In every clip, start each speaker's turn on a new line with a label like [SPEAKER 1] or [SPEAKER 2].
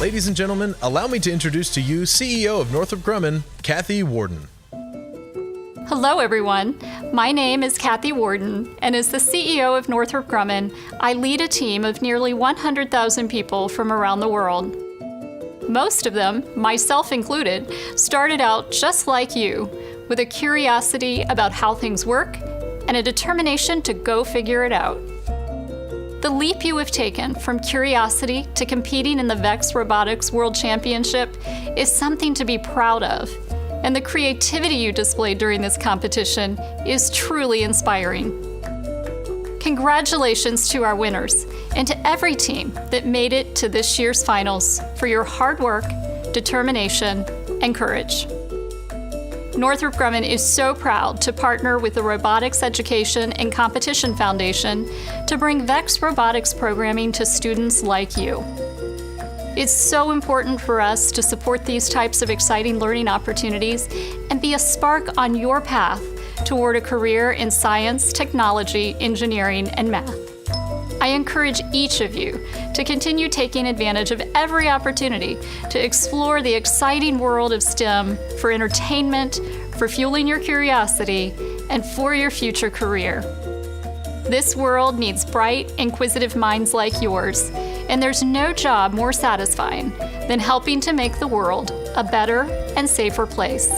[SPEAKER 1] Ladies and gentlemen, allow me to introduce to you CEO of Northrop Grumman, Kathy Warden.
[SPEAKER 2] Hello, everyone. My name is Kathy Warden, and as the CEO of Northrop Grumman, I lead a team of nearly 100,000 people from around the world. Most of them, myself included, started out just like you, with a curiosity about how things work and a determination to go figure it out. The leap you have taken from curiosity to competing in the VEX Robotics World Championship is something to be proud of, and the creativity you displayed during this competition is truly inspiring. Congratulations to our winners and to every team that made it to this year's finals for your hard work, determination, and courage. Northrop Grumman is so proud to partner with the Robotics Education and Competition Foundation to bring VEX robotics programming to students like you. It's so important for us to support these types of exciting learning opportunities and be a spark on your path toward a career in science, technology, engineering, and math. I encourage each of you to continue taking advantage of every opportunity to explore the exciting world of STEM for entertainment, for fueling your curiosity, and for your future career. This world needs bright, inquisitive minds like yours, and there's no job more satisfying than helping to make the world a better and safer place.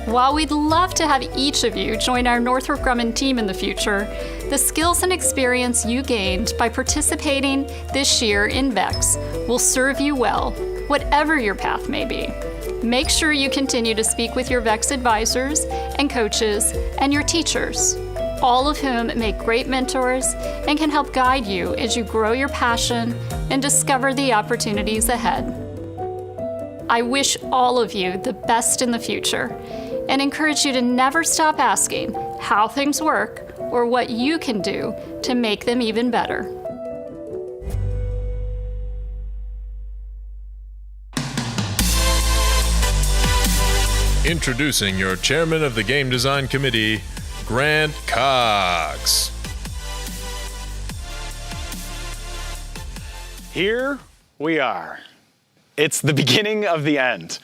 [SPEAKER 2] While we'd love to have each of you join our Northrop Grumman team in the future, the skills and experience you gained by participating this year in VEX will serve you well, whatever your path may be. Make sure you continue to speak with your VEX advisors and coaches and your teachers, all of whom make great mentors and can help guide you as you grow your passion and discover the opportunities ahead. I wish all of you the best in the future and encourage you to never stop asking how things work or what you can do to make them even better.
[SPEAKER 1] Introducing your chairman of the Game Design Committee, Grant Cox.
[SPEAKER 3] Here we are. It's the beginning of the end.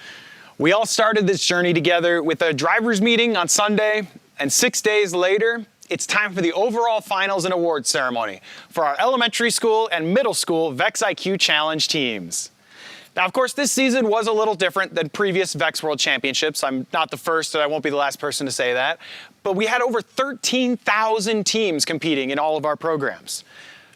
[SPEAKER 3] We all started this journey together with a driver's meeting on Sunday, and 6 days later, it's time for the overall finals and awards ceremony for our elementary school and middle school VEX IQ Challenge teams. Now, of course, this season was a little different than previous VEX World Championships. I'm not the first, and I won't be the last person to say that. But we had over 13,000 teams competing in all of our programs.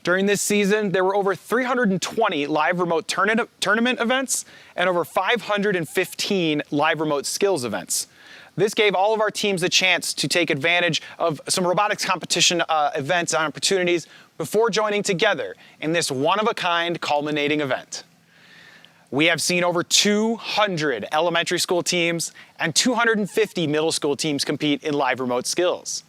[SPEAKER 3] During this season, there were over 320 live remote tournament events and over 515 live remote skills events. This gave all of our teams a chance to take advantage of some robotics competition events and opportunities before joining together in this one-of-a-kind culminating event. We have seen over 200 elementary school teams and 250 middle school teams compete in live remote skills.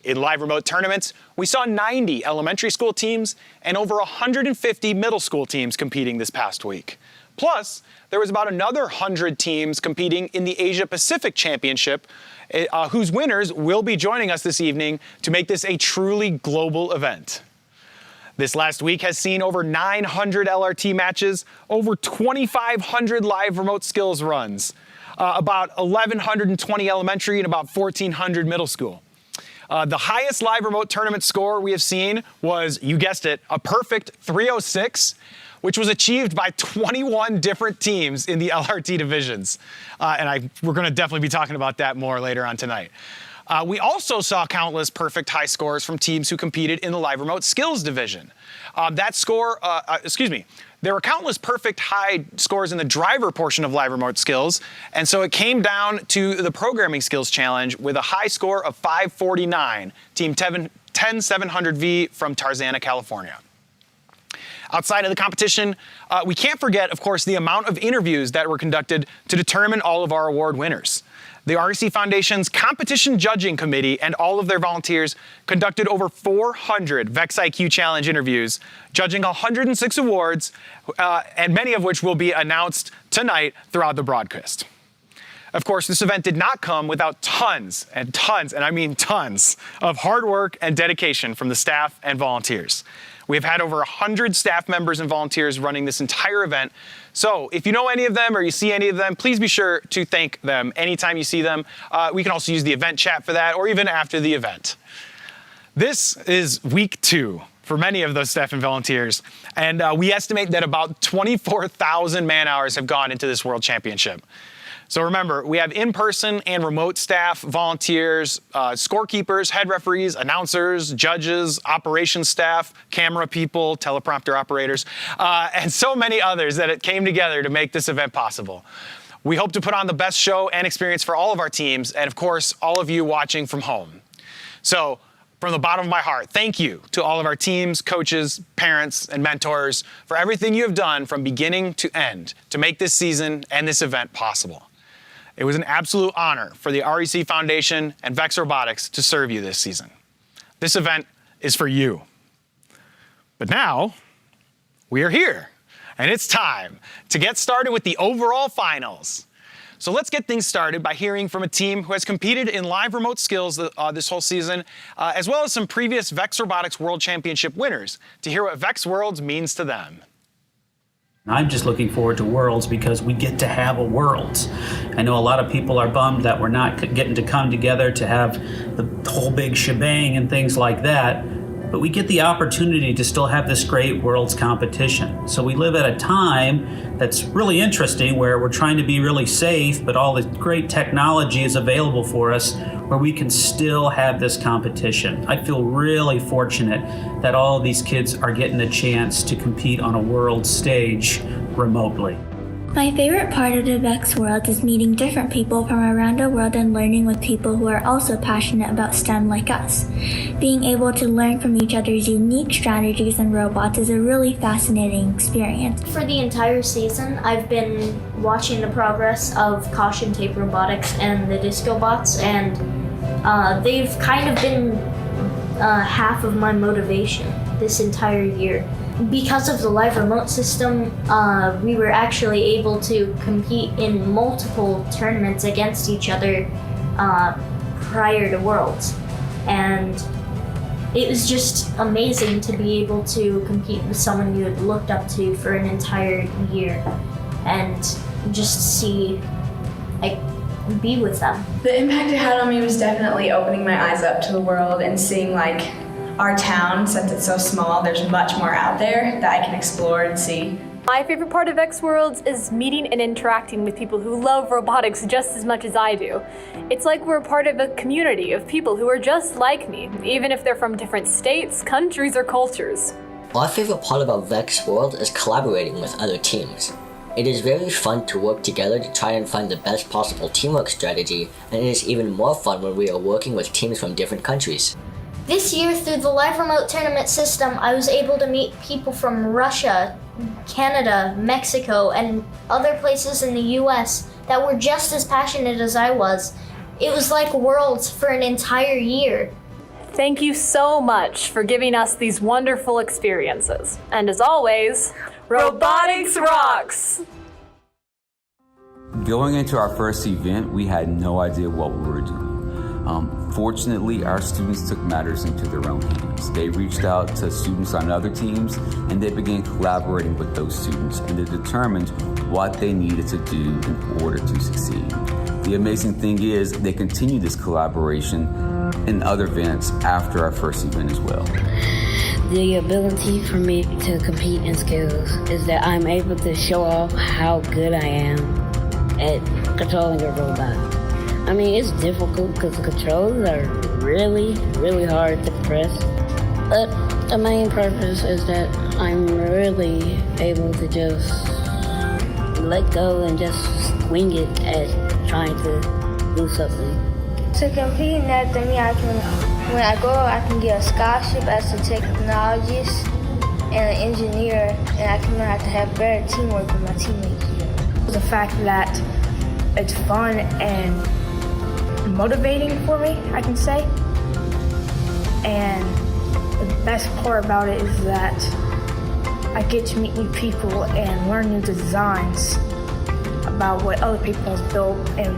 [SPEAKER 3] In live remote tournaments, we saw 90 elementary school teams and over 150 middle school teams competing this past week. Plus, there was about another 100 teams competing in the Asia Pacific Championship, whose winners will be joining us this evening to make this a truly global event. This last week has seen over 900 LRT matches, over 2,500 live remote skills runs, about 1,120 elementary and about 1,400 middle school. The highest live remote tournament score we have seen was, you guessed it, a perfect 306, which was achieved by 21 different teams in the LRT divisions. We're going to definitely be talking about that more later on tonight. We also saw countless perfect high scores from teams who competed in the live remote skills division. There were countless perfect high scores in the driver portion of live remote skills, and so it came down to the programming skills challenge with a high score of 549, Team 10700V from Tarzana, California. Outside of the competition, we can't forget, of course, the amount of interviews that were conducted to determine all of our award winners. The REC Foundation's Competition Judging Committee and all of their volunteers conducted over 400 VEX IQ Challenge interviews, judging 106 awards, and many of which will be announced tonight throughout the broadcast. Of course, this event did not come without tons, and I mean tons, of hard work and dedication from the staff and volunteers. We've had over 100 staff members and volunteers running this entire event. So if you know any of them or you see any of them, please be sure to thank them anytime you see them. We can also use the event chat for that, or even after the event. This is week 2 for many of those staff and volunteers, and we estimate that about 24,000 man-hours have gone into this World Championship. So remember, we have in-person and remote staff, volunteers, scorekeepers, head referees, announcers, judges, operations staff, camera people, teleprompter operators, and so many others that it came together to make this event possible. We hope to put on the best show and experience for all of our teams, and of course, all of you watching from home. So, from the bottom of my heart, thank you to all of our teams, coaches, parents, and mentors for everything you have done from beginning to end to make this season and this event possible. It was an absolute honor for the REC Foundation and VEX Robotics to serve you this season. This event is for you. But now, we are here, and it's time to get started with the overall finals. So let's get things started by hearing from a team who has competed in live remote skills this whole season, as well as some previous VEX Robotics World Championship winners, to hear what VEX Worlds means to them.
[SPEAKER 4] I'm just looking forward to Worlds because we get to have a Worlds. I know a lot of people are bummed that we're not getting to come together to have the whole big shebang and things like that, but we get the opportunity to still have this great Worlds competition. So we live at a time that's really interesting where we're trying to be really safe, but all the great technology is available for us where we can still have this competition. I feel really fortunate that all of these kids are getting a chance to compete on a world stage remotely.
[SPEAKER 5] My favorite part of the VEX World is meeting different people from around the world and learning with people who are also passionate about STEM like us. Being able to learn from each other's unique strategies and robots is a really fascinating experience.
[SPEAKER 6] For the entire season, I've been watching the progress of Caution Tape Robotics and the Disco Bots, and they've kind of been half of my motivation this entire year. Because of the live remote system, we were actually able to compete in multiple tournaments against each other prior to Worlds. And it was just amazing to be able to compete with someone you had looked up to for an entire year and just see, like, be with them.
[SPEAKER 7] The impact it had on me was definitely opening my eyes up to the world and seeing, like, our town, since it's so small, there's much more out there that I can explore and see.
[SPEAKER 8] My favorite part of VEX Worlds is meeting and interacting with people who love robotics just as much as I do. It's like we're part of a community of people who are just like me, even if they're from different states, countries, or cultures.
[SPEAKER 9] My favorite part about VEX World is collaborating with other teams. It is very fun to work together to try and find the best possible teamwork strategy, and it is even more fun when we are working with teams from different countries.
[SPEAKER 6] This year, through the live remote tournament system, I was able to meet people from Russia, Canada, Mexico, and other places in the US that were just as passionate as I was. It was like Worlds for an entire year.
[SPEAKER 8] Thank you so much for giving us these wonderful experiences. And as always, Robotics rocks!
[SPEAKER 10] Going into our first event, we had no idea what we were doing. Fortunately, our students took matters into their own hands. They reached out to students on other teams, and they began collaborating with those students, and they determined what they needed to do in order to succeed. The amazing thing is they continue this collaboration in other events after our first event as well.
[SPEAKER 11] The ability for me to compete in skills is that I'm able to show off how good I am at controlling a robot. I mean, it's difficult because the controls are really, really hard to press. But the main purpose is that I'm really able to just let go and just swing it at trying to do something.
[SPEAKER 5] To compete in that, then when I go, I can get a scholarship as a technologist and an engineer, and I can learn how to have better teamwork with my teammates. The fact that it's fun and motivating for me, I can say. And the best part about it is that I get to meet new people and learn new designs about what other people have built, and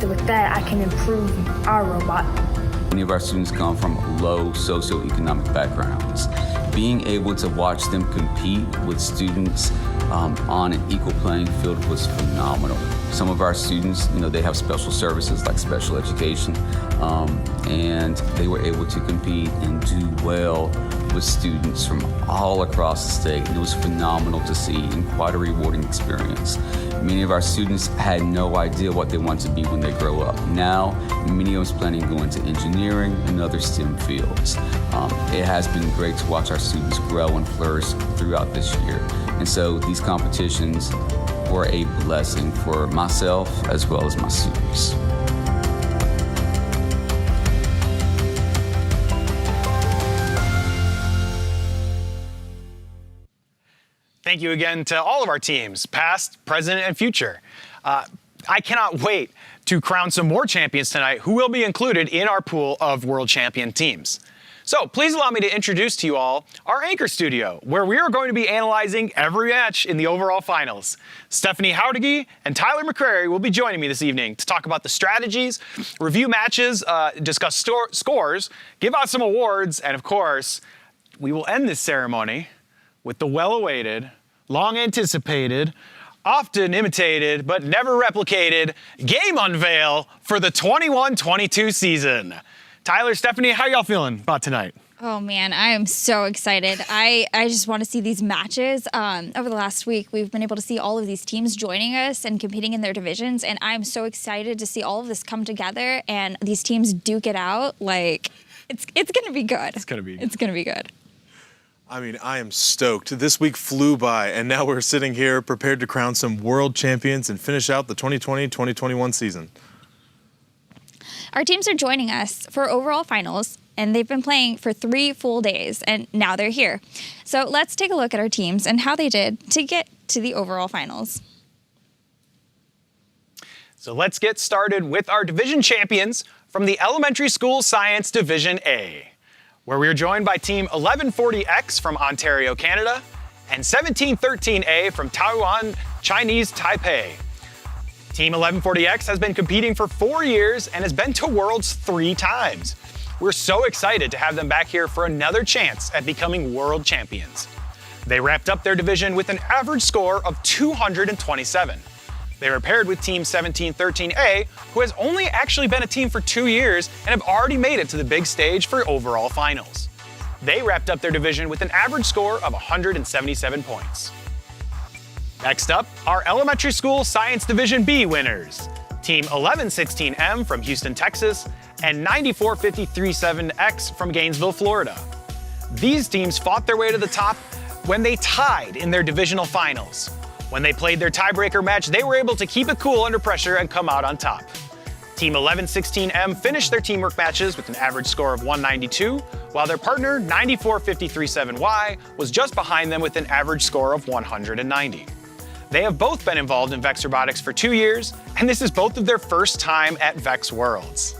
[SPEAKER 5] with that I can improve our robot.
[SPEAKER 10] Many of our students come from low socioeconomic backgrounds. being able to watch them compete with students on an equal playing field was phenomenal. Some of our students, they have special services like special education, and they were able to compete and do well with students from all across the state. It was phenomenal to see and quite a rewarding experience. Many of our students had no idea what they want to be when they grow up. Now, many of us planning to go into engineering and other STEM fields. It has been great to watch our students grow and flourish throughout this year. And so these competitions were a blessing for myself as well as my students.
[SPEAKER 3] Thank you again to all of our teams, past, present, and future. I cannot wait to crown some more champions tonight who will be included in our pool of world champion teams. So please allow me to introduce to you all our anchor studio, where we are going to be analyzing every match in the overall finals. Stephanie Howdigy and Tyler McCrary will be joining me this evening to talk about the strategies, review matches, discuss scores, give out some awards, and of course, we will end this ceremony with the well-awaited, long-anticipated, often imitated, but never replicated game unveil for the 21-22 season. Tyler, Stephanie, how y'all feeling about tonight?
[SPEAKER 12] Oh man, I am so excited. I just want to see these matches. Over the last week, we've been able to see all of these teams joining us and competing in their divisions, and I'm so excited to see all of this come together and these teams duke it out. Like, it's gonna be good. It's gonna be good.
[SPEAKER 1] I mean, I am stoked. This week flew by, and now we're sitting here prepared to crown some world champions and finish out the 2020-2021 season.
[SPEAKER 12] Our teams are joining us for overall finals, and they've been playing for 3 full days, and now they're here. So let's take a look at our teams and how they did to get to the overall finals.
[SPEAKER 3] So let's get started with our division champions from the Elementary School Science Division A, where we are joined by Team 1140X from Ontario, Canada, and 1713A from Taiwan, Chinese Taipei. Team 1140X has been competing for 4 years and has been to Worlds 3 times. We're so excited to have them back here for another chance at becoming world champions. They wrapped up their division with an average score of 227. They were paired with Team 1713A, who has only actually been a team for 2 years and have already made it to the big stage for overall finals. They wrapped up their division with an average score of 177 points. Next up, our Elementary School Science Division B winners, Team 1116M from Houston, Texas, and 94537X from Gainesville, Florida. These teams fought their way to the top when they tied in their divisional finals. When they played their tiebreaker match, they were able to keep it cool under pressure and come out on top. Team 1116M finished their teamwork matches with an average score of 192, while their partner 94537Y was just behind them with an average score of 190. They have both been involved in VEX Robotics for 2 years, and this is both of their first time at VEX Worlds.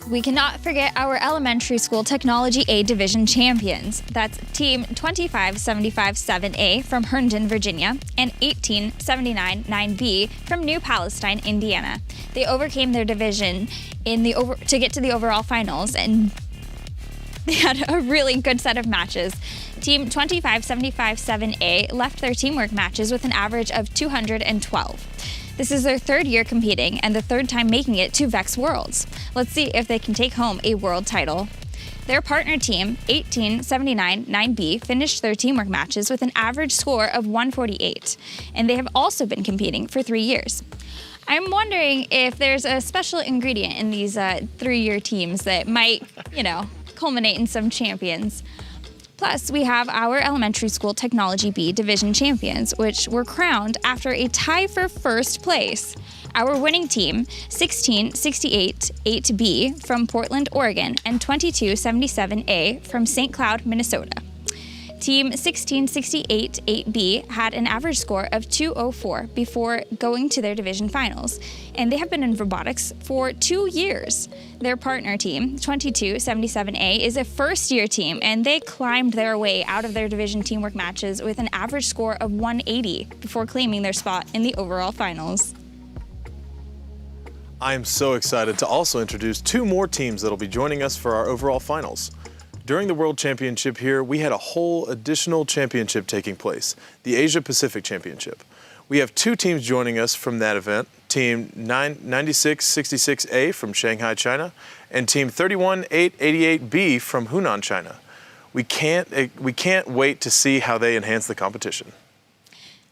[SPEAKER 12] We cannot forget our Elementary School Technology A Division champions. That's Team 25757A from Herndon, Virginia, and 18799B from New Palestine, Indiana. They overcame their division to get to the overall finals, and they had a really good set of matches. Team 25757A left their teamwork matches with an average of 212. This is their 3rd year competing and the 3rd time making it to VEX Worlds. Let's see if they can take home a world title. Their partner team, 18799B, finished their teamwork matches with an average score of 148, and they have also been competing for 3 years. I'm wondering if there's a special ingredient in these 3-year teams that might, culminate in some champions. Plus, we have our Elementary School Technology B Division champions, which were crowned after a tie for first place. Our winning team, 16688B from Portland, Oregon, and 2277A from St. Cloud, Minnesota. Team 16688B had an average score of 204 before going to their division finals, and they have been in robotics for 2 years. Their partner team, 2277A, is a first-year team, and they climbed their way out of their division teamwork matches with an average score of 180 before claiming their spot in the overall finals.
[SPEAKER 1] I am so excited to also introduce 2 more teams that will be joining us for our overall finals. During the World Championship here, we had a whole additional championship taking place, the Asia Pacific Championship. We have two teams joining us from that event, Team 9666A from Shanghai, China, and Team 31888B from Hunan, China. We can't wait to see how they enhance the competition.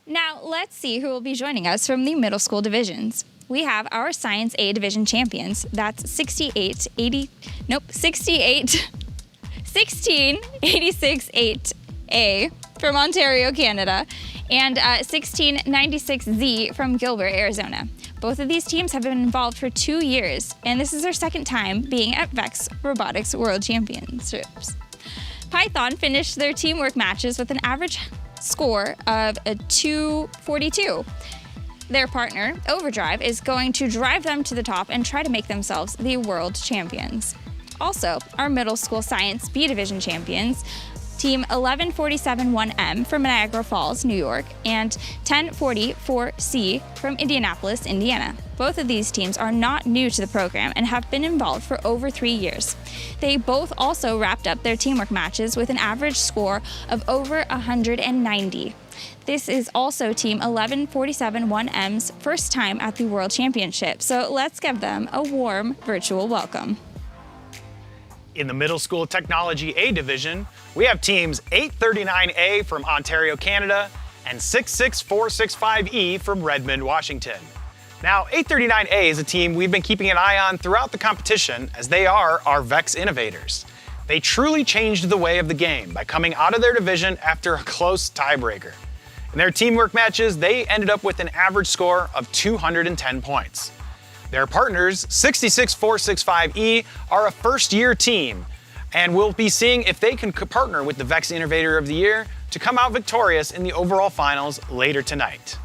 [SPEAKER 12] Now, let's see who will be joining us from the middle school divisions. We have our Science A division champions. That's 16868A from Ontario, Canada, and 1696Z from Gilbert, Arizona. Both of these teams have been involved for 2 years, and this is their second time being at VEX Robotics World Championships. Python finished their teamwork matches with an average score of a 242. Their partner, Overdrive, is going to drive them to the top and try to make themselves the world champions. Also, our middle school science B division champions, Team 11471M from Niagara Falls, New York, and 1044C from Indianapolis, Indiana. Both of these teams are not new to the program and have been involved for over 3 years. They both also wrapped up their teamwork matches with an average score of over 190. This is also Team 11471M's first time at the World Championship, so let's give them a warm virtual welcome.
[SPEAKER 3] In the middle school technology A division, we have teams 839A from Ontario, Canada, and 66465E from Redmond, Washington. Now, 839A is a team we've been keeping an eye on throughout the competition as they are our VEX innovators. They truly changed the way of the game by coming out of their division after a close tiebreaker. In their teamwork matches, they ended up with an average score of 210 points. Their partners, 66465E, are a first-year team, and we'll be seeing if they can partner with the VEX Innovator of the Year to come out victorious in the overall finals later tonight.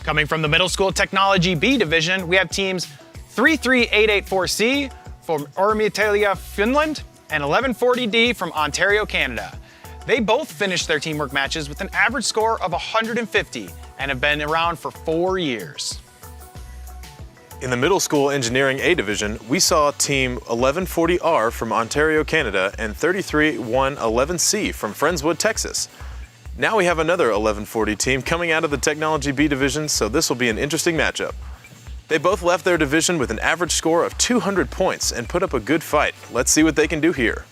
[SPEAKER 3] Coming from the middle school technology B division, we have teams 33884C from Ormitelia, Finland, and 1140D from Ontario, Canada. They both finished their teamwork matches with an average score of 150 and have been around for 4 years.
[SPEAKER 1] In the middle school engineering A division, we saw Team 1140R from Ontario, Canada, and 33111C from Friendswood, Texas. Now we have another 1140 team coming out of the technology B division, so this will be an interesting matchup. They both left their division with an average score of 200 points and put up a good fight. Let's see what they can do here.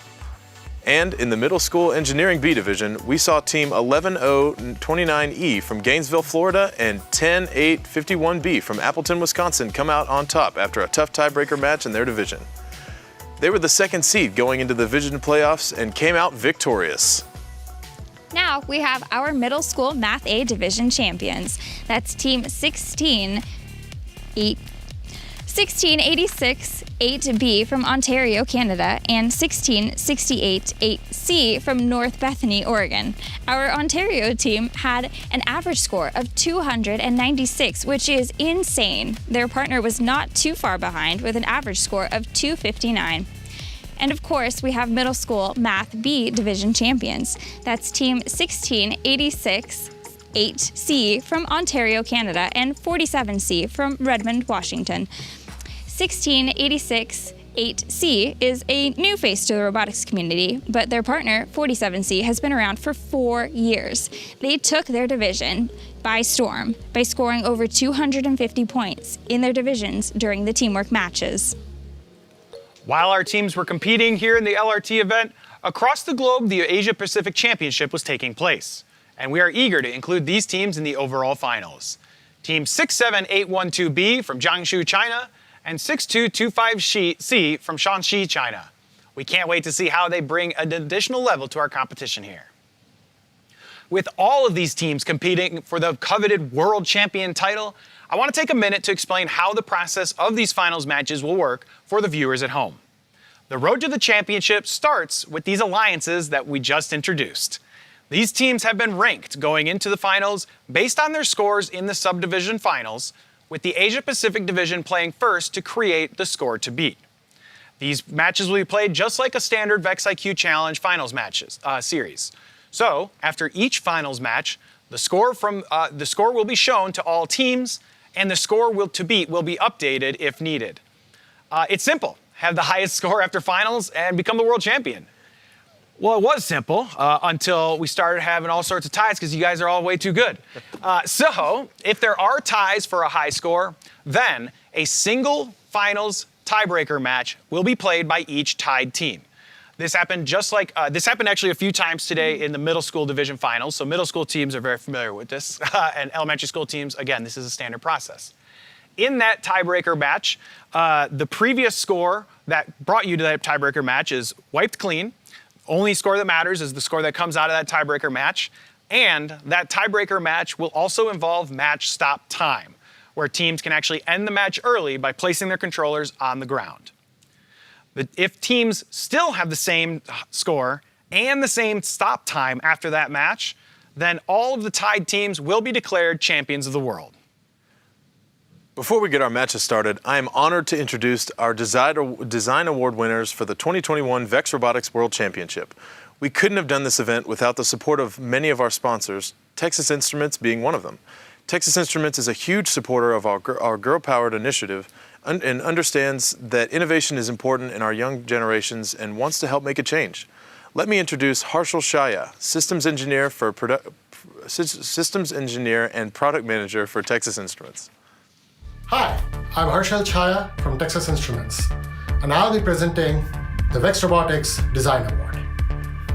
[SPEAKER 1] And in the middle school engineering B division, we saw Team 11029E from Gainesville, Florida, and 10851B from Appleton, Wisconsin come out on top after a tough tiebreaker match in their division. They were the second seed going into the division playoffs and came out victorious.
[SPEAKER 12] Now we have our middle school Math A division champions. That's Team 1686-8B from Ontario, Canada, and 1668-8C from North Bethany, Oregon. Our Ontario team had an average score of 296, which is insane. Their partner was not too far behind with an average score of 259. And of course, we have middle school Math B division champions. That's Team 1686-8C from Ontario, Canada, and 47C from Redmond, Washington. 1686-8C is a new face to the robotics community, but their partner, 47C, has been around for 4 years. They took their division by storm by scoring over 250 points in their divisions during the teamwork matches.
[SPEAKER 3] While our teams were competing here in the LRT event, across the globe, the Asia Pacific Championship was taking place, and we are eager to include these teams in the overall finals. Team 67812B from Jiangsu, China, and 6225C from Shanxi, China. We can't wait to see how they bring an additional level to our competition here. With all of these teams competing for the coveted world champion title, I want to take a minute to explain how the process of these finals matches will work for the viewers at home. The road to the championship starts with these alliances that we just introduced. These teams have been ranked going into the finals based on their scores in the subdivision finals, with the Asia Pacific division playing first to create the score to beat. These matches will be played just like a standard VEX IQ Challenge finals matches series. So, after each finals match, the score will be shown to all teams, and the score to beat will be updated if needed. It's simple. Have the highest score after finals and become the world champion. Well, it was simple until we started having all sorts of ties because you guys are all way too good. So if there are ties for a high score, then a single finals tiebreaker match will be played by each tied team. This happened this happened actually a few times today in the middle school division finals. So middle school teams are very familiar with this, and elementary school teams, again, this is a standard process. In that tiebreaker match, the previous score that brought you to that tiebreaker match is wiped clean. Only score that matters is the score that comes out of that tiebreaker match. And that tiebreaker match will also involve match stop time, where teams can actually end the match early by placing their controllers on the ground. If teams still have the same score and the same stop time after that match, then all of the tied teams will be declared champions of the world.
[SPEAKER 1] Before we get our matches started, I am honored to introduce our Design Award winners for the 2021 VEX Robotics World Championship. We couldn't have done this event without the support of many of our sponsors, Texas Instruments being one of them. Texas Instruments is a huge supporter of our girl-powered initiative and understands that innovation is important in our young generations and wants to help make a change. Let me introduce Harshal Shaya, Systems Engineer and Product Manager for Texas Instruments.
[SPEAKER 13] Hi, I'm Harshal Chaya from Texas Instruments, and I'll be presenting the VEX Robotics Design Award.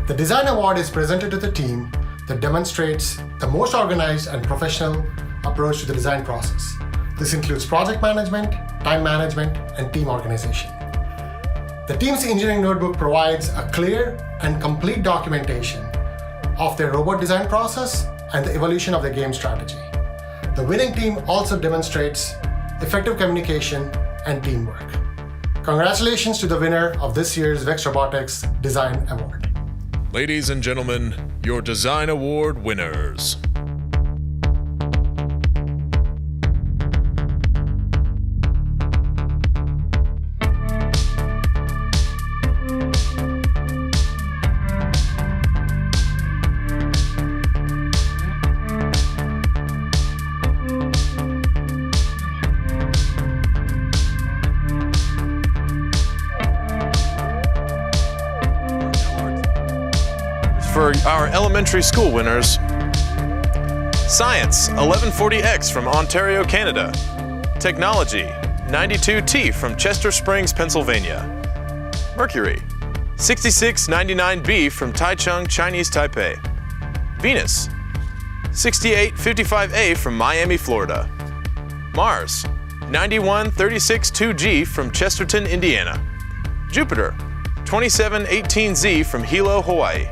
[SPEAKER 13] The Design Award is presented to the team that demonstrates the most organized and professional approach to the design process. This includes project management, time management, and team organization. The team's engineering notebook provides a clear and complete documentation of their robot design process and the evolution of their game strategy. The winning team also demonstrates effective communication and teamwork. Congratulations to the winner of this year's VEX Robotics Design Award.
[SPEAKER 1] Ladies and gentlemen, your Design Award winners. For our elementary school winners, Science 1140X from Ontario, Canada. Technology 92T from Chester Springs, Pennsylvania. Mercury 6699B from Taichung, Chinese Taipei. Venus 6855A from Miami, Florida. Mars 91362G from Chesterton, Indiana. Jupiter 2718Z from Hilo, Hawaii.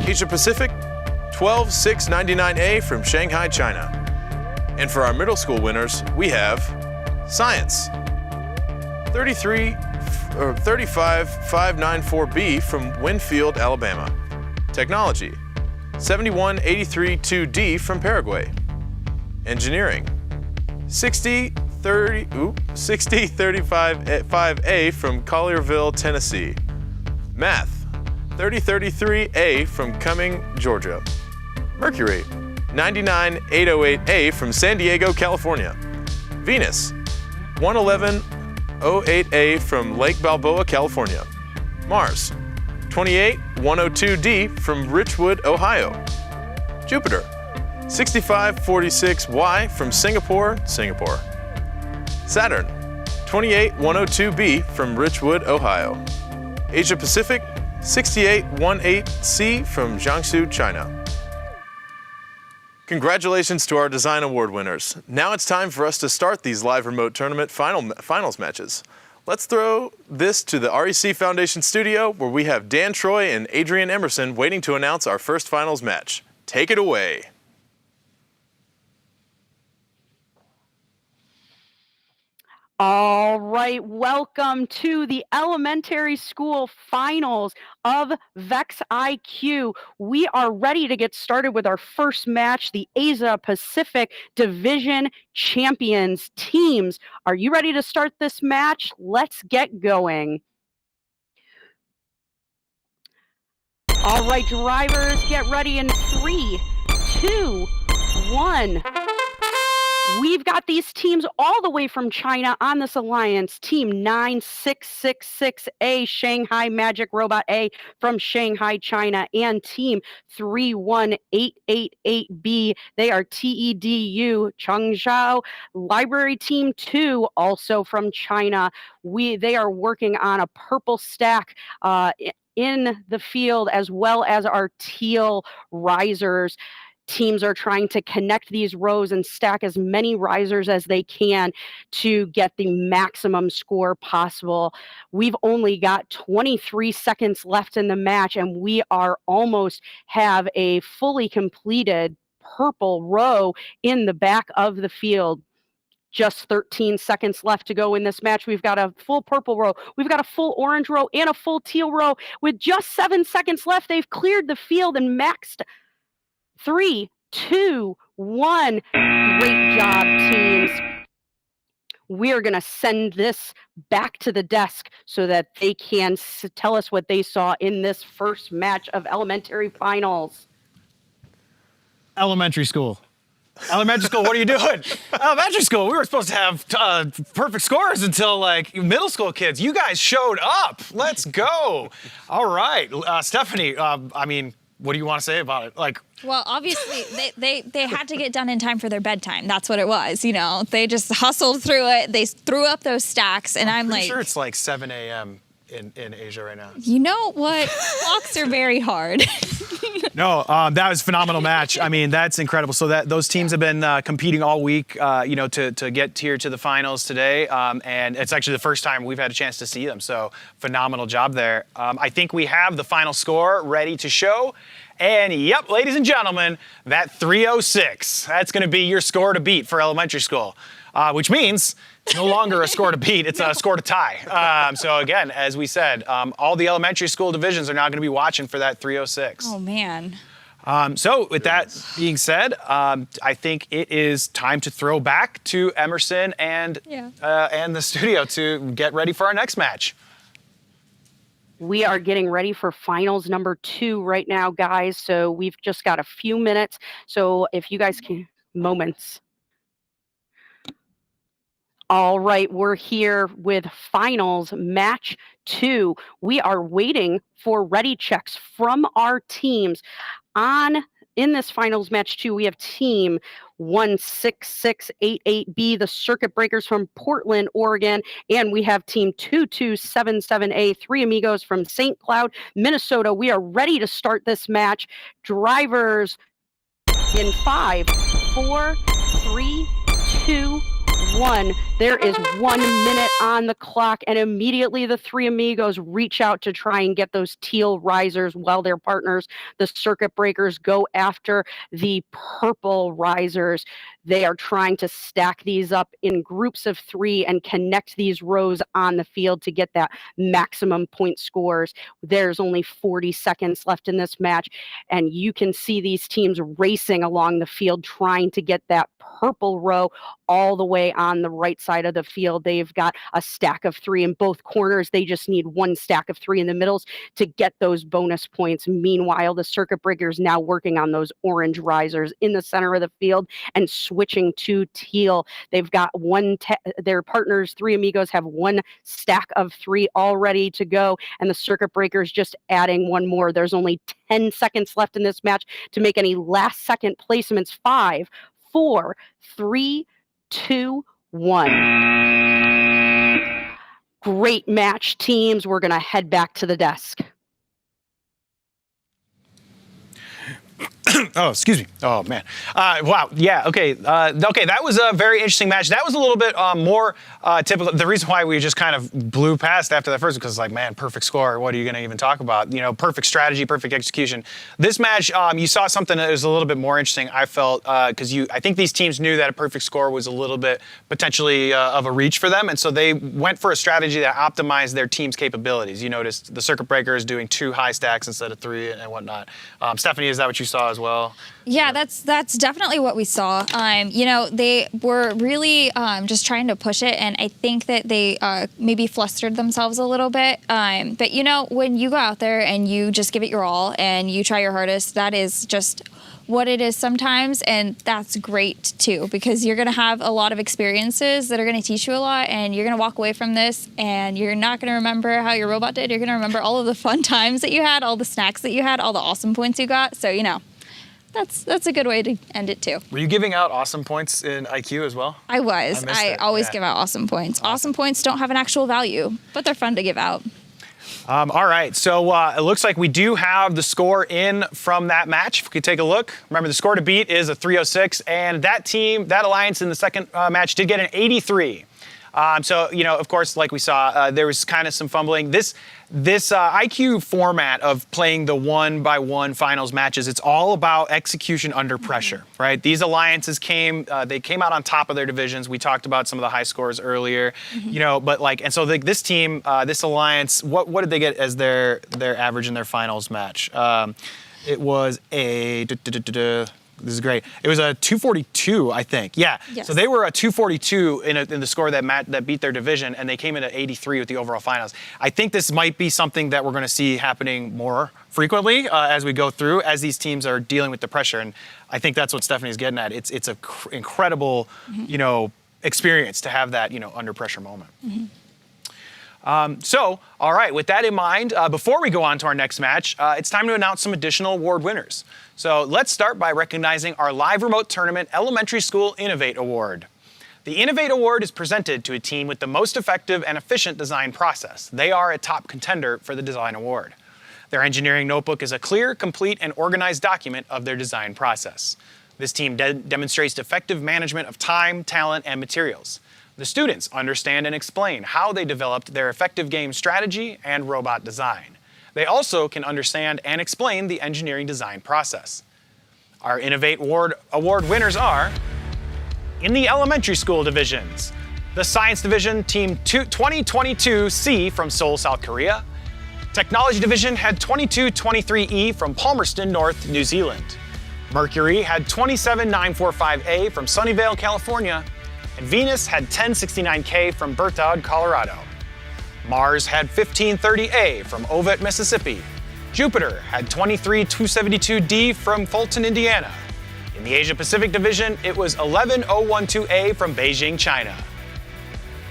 [SPEAKER 1] Asia Pacific, 12699A from Shanghai, China. And for our middle school winners, we have Science, 35594B from Winfield, Alabama. Technology, 71832D from Paraguay. Engineering, 6035A from Collierville, Tennessee. Math, 3033A from Cumming, Georgia. Mercury, 99808A from San Diego, California. Venus, 11108A from Lake Balboa, California. Mars, 28102D from Richwood, Ohio. Jupiter, 6546Y from Singapore, Singapore. Saturn, 28102B from Richwood, Ohio. Asia Pacific, 6818C from Jiangsu, China. Congratulations to our Design Award winners. Now it's time for us to start these live remote tournament finals matches. Let's throw this to the REC Foundation studio where we have Dan Troy and Adrian Emerson waiting to announce our first finals match. Take it away.
[SPEAKER 14] All right, welcome to the elementary school finals of VEX IQ. We are ready to get started with our first match, the Asia Pacific Division Champions teams. Are you ready to start this match? Let's get going. All right, drivers, get ready in 3, 2, 1. We've got these teams all the way from China on this alliance. Team 9666A, Shanghai Magic Robot A from Shanghai, China, and Team 31888B. They are TEDU, Changzhou. Library Team 2, also from China. They are working on a purple stack in the field, as well as our teal risers. Teams are trying to connect these rows and stack as many risers as they can to get the maximum score possible. We've only got 23 seconds left in the match, and we are almost have a fully completed purple row in the back of the field. Just 13 seconds left to go in this match. We've got a full purple row. We've got a full orange row and a full teal row. With just 7 seconds left, they've cleared the field and maxed. 3, 2, 1. Great job, teams. We are going to send this back to the desk so that they can tell us what they saw in this first match of elementary finals.
[SPEAKER 3] Elementary school. Elementary school, what are you doing? Elementary school, we were supposed to have perfect scores until like middle school kids. You guys showed up. Let's go. All right. Stephanie, I mean, what do you want to say about it? Like,
[SPEAKER 12] well, obviously they had to get done in time for their bedtime. That's what it was. You know, they just hustled through it. They threw up those stacks, and I'm like,
[SPEAKER 3] sure it's like 7 a.m. in Asia right now.
[SPEAKER 12] You know what? Clocks are very hard.
[SPEAKER 3] No, that was a phenomenal match. I mean, that's incredible. So those teams have been competing all week, to get here to the finals today, and it's actually the first time we've had a chance to see them. So phenomenal job there. I think we have the final score ready to show. And yep, ladies and gentlemen, that 306, that's going to be your score to beat for elementary school, which means it's no longer a score to beat, it's a score to tie. So again, as we said, all the elementary school divisions are now going to be watching for that 306.
[SPEAKER 12] Oh, man.
[SPEAKER 3] So with that being said, I think it is time to throw back to Emerson and the studio to get ready for our next match.
[SPEAKER 14] We are getting ready for finals number 2 right now, guys. So we've just got a few minutes. So if you guys can, moments. All right, we're here with finals match 2. We are waiting for ready checks from our teams. In this finals match 2, we have team 16688B, the Circuit Breakers from Portland, Oregon, and we have team 2277A, Three Amigos from St. Cloud, Minnesota. We are ready to start this match. Drivers in 5, 4, 3, 2, 1. There is 1 minute on the clock, and immediately the Three Amigos reach out to try and get those teal risers while their partners, the Circuit Breakers, go after the purple risers. They are trying to stack these up in groups of 3 and connect these rows on the field to get that maximum point scores. There's only 40 seconds left in this match, and you can see these teams racing along the field trying to get that purple row all the way on the right side of the field. They've got a stack of 3 in both corners. They just need 1 stack of 3 in the middles to get those bonus points. Meanwhile, the Circuit Breakers now working on those orange risers in the center of the field and switching to teal. They've got their partners, Three Amigos, have 1 stack of 3 all ready to go, and the Circuit Breakers just adding 1 more. There's only 10 seconds left in this match to make any last second placements. 5, 4, 3, 2, 1. Great match, teams. We're going to head back to the desk.
[SPEAKER 3] Oh, excuse me. Oh, man. Wow. Yeah. Okay. Okay. That was a very interesting match. That was a little bit more typical. The reason why we just kind of blew past after that first, because like, man, perfect score. What are you going to even talk about? You know, perfect strategy, perfect execution. This match, you saw something that was a little bit more interesting, I felt, because I think these teams knew that a perfect score was a little bit potentially of a reach for them. And so they went for a strategy that optimized their team's capabilities. You noticed the Circuit Breaker is doing 2 high stacks instead of 3 and whatnot. Stephanie, is that what you saw as well? well.
[SPEAKER 12] Yeah, that's definitely what we saw. They were really just trying to push it, and I think that they maybe flustered themselves a little bit. But when you go out there and you just give it your all and you try your hardest, that is just what it is sometimes, and that's great too, because you're going to have a lot of experiences that are going to teach you a lot, and you're going to walk away from this and you're not going to remember how your robot did. You're going to remember all of the fun times that you had, all the snacks that you had, all the awesome points you got. So that's a good way to end it too.
[SPEAKER 3] Were you giving out awesome points in IQ as well?
[SPEAKER 12] I was. I always give out awesome points. Awesome points don't have an actual value, but they're fun to give out.
[SPEAKER 3] All right, so it looks like we do have the score in from that match. If we could take a look. Remember, the score to beat is a 306, and that alliance in the second match did get an 83. Of course, like we saw, there was kind of some fumbling. This IQ format of playing the one-by-one finals matches, it's all about execution under pressure, right? These alliances came out on top of their divisions. We talked about some of the high scores earlier, this team, this alliance, what did they get as their average in their finals match? It was a this is great. It was a 242, I think. Yeah. Yes. So they were a 242 in the score that beat their division, and they came in at 83 with the overall finals. I think this might be something that we're going to see happening more frequently as we go through, as these teams are dealing with the pressure. And I think that's what Stephanie's getting at. It's a incredible, experience to have that, under pressure moment. Mm-hmm. All right, with that in mind, before we go on to our next match, it's time to announce some additional award winners. So let's start by recognizing our live remote tournament Elementary School Innovate Award. The Innovate Award is presented to a team with the most effective and efficient design process. They are a top contender for the design award. Their engineering notebook is a clear, complete, and organized document of their design process. This team demonstrates effective management of time, talent, and materials. The students understand and explain how they developed their effective game strategy and robot design. They also can understand and explain the engineering design process. Our Innovate Award winners are, in the elementary school divisions, the Science Division Team 2022C from Seoul, South Korea. Technology Division had 2223E from Palmerston North, New Zealand. Mercury had 27945A from Sunnyvale, California. And Venus had 1069K from Berthoud, Colorado. Mars had 1530A from Ovett, Mississippi. Jupiter had 23272D from Fulton, Indiana. In the Asia Pacific Division, it was 11012A from Beijing, China.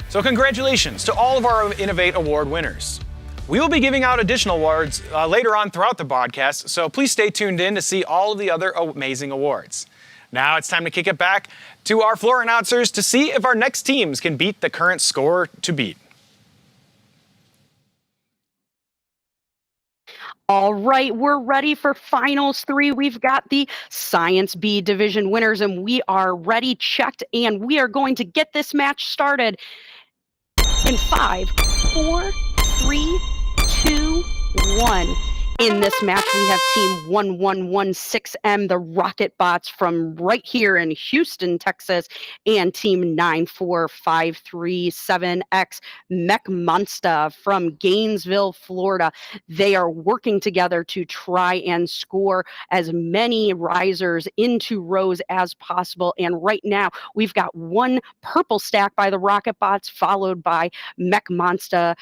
[SPEAKER 3] So congratulations to all of our Innovate Award winners. We will be giving out additional awards later on throughout the broadcast, so please stay tuned in to see all of the other amazing awards. Now it's time to kick it back to our floor announcers to see if our next teams can beat the current score to beat.
[SPEAKER 14] All right, we're ready for Finals 3. We've got the Science B Division winners, and we are ready, checked, and we are going to get this match started in 5, 4, 3, 2, 1. In this match, we have Team 1116M, the Rocket Bots from right here in Houston, Texas, and Team 94537X, Mech Monster from Gainesville, Florida. They are working together to try and score as many risers into rows as possible. And right now, we've got one purple stack by the Rocket Bots, followed by Mech Monster.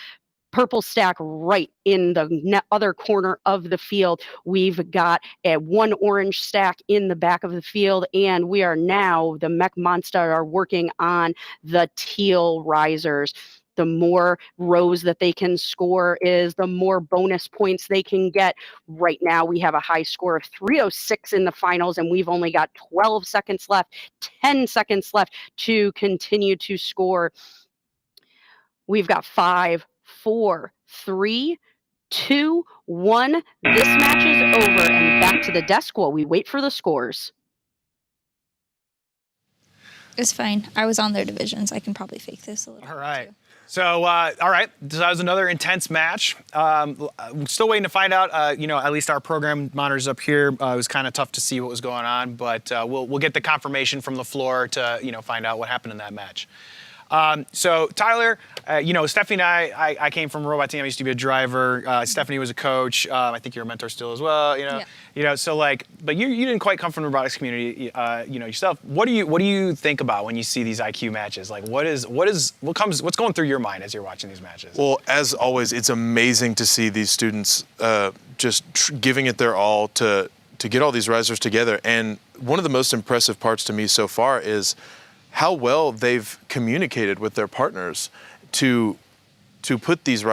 [SPEAKER 14] Purple stack right in the other corner of the field. We've got one orange stack in the back of the field, and we are now, the Mech Monster are working on the teal risers. The more rows that they can score is the more bonus points they can get. Right now, we have a high score of 306 in the finals, and we've only got 12 seconds left, 10 seconds left to continue to score. We've got 5, 4, 3, 2, 1. This match is over, and back to the desk while we wait for the scores.
[SPEAKER 12] It's fine. I was on their divisions. I can probably fake this a little.
[SPEAKER 3] All right. Too. So, all right. So that was another intense match. Still waiting to find out. At least our program monitors up here. It was kind of tough to see what was going on, but we'll get the confirmation from the floor to find out what happened in that match. So Tyler, Stephanie and I came from a robot team. I used to be a driver. Stephanie was a coach. I think you're a mentor still as well. But you didn't quite come from the robotics community, yourself. What do you think about when you see these IQ matches? Like, what's going through your mind as you're watching these matches?
[SPEAKER 1] Well, as always, it's amazing to see these students giving it their all to get all these risers together. And one of the most impressive parts to me so far is how well they've communicated with their partners to put these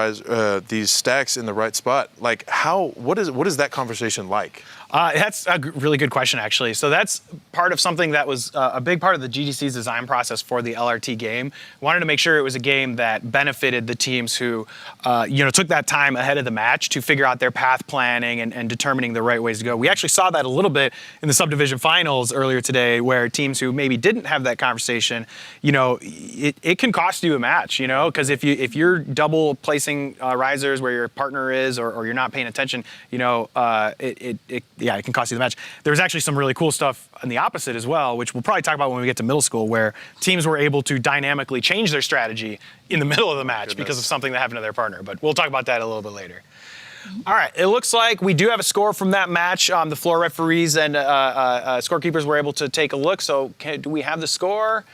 [SPEAKER 1] stacks in the right spot. Like, what is that conversation like?
[SPEAKER 3] That's a really good question, actually. So that's part of something that was a big part of the GDC's design process for the LRT game. Wanted to make sure it was a game that benefited the teams who, took that time ahead of the match to figure out their path planning and determining the right ways to go. We actually saw that a little bit in the subdivision finals earlier today, where teams who maybe didn't have that conversation, it can cost you a match, because if you're double placing risers where your partner is, or you're not paying attention, it can cost you the match. There's actually some really cool stuff on the opposite as well, which we'll probably talk about when we get to middle school, where teams were able to dynamically change their strategy in the middle of the match because of something that happened to their partner. But we'll talk about that a little bit later. All right, it looks like we do have a score from that match. The floor referees and scorekeepers were able to take a look. So do we have the score?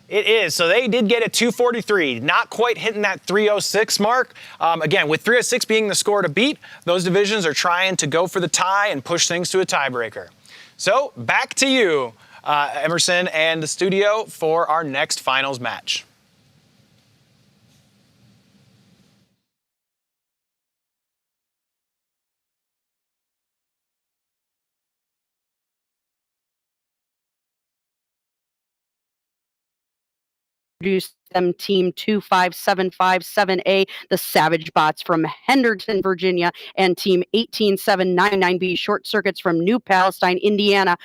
[SPEAKER 3] It is. So they did get a 243, not quite hitting that 306 mark. Again, with 306 being the score to beat, those divisions are trying to go for the tie and push things to a tiebreaker. So back to you, Emerson and the studio, for our next finals match.
[SPEAKER 14] Introduce them team 25757A, the Savage Bots from Henderson, Virginia, and team 18799B, Short Circuits from New Palestine, Indiana.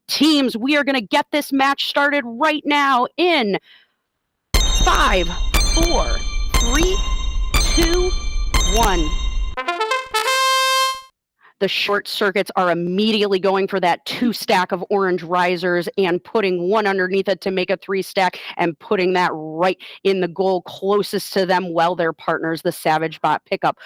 [SPEAKER 14] Teams, we are going to get this match started right now in 5, 4, 3, 2, 1. The Short Circuits are immediately going for that 2 stack of orange risers and putting one underneath it to make a 3 stack and putting that right in the goal closest to them, while their partners, the Savage Bot, pick up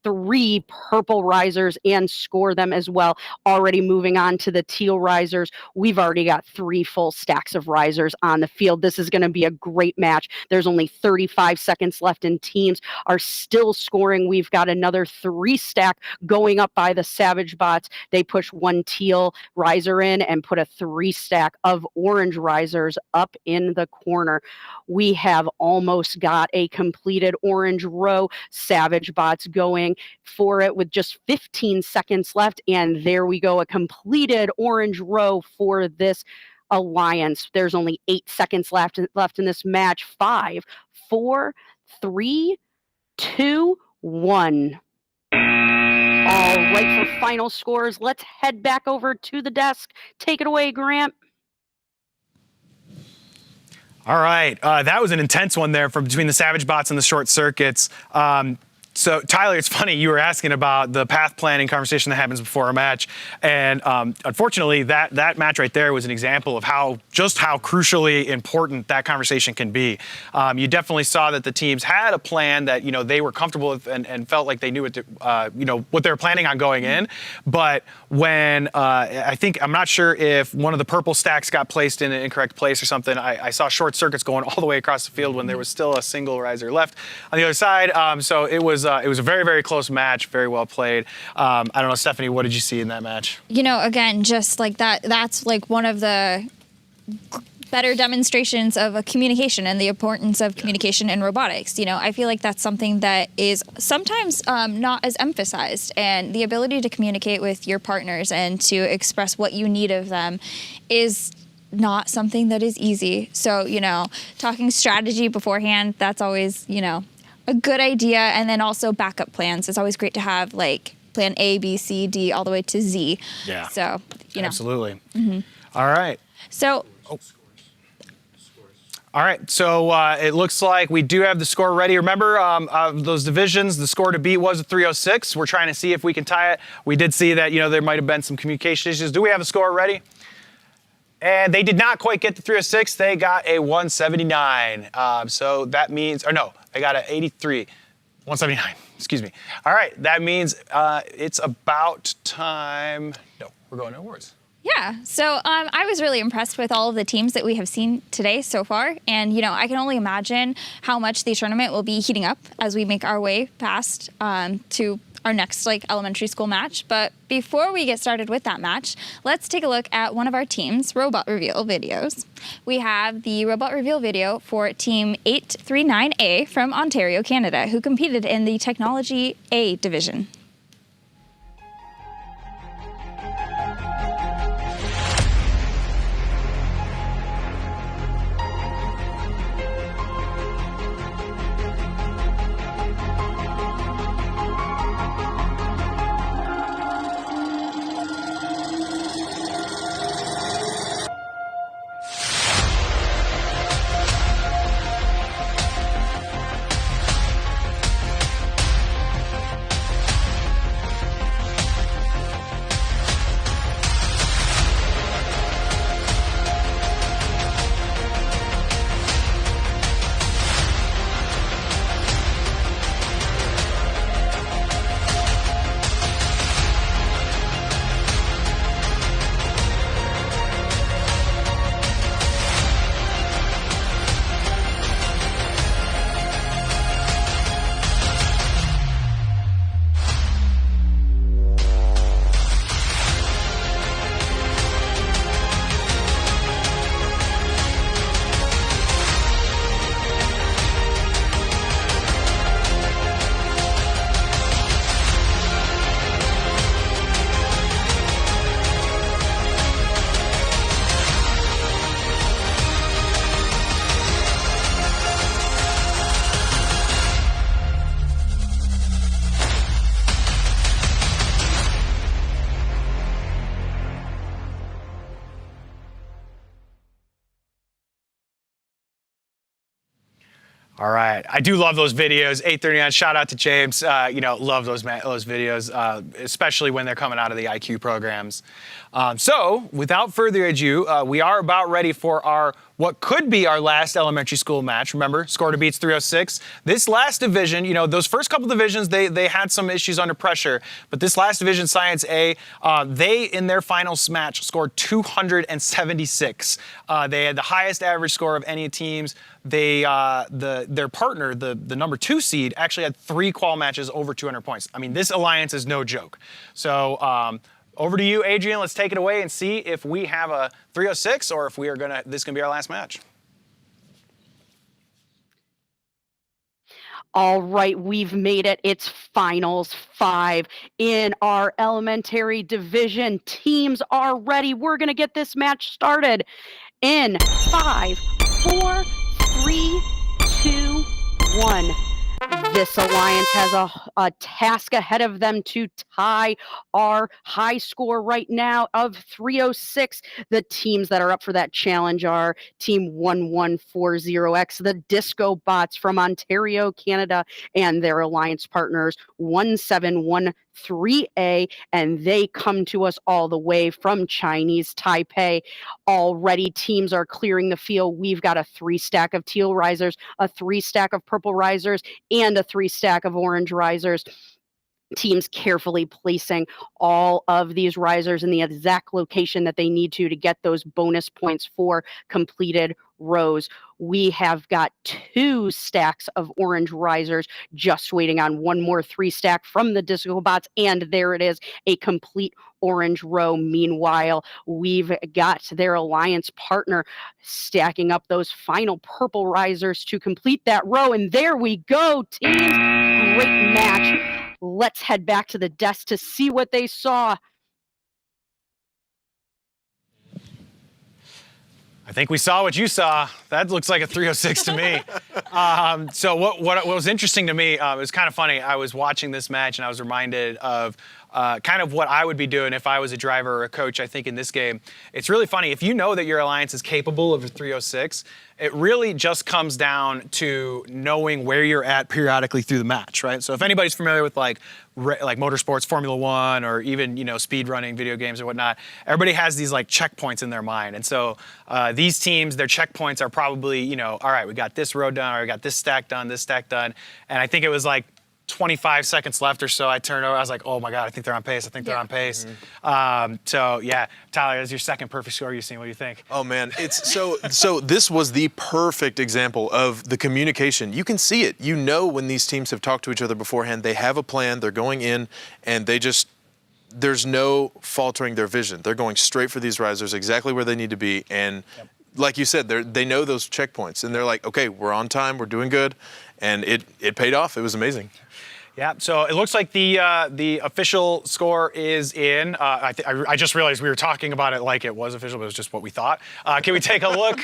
[SPEAKER 14] 3 purple risers and score them as well. Already moving on to the teal risers. We've already got 3 full stacks of risers on the field. This is going to be a great match. There's only 35 seconds left and teams are still scoring. We've got another 3 stack going up by the Savage Bots. They push 1 teal riser in and put a 3 stack of orange risers up in the corner. We have almost got a completed orange row. Savage Bots going for it with just 15 seconds left, and there we go, a completed orange row for this alliance. There's only 8 seconds left in this match. 5, 4, 3, 2, 1. All right, for final scores, let's head back over to the desk. Take it away, Grant.
[SPEAKER 3] All right, that was an intense one there from between the Savage Bots and the Short Circuits. So, Tyler, it's funny, you were asking about the path planning conversation that happens before a match. And unfortunately, that match right there was an example of how crucially important that conversation can be. You definitely saw that the teams had a plan that, they were comfortable with and felt like they knew what they were planning on going in. But when I'm not sure if one of the purple stacks got placed in an incorrect place or something, I saw Short Circuits going all the way across the field when there was still a single riser left on the other side. So it was a very, very close match, very well played. I don't know, Stephanie, what did you see in that match?
[SPEAKER 12] Again, just like that's like one of the better demonstrations of a communication and the importance of communication in robotics. I feel like that's something that is sometimes not as emphasized, and the ability to communicate with your partners and to express what you need of them is not something that is easy. So, talking strategy beforehand, that's always, a good idea. And then also backup plans. It's always great to have like plan A, B, C, D, all the way to Z.
[SPEAKER 3] Yeah.
[SPEAKER 12] So,
[SPEAKER 3] Absolutely.
[SPEAKER 12] Mm-hmm.
[SPEAKER 3] All right.
[SPEAKER 12] So.
[SPEAKER 3] All right, so it looks like we do have the score ready. Remember, of those divisions, the score to beat was a 306. We're trying to see if we can tie it. We did see that, there might have been some communication issues. Do we have a score ready? And they did not quite get the 306. They got a 179. So that means, or no, they got an 83. 179, excuse me. All right, that means it's about time. No, we're going to awards.
[SPEAKER 12] Yeah, so I was really impressed with all of the teams that we have seen today so far. And, you know, I can only imagine how much the tournament will be heating up as we make our way past to our next elementary school match. But before we get started with that match, let's take a look at one of our team's robot reveal videos. We have the robot reveal video for Team 839A from Ontario, Canada, who competed in the Technology A division.
[SPEAKER 3] All right, I do love those videos. 839, shout out to James. Love those videos, especially when they're coming out of the IQ programs. So, without further ado, we are about ready for our what could be our last elementary school match. Remember, score to beats 306. This last division, those first couple divisions, they had some issues under pressure, but this last division, Science A, they in their final match scored 276. They had the highest average score of any teams. Their partner, the number 2 seed, actually had 3 qual matches over 200 points. I mean, this alliance is no joke. So over to you, Adrian. Let's take it away and see if we have a 306 or if this is gonna be our last match.
[SPEAKER 14] All right, we've made it. It's finals 5 in our elementary division. Teams are ready. We're going to get this match started in 5, 4, 3, 2, 1. This alliance has a task ahead of them to tie our high score right now of 306. The teams that are up for that challenge are Team 1140X, the Disco Bots from Ontario, Canada, and their alliance partners 1713A, and they come to us all the way from Chinese Taipei. Already teams are clearing the field. We've got a 3-stack of teal risers, a 3-stack of purple risers, and a 3-stack of orange risers. Teams carefully placing all of these risers in the exact location that they need to get those bonus points for completed rows. We have got 2 stacks of orange risers just waiting on one more 3-stack from the Disco Bots, and there it is, a complete orange row. Meanwhile, we've got their alliance partner stacking up those final purple risers to complete that row, and there we go, teams. Great match. Let's head back to the desk to see what they saw.
[SPEAKER 3] I think we saw what you saw. That looks like a 306 to me. So what was interesting to me, it was kind of funny. I was watching this match and I was reminded of kind of what I would be doing if I was a driver or a coach, I think, in this game. It's really funny. If you know that your alliance is capable of a 306, it really just comes down to knowing where you're at periodically through the match, right? So if anybody's familiar with like motorsports, Formula One, or even, speed running video games or whatnot, everybody has these like checkpoints in their mind. And so these teams, their checkpoints are probably, all right, we got this road done, or we got this stack done. And I think it was like 25 seconds left or so, I turned over. I was like, oh my God, I think they're on pace. They're on pace. So yeah, Tyler, as your second perfect score you've seen, what do you think?
[SPEAKER 1] Oh man, it's so this was the perfect example of the communication. You can see it. When these teams have talked to each other beforehand, they have a plan, they're going in, and there's no faltering their vision. They're going straight for these risers, exactly where they need to be. And like you said, they know those checkpoints, and they're like, okay, we're on time, we're doing good. And it paid off. It was amazing.
[SPEAKER 3] Yeah, so it looks like the official score is in. I just realized we were talking about it like it was official, but it was just what we thought. Can we take a look?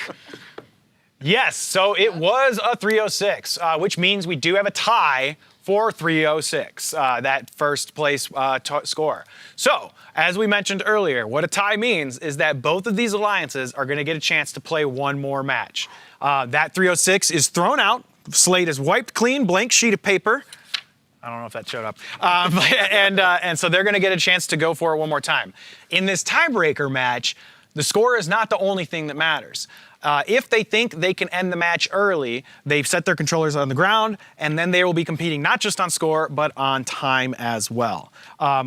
[SPEAKER 3] Yes, so it was a 306, which means we do have a tie for 306, that first place score. So, as we mentioned earlier, what a tie means is that both of these alliances are going to get a chance to play one more match. That 306 is thrown out. Slate is wiped clean, blank sheet of paper. I don't know if that showed up. And so they're going to get a chance to go for it one more time. In this tiebreaker match, the score is not the only thing that matters. If they think they can end the match early, they've set their controllers on the ground, and then they will be competing not just on score, but on time as well.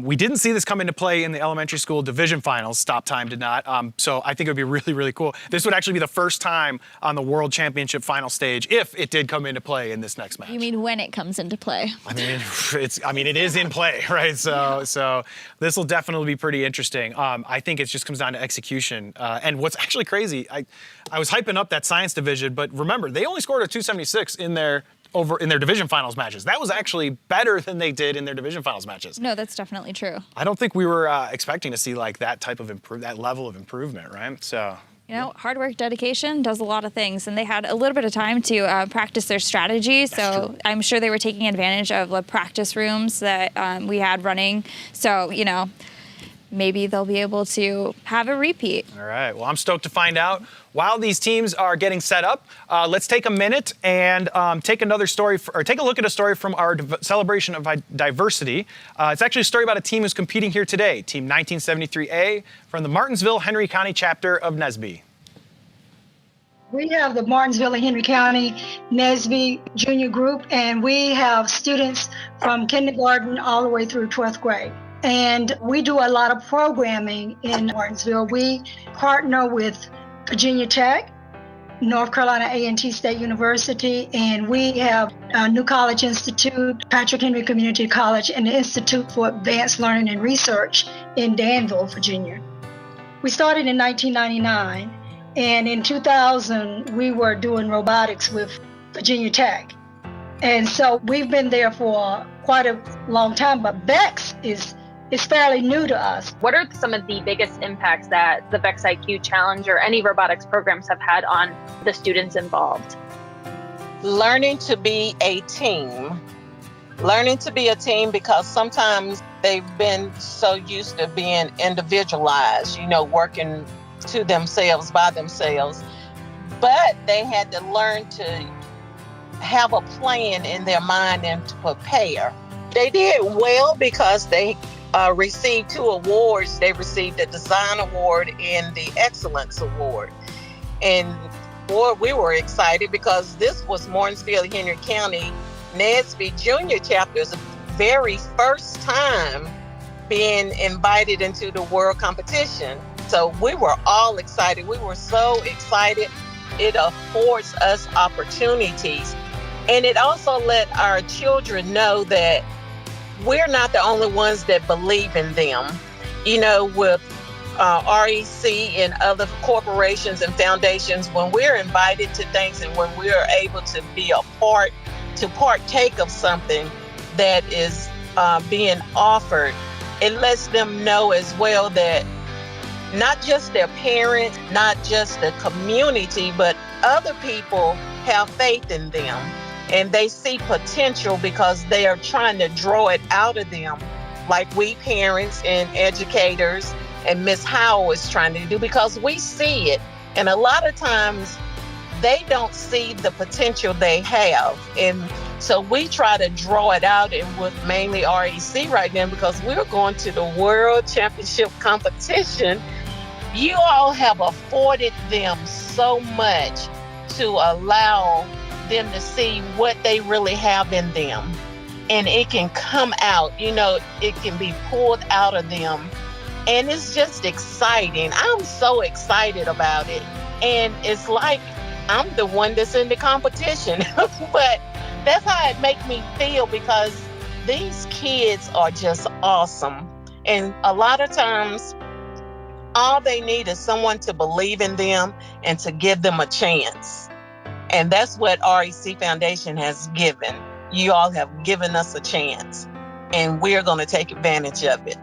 [SPEAKER 3] We didn't see this come into play in the elementary school division finals. Stop time did not. So I think it would be really, really cool. This would actually be the first time on the World Championship final stage if it did come into play in this next match.
[SPEAKER 12] You mean when it comes into play?
[SPEAKER 3] It is in play, right? So this will definitely be pretty interesting. I think it just comes down to execution. And what's actually crazy, I was hyping up that science division, but remember, they only scored a 276 in their division finals matches. That was actually better than they did in their division finals matches.
[SPEAKER 12] No, that's definitely true.
[SPEAKER 3] I don't think we were expecting to see like that type of that level of improvement, right? So.
[SPEAKER 12] Hard work, dedication does a lot of things, and they had a little bit of time to practice their strategy. So I'm sure they were taking advantage of the practice rooms that we had running. So, maybe they'll be able to have a repeat.
[SPEAKER 3] All right. Well, I'm stoked to find out. While these teams are getting set up, let's take a minute and take a look at a story from our celebration of diversity. It's actually a story about a team who's competing here today, Team 1973A from the Martinsville, Henry County chapter of NSBE.
[SPEAKER 15] We have the Martinsville and Henry County NSBE Junior Group, and we have students from kindergarten all the way through 12th grade. And we do a lot of programming in Martinsville. We partner with Virginia Tech, North Carolina A&T State University, and we have New College Institute, Patrick Henry Community College, and the Institute for Advanced Learning and Research in Danville, Virginia. We started in 1999, and in 2000, we were doing robotics with Virginia Tech. And so we've been there for quite a long time, but VEX is fairly new to us.
[SPEAKER 16] What are some of the biggest impacts that the VEX IQ Challenge or any robotics programs have had on the students involved?
[SPEAKER 17] Learning to be a team. Learning to be a team because sometimes they've been so used to being individualized, working to themselves, by themselves. But they had to learn to have a plan in their mind and to prepare. They did well because they received 2 awards. They received the Design Award and the Excellence Award. And boy, we were excited because this was Martinsville, Henry County NSBE Junior Chapter's very first time being invited into the world competition. So we were all excited. We were so excited. It affords us opportunities. And it also let our children know that we're not the only ones that believe in them. With REC and other corporations and foundations, when we're invited to things and when we're able to be to partake of something that is being offered, it lets them know as well that not just their parents, not just the community, but other people have faith in them. And they see potential because they are trying to draw it out of them like we parents and educators and Miss Howell is trying to do, because we see it. And a lot of times they don't see the potential they have. And so we try to draw it out, and with mainly REC right now, because we're going to the World Championship competition. You all have afforded them so much to allow them to see what they really have in them. And it can come out, it can be pulled out of them. And it's just exciting. I'm so excited about it. And it's like I'm the one that's in the competition. But that's how it makes me feel, because these kids are just awesome. And a lot of times, all they need is someone to believe in them and to give them a chance. And that's what REC Foundation has given. You all have given us a chance, and we're going to take advantage of it.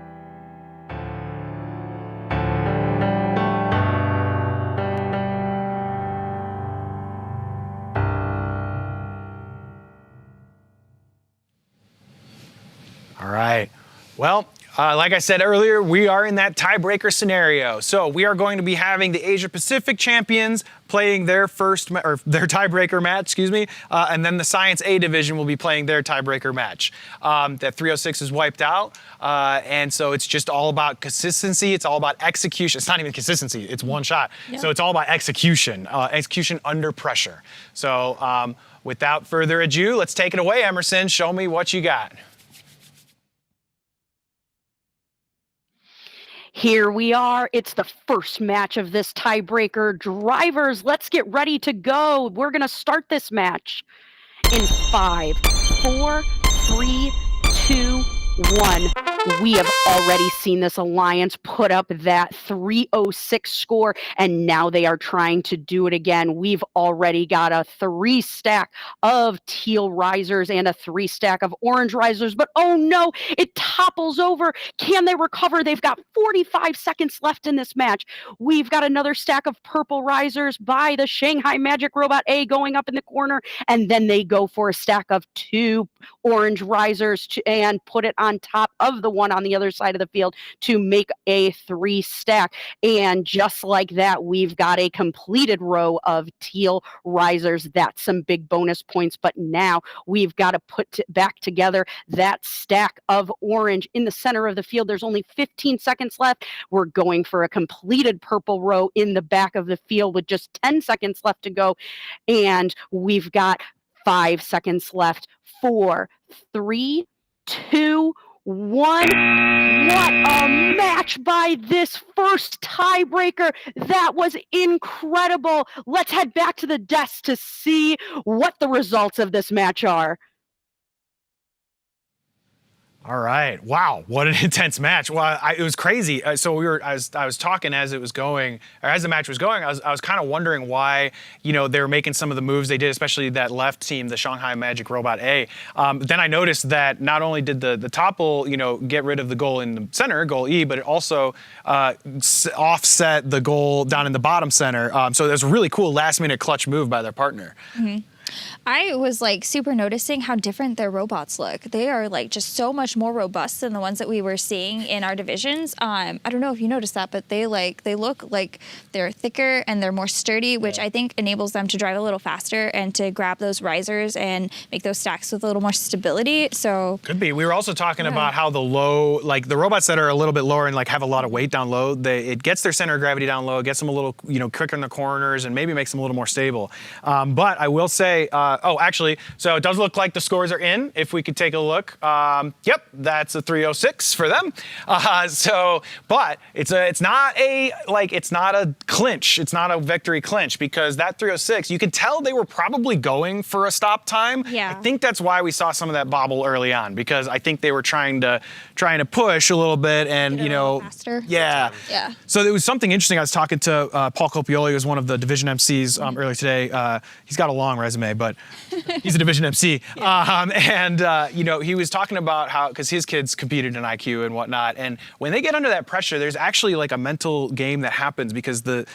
[SPEAKER 3] All right. Well, like I said earlier, we are in that tiebreaker scenario. So we are going to be having the Asia Pacific champions playing their their tiebreaker match, and then the Science A division will be playing their tiebreaker match. That 306 is wiped out, and so it's just all about consistency. It's all about execution. It's not even consistency. It's one shot. Yeah. So it's all about execution, execution under pressure. So without further ado, let's take it away, Emerson. Show me what you got.
[SPEAKER 14] Here we are. It's the first match of this tiebreaker. Drivers, let's get ready to go. We're going to start this match in 5, 4, 3, 2, 1. We have already seen this alliance put up that 306 score, and now they are trying to do it again. We've already got a 3 stack of teal risers and a 3 stack of orange risers, but oh no, it topples over. Can they recover? They've got 45 seconds left in this match. We've got another stack of purple risers by the Shanghai Magic Robot A going up in the corner, and then they go for a stack of 2 orange risers and put it on top of the one on the other side of the field to make a 3 stack. And just like that, we've got a completed row of teal risers. That's some big bonus points, but now we've got to put back together that stack of orange in the center of the field. There's only 15 seconds left. We're going for a completed purple row in the back of the field with just 10 seconds left to go. And we've got 5 seconds left. 4, 3, 2, 1. What a match by this first tiebreaker. That was incredible. Let's head back to the desk to see what the results of this match are.
[SPEAKER 3] All right. Wow. What an intense match. Well, it was crazy. So I was talking as it was going, or as the match was going, I was kind of wondering why, they were making some of the moves they did, especially that left team, the Shanghai Magic Robot A. Then I noticed that not only did the topple, get rid of the goal in the center, goal E, but it also offset the goal down in the bottom center. So it was a really cool last minute clutch move by their partner.
[SPEAKER 12] Mm-hmm. I was super noticing how different their robots look. They are just so much more robust than the ones that we were seeing in our divisions. I don't know if you noticed that, but they look like they're thicker and they're more sturdy, which I think enables them to drive a little faster and to grab those risers and make those stacks with a little more stability. So
[SPEAKER 3] could be. We were also talking about how the low, the robots that are a little bit lower and have a lot of weight down low, it gets their center of gravity down low, gets them a little quicker in the corners, and maybe makes them a little more stable. But I will say. So it does look like the scores are in. If we could take a look. Yep, that's a 306 for them. But it's not a clinch. It's not a victory clinch, because that 306, you could tell they were probably going for a stop time.
[SPEAKER 12] Yeah.
[SPEAKER 3] I think that's why we saw some of that bobble early on, because I think they were trying to push a little bit and
[SPEAKER 12] faster.
[SPEAKER 3] Yeah.
[SPEAKER 12] Yeah.
[SPEAKER 3] So there was something interesting. I was talking to Paul Copioli, who's one of the division MCs earlier today. He's got a long resume. MMA, but he's a division MC. You know, he was talking about how, because his kids competed in IQ and whatnot, and when they get under that pressure, there's actually like a mental game that happens because the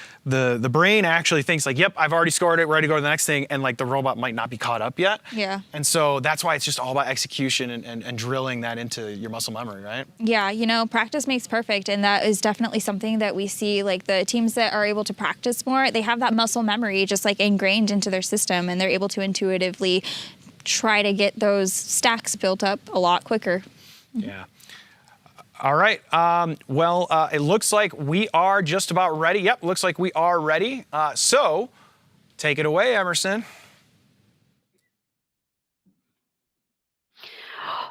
[SPEAKER 3] brain actually thinks like, yep, I've already scored it, we're ready to go to the next thing, and like the robot might not be caught up yet.
[SPEAKER 12] Yeah.
[SPEAKER 3] And so that's why it's just all about execution and drilling that into your muscle memory, right?
[SPEAKER 12] Yeah, you know, practice makes perfect, and that is definitely something that we see, like the teams that are able to practice more, they have that muscle memory just like ingrained into their system, and they're able to intuitively try to get those stacks built up a lot quicker.
[SPEAKER 3] Yeah. All right. It looks like we are just about ready. Yep, looks like we are ready. So take it away, Emerson.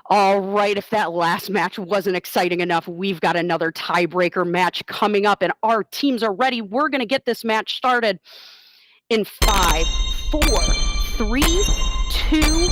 [SPEAKER 14] All right, if that last match wasn't exciting enough, we've got another tiebreaker match coming up, and our teams are ready. We're going to get this match started in 5, 4, 3, 2,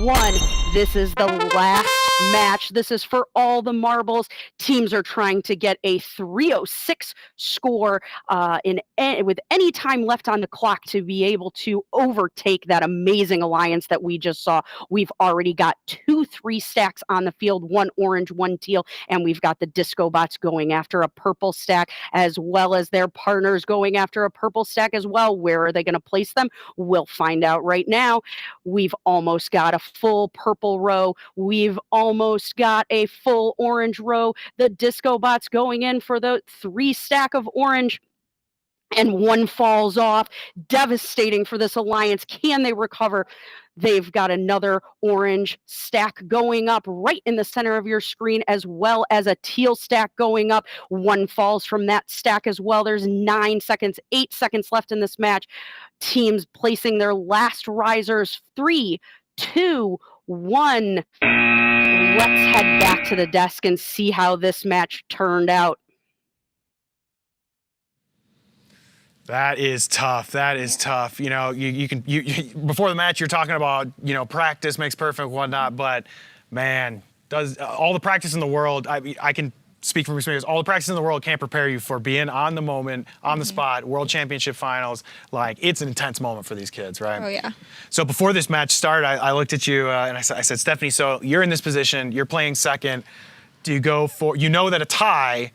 [SPEAKER 14] 1. This is the last match. This is for all the marbles. Teams are trying to get a 306 score with any time left on the clock to be able to overtake that amazing alliance that we just saw. We've already got 2 3 stacks on the field, 1 orange, 1 teal, and we've got the disco bots going after a purple stack, as well as their partners going after a purple stack as well. Where are they going to place them? We'll find out right now. We've almost got a full purple row. We've almost got a full orange row. The disco bots going in for the 3 stack of orange, and 1 falls off. Devastating for this alliance. Can they recover? They've got another orange stack going up right in the center of your screen, as well as a teal stack going up. 1 falls from that stack as well. There's 9 seconds, 8 seconds left in this match. Teams placing their last risers. 3, 2, 1. Let's head back to the desk and see how this match turned out.
[SPEAKER 3] That is tough. That is tough. You know, you before the match, you're talking about, you know, practice makes perfect, whatnot. But man, does all the practice in the world? I can speak from experience. All the practice in the world can't prepare you for being on the moment, on the spot, World Championship Finals. Like, it's an intense moment for these kids, right?
[SPEAKER 12] Oh yeah.
[SPEAKER 3] So before this match started, I looked at you and I said, Stephanie, so you're in this position, you're playing second. Do you go for? You know that a tie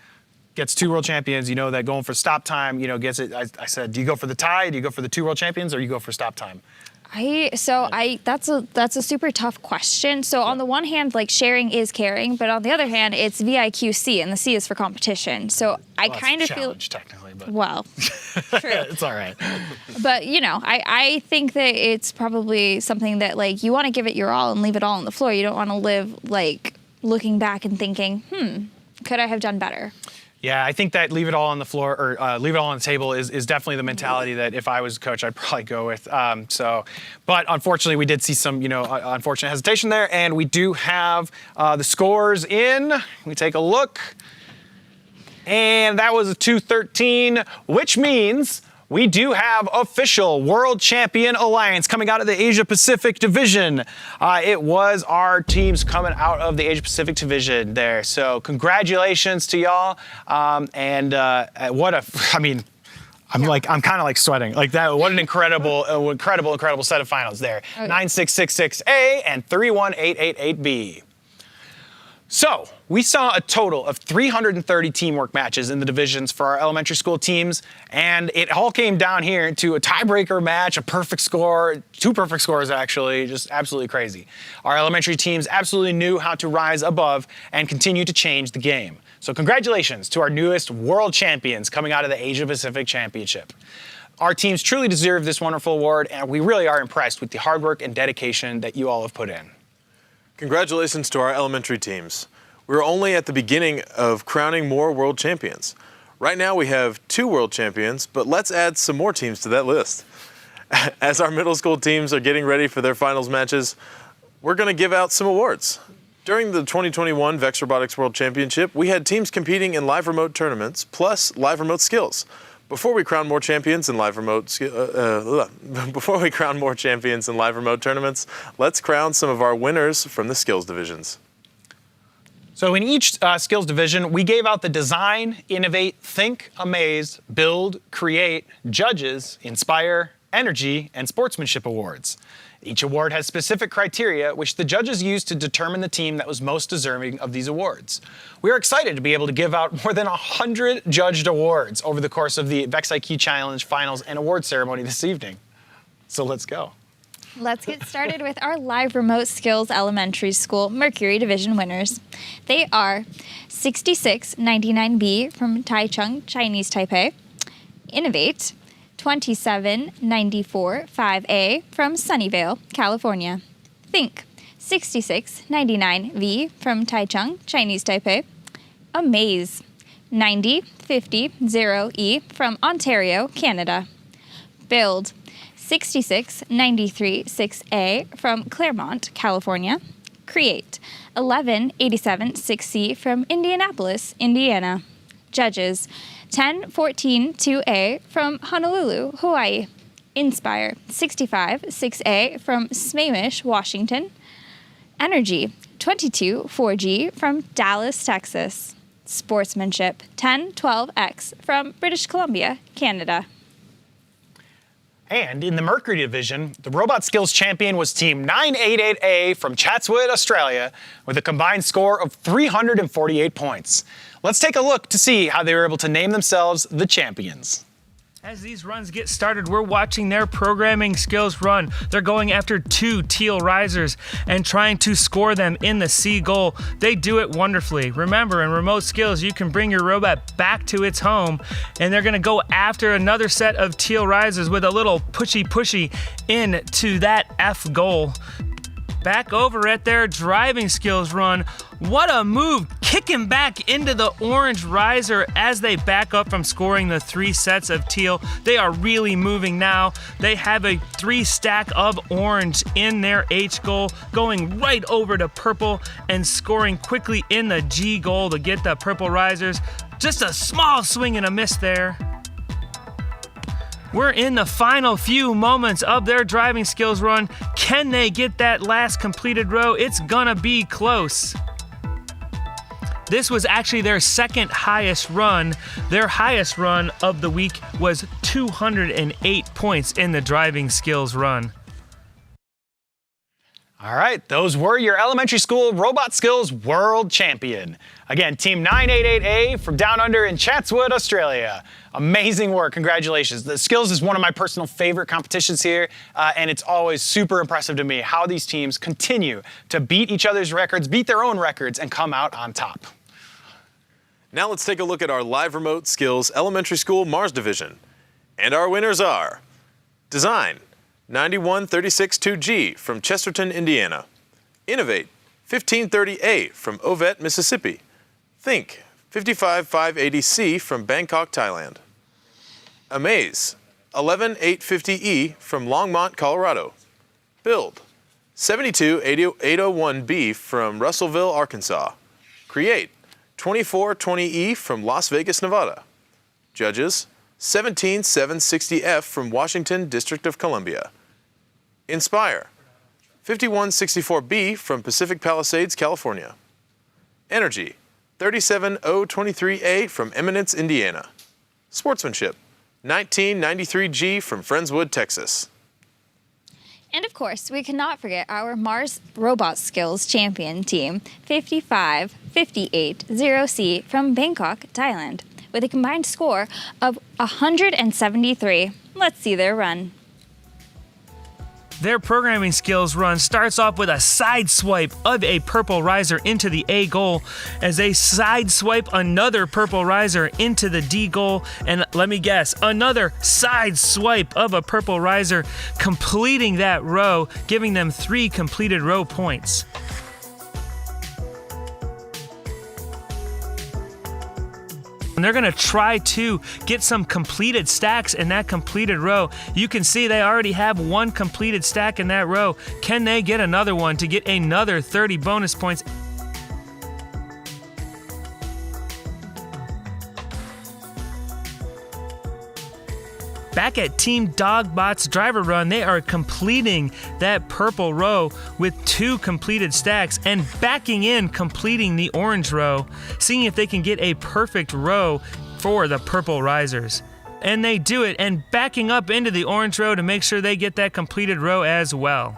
[SPEAKER 3] gets 2 world champions. You know that going for stop time, you know, gets it. I said, do you go for the tie? Do you go for the 2 world champions, or you go for stop time?
[SPEAKER 12] That's a super tough question. So on the one hand, like, sharing is caring, but on the other hand, it's VIQC, and the C is for competition. So I kind of feel
[SPEAKER 3] technically, but
[SPEAKER 12] well, true.
[SPEAKER 3] It's all right.
[SPEAKER 12] But you know, I think that it's probably something that, like, you want to give it your all and leave it all on the floor. You don't want to live like looking back and thinking, could I have done better?
[SPEAKER 3] Yeah, I think that leave it all on the floor, or leave it all on the table is definitely the mentality that if I was a coach, I'd probably go with. But unfortunately, we did see some, you know, unfortunate hesitation there, and we do have the scores in. We take a look, and that was a 213, which means we do have official World Champion Alliance coming out of the Asia Pacific Division. It was our teams coming out of the Asia Pacific Division there. So congratulations to y'all. I'm kind of like sweating like that. What an incredible set of finals there. 9666A and 31888B. So we saw a total of 330 teamwork matches in the divisions for our elementary school teams, and it all came down here to a tiebreaker match, a perfect score, 2 perfect scores actually, just absolutely crazy. Our elementary teams absolutely knew how to rise above and continue to change the game. So congratulations to our newest world champions coming out of the Asia Pacific Championship. Our teams truly deserve this wonderful award, and we really are impressed with the hard work and dedication that you all have put in.
[SPEAKER 1] Congratulations to our elementary teams. We're only at the beginning of crowning more world champions. Right now we have 2 world champions, but let's add some more teams to that list. As our middle school teams are getting ready for their finals matches, we're going to give out some awards. During the 2021 VEX Robotics World Championship, we had teams competing in live remote tournaments, plus live remote skills. Before we crown more champions in live remote tournaments, let's crown some of our winners from the skills divisions.
[SPEAKER 3] So in each skills division, we gave out the design, innovate, think, amaze, build, create, judges, inspire, Energy, and Sportsmanship awards. Each award has specific criteria which the judges use to determine the team that was most deserving of these awards. We are excited to be able to give out more than 100 judged awards over the course of the VEX IQ Challenge Finals and Award Ceremony this evening. So let's go.
[SPEAKER 12] Let's get started with our live remote skills elementary school Mercury Division winners. They are 6699B from Taichung, Chinese Taipei, Innovate 2794 5A from Sunnyvale, California, Think 6699V from Taichung, Chinese Taipei, Amaze 90500E from Ontario, Canada, Build 6693 6A from Claremont, California, Create 1187 6C from Indianapolis, Indiana, Judges 1014 2A from Honolulu, Hawaii, Inspire 65 6A from Smamish, Washington, Energy 22 4G from Dallas, Texas, Sportsmanship 1012X from British Columbia, Canada.
[SPEAKER 3] And in the Mercury Division, the Robot Skills champion was Team 988A from Chatswood, Australia, with a combined score of 348 points. Let's take a look to see how they were able to name themselves the champions.
[SPEAKER 18] As these runs get started, we're watching their programming skills run. They're going after 2 teal risers and trying to score them in the C goal. They do it wonderfully. Remember, in remote skills, you can bring your robot back to its home, and they're gonna go after another set of teal risers with a little pushy into that F goal. Back over at their driving skills run, what a move, kicking back into the orange riser as they back up from scoring the 3 sets of teal. They are really moving now. They have a 3 stack of orange in their H goal, going right over to purple and scoring quickly in the G goal to get the purple risers. Just a small swing and a miss there. We're in the final few moments of their driving skills run. Can they get that last completed row? It's gonna be close. This was actually their second highest run. Their highest run of the week was 208 points in the driving skills run.
[SPEAKER 3] All right, those were your elementary school Robot Skills World Champion. Again, Team 988A from down under in Chatswood, Australia. Amazing work, congratulations. The skills is one of my personal favorite competitions here, and it's always super impressive to me how these teams continue to beat each other's records, beat their own records, and come out on top.
[SPEAKER 1] Now let's take a look at our live remote skills elementary school Mars Division. And our winners are Design 91362G from Chesterton, Indiana. Innovate 1530A from Ovette, Mississippi. Think 55580C from Bangkok, Thailand. Amaze 11850E from Longmont, Colorado. Build 72801B from Russellville, Arkansas. Create 2420E from Las Vegas, Nevada. Judges 17760F from Washington, District of Columbia. Inspire 5164B from Pacific Palisades, California. Energy 37023A from Eminence, Indiana. Sportsmanship 1993G from Friendswood, Texas.
[SPEAKER 12] And of course, we cannot forget our Mars Robot Skills champion team, 55580C from Bangkok, Thailand, with a combined score of 173. Let's see their run.
[SPEAKER 18] Their programming skills run starts off with a side swipe of a purple riser into the A goal as they side swipe another purple riser into the D goal, and let me guess, another side swipe of a purple riser, completing that row, giving them 3 completed row points. And they're gonna try to get some completed stacks in that completed row. You can see they already have 1 completed stack in that row. Can they get another one to get another 30 bonus points? Back at Team Dogbot's driver run, they are completing that purple row with 2 completed stacks and backing in, completing the orange row, seeing if they can get a perfect row for the purple risers. and they do it, and backing up into the orange row to make sure they get that completed row as well.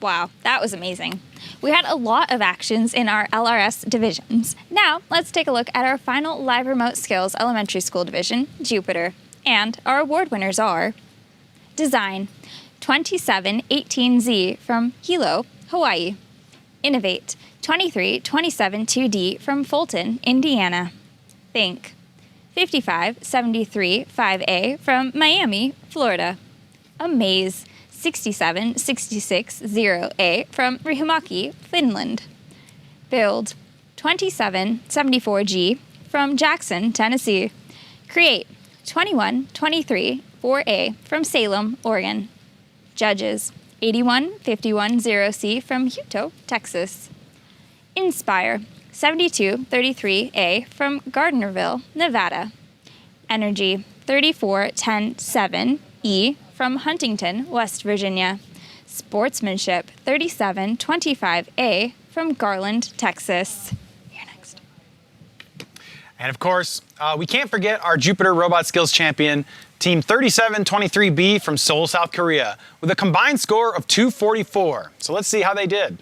[SPEAKER 12] Wow, that was amazing. We had a lot of actions in our LRS divisions. Now, let's take a look at our final live remote skills elementary school division, Jupiter. And our award winners are Design, 2718Z from Hilo, Hawaii. Innovate, 2327-2D from Fulton, Indiana. Think, 5573-5A from Miami, Florida. Amaze, 6766-0A from Rihumaki, Finland. Build, 2774G from Jackson, Tennessee. Create, 2123-4A from Salem, Oregon. Judges, 81510C from Hutto, Texas. Inspire, 7233A from Gardnerville, Nevada. Energy, 34107E from Huntington, West Virginia. Sportsmanship, 3725A from Garland, Texas. You're next.
[SPEAKER 3] And of course, we can't forget our Jupiter Robot Skills champion, Team 3723B from Seoul, South Korea, with a combined score of 244. So let's see how they did.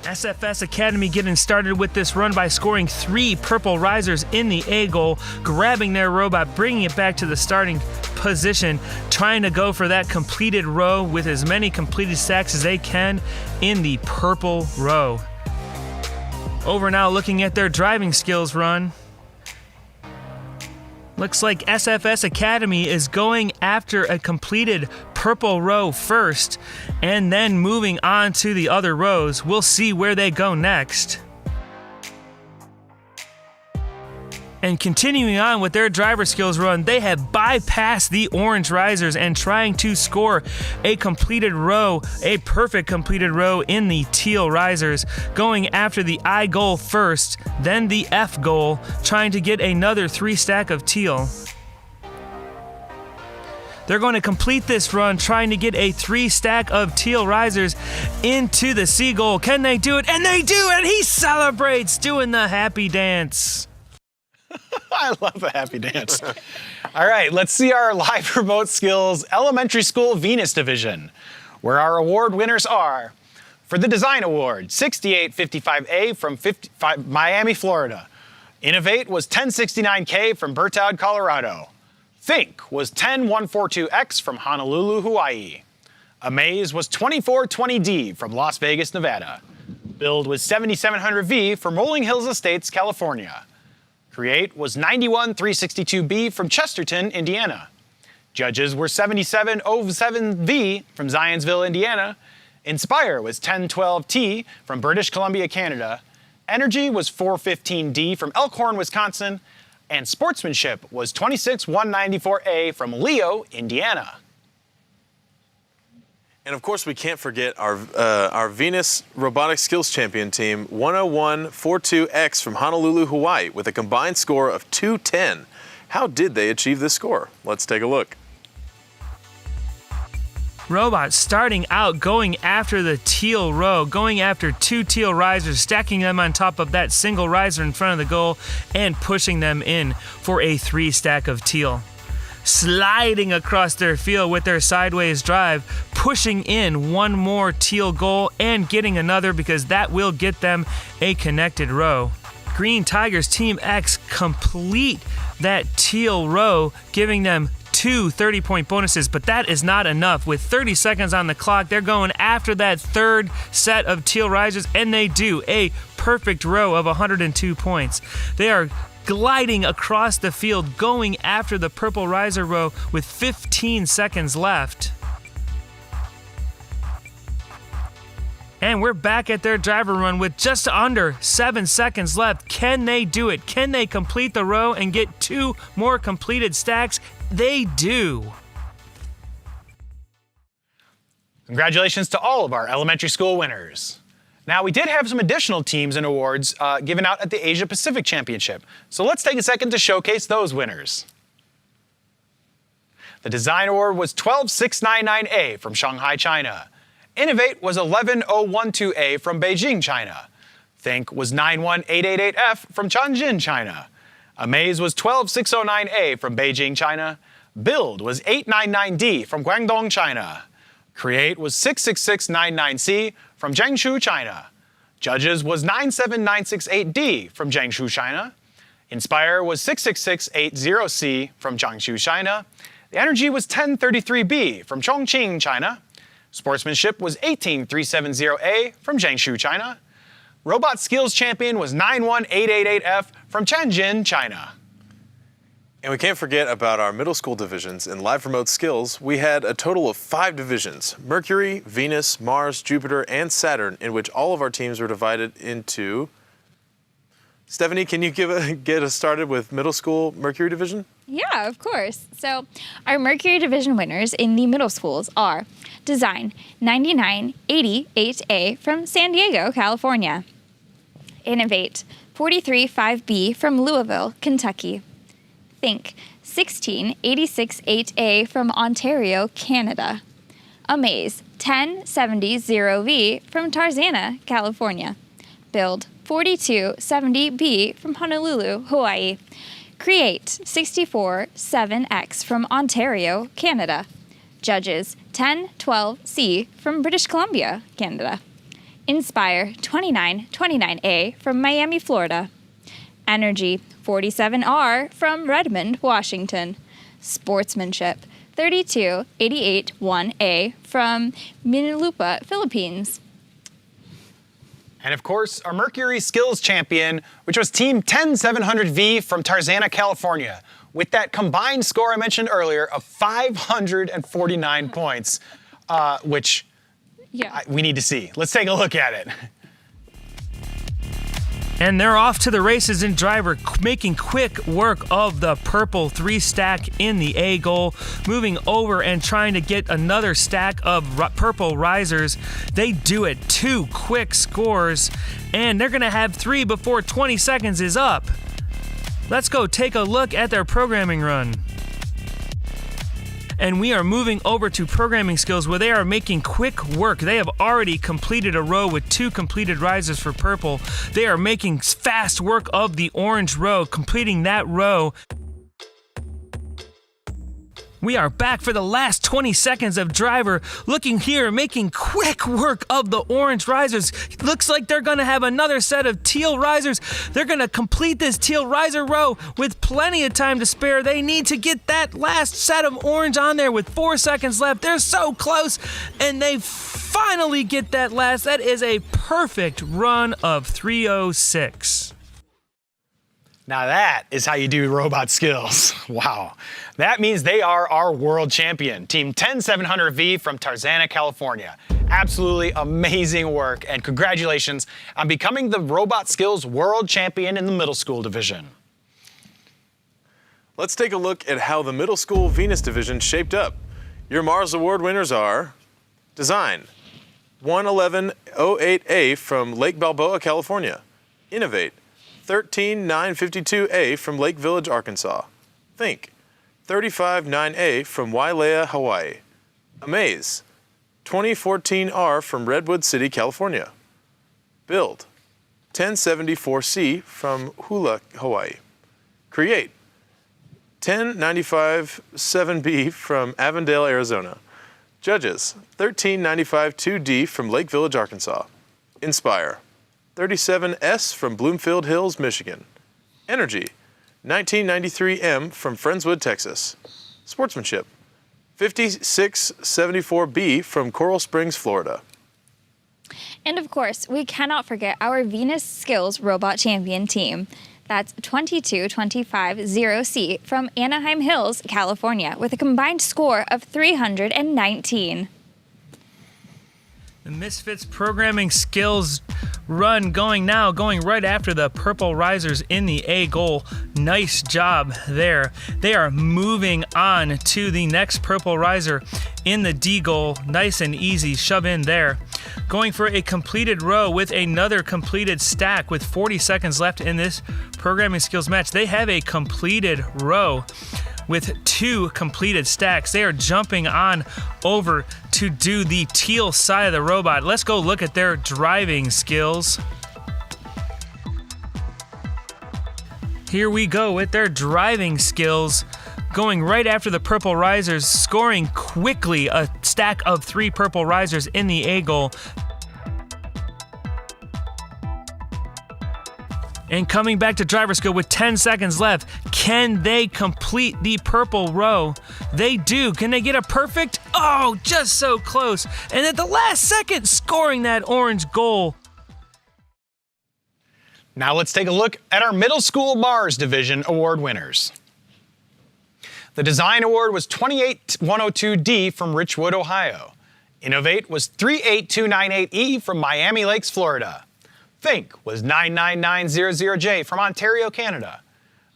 [SPEAKER 18] SFS Academy getting started with this run by scoring 3 purple risers in the A goal, grabbing their robot, bringing it back to the starting position, trying to go for that completed row with as many completed stacks as they can in the purple row. Over now looking at their driving skills run. Looks like SFS Academy is going after a completed purple row first and then moving on to the other rows. We'll see where they go next. And continuing on with their driver skills run, they have bypassed the orange risers and trying to score a completed row, a perfect completed row in the teal risers, going after the I goal first, then the F goal, trying to get another 3 stack of teal. They're going to complete this run trying to get a 3 stack of teal risers into the C goal. Can they do it? And they do, and he celebrates doing the happy dance.
[SPEAKER 3] I love the happy dance. All right, let's see our live remote skills elementary school Venus division, where our award winners are, for the Design Award, 6855A from Miami, Florida. Innovate was 1069K from Berthoud, Colorado. Think was 10142X from Honolulu, Hawaii. Amaze was 2420D from Las Vegas, Nevada. Build was 7700V from Rolling Hills Estates, California. Create was 91362B from Chesterton, Indiana. Judges were 7707V from Zionsville, Indiana. Inspire was 1012T from British Columbia, Canada. Energy was 415D from Elkhorn, Wisconsin. And Sportsmanship was 26194A from Leo, Indiana.
[SPEAKER 1] And of course, we can't forget our Venus Robotics Skills Champion team, 10142X from Honolulu, Hawaii, with a combined score of 210. How did they achieve this score? Let's take a look.
[SPEAKER 18] Robots starting out going after the teal row, going after 2 teal risers, stacking them on top of that single riser in front of the goal, and pushing them in for a 3 stack of teal. Sliding across their field with their sideways drive, pushing in 1 more teal goal and getting another because that will get them a connected row. Green Tigers Team X complete that teal row, giving them 2 30-point bonuses, but that is not enough. With 30 seconds on the clock, they're going after that 3rd set of teal risers, and they do a perfect row of 102 points. They are gliding across the field, going after the purple riser row with 15 seconds left. And we're back at their driver run with just under 7 seconds left. Can they do it? Can they complete the row and get 2 more completed stacks? They do.
[SPEAKER 3] Congratulations to all of our elementary school winners. Now, we did have some additional teams and awards given out at the Asia Pacific Championship, so let's take a second to showcase those winners. The Design Award was 12699A from Shanghai, China. Innovate was 11012A from Beijing, China. Think was 91888F from Tianjin, China. Amaze was 12609A from Beijing, China. Build was 899D from Guangdong, China. Create was 66699C from Jiangsu, China. Judges was 97968D from Jiangsu, China. Inspire was 66680C from Jiangsu, China. The Energy was 1033B from Chongqing, China. Sportsmanship was 18370A from Jiangsu, China. Robot Skills Champion was 91888F from Tianjin, China.
[SPEAKER 1] And we can't forget about our middle school divisions. In live remote skills, we had a total of 5 divisions: Mercury, Venus, Mars, Jupiter, and Saturn, in which all of our teams were divided into... Stephanie, can you get us started with middle school Mercury division?
[SPEAKER 12] Yeah, of course. So our Mercury division winners in the middle schools are Design 9988A from San Diego, California. Innovate 435B from Louisville, Kentucky. Think 16868A from Ontario, Canada. Amaze 10700V from Tarzana, California. Build 4270B from Honolulu, Hawaii. Create 647X from Ontario, Canada. Judges 1012C from British Columbia, Canada. Inspire 2929A from Miami, Florida. Energy 47R from Redmond, Washington. Sportsmanship 32881A from Minilupa, Philippines.
[SPEAKER 3] And of course, our Mercury Skills Champion, which was Team 10700V from Tarzana, California, with that combined score I mentioned earlier of 549 points, which we need to see. Let's take a look at it.
[SPEAKER 18] And they're off to the races in driver, making quick work of the purple 3-stack in the A goal, moving over and trying to get another stack of purple risers. They do it. 2 quick scores, and they're gonna have 3 before 20 seconds is up. Let's go take a look at their programming run. And we are moving over to programming skills, where they are making quick work. They have already completed a row with 2 completed risers for purple. They are making fast work of the orange row, completing that row. We are back for the last 20 seconds of driver. Looking here, making quick work of the orange risers. Looks like they're gonna have another set of teal risers. They're gonna complete this teal riser row with plenty of time to spare. They need to get that last set of orange on there with 4 seconds left. They're so close, and they finally get that last. That is a perfect run of 306.
[SPEAKER 3] Now that is how you do robot skills. Wow. That means they are our world champion, Team 10700V from Tarzana, California. Absolutely amazing work, and congratulations on becoming the robot skills world champion in the middle school division.
[SPEAKER 1] Let's take a look at how the middle school Venus division shaped up. Your Mars Award winners are Design 11108A from Lake Balboa, California. Innovate 13952A from Lake Village, Arkansas. Think 359A from Wailea, Hawaii. Amaze 2014R from Redwood City, California. Build 1074C from Hula, Hawaii. Create 10957B from Avondale, Arizona. Judges 13952D from Lake Village, Arkansas. Inspire 37S from Bloomfield Hills, Michigan. Energy 1993M from Friendswood, Texas. Sportsmanship 5674B from Coral Springs, Florida.
[SPEAKER 12] And of course, we cannot forget our Venus Skills Robot Champion team. That's 22250C from Anaheim Hills, California, with a combined score of 319.
[SPEAKER 18] The Misfits programming skills run going right after the purple risers in the A goal. Nice job there. They are moving on to the next purple riser in the D goal. Nice and easy shove in there. Going for a completed row with another completed stack with 40 seconds left in this programming skills match. They have a completed row with 2 completed stacks. They are jumping on over to do the teal side of the robot. Let's go look at their driving skills. Here we go with their driving skills. Going right after the purple risers, scoring quickly a stack of 3 purple risers in the A goal. And coming back to driver skill with 10 seconds left, can they complete the purple row? They do. Can they get a perfect? Oh, just so close. And at the last second, scoring that orange goal.
[SPEAKER 3] Now let's take a look at our Middle School Mars Division Award winners. The Design Award was 28102D from Richwood, Ohio. Innovate was 38298E from Miami Lakes, Florida. Think was 99900J from Ontario, Canada.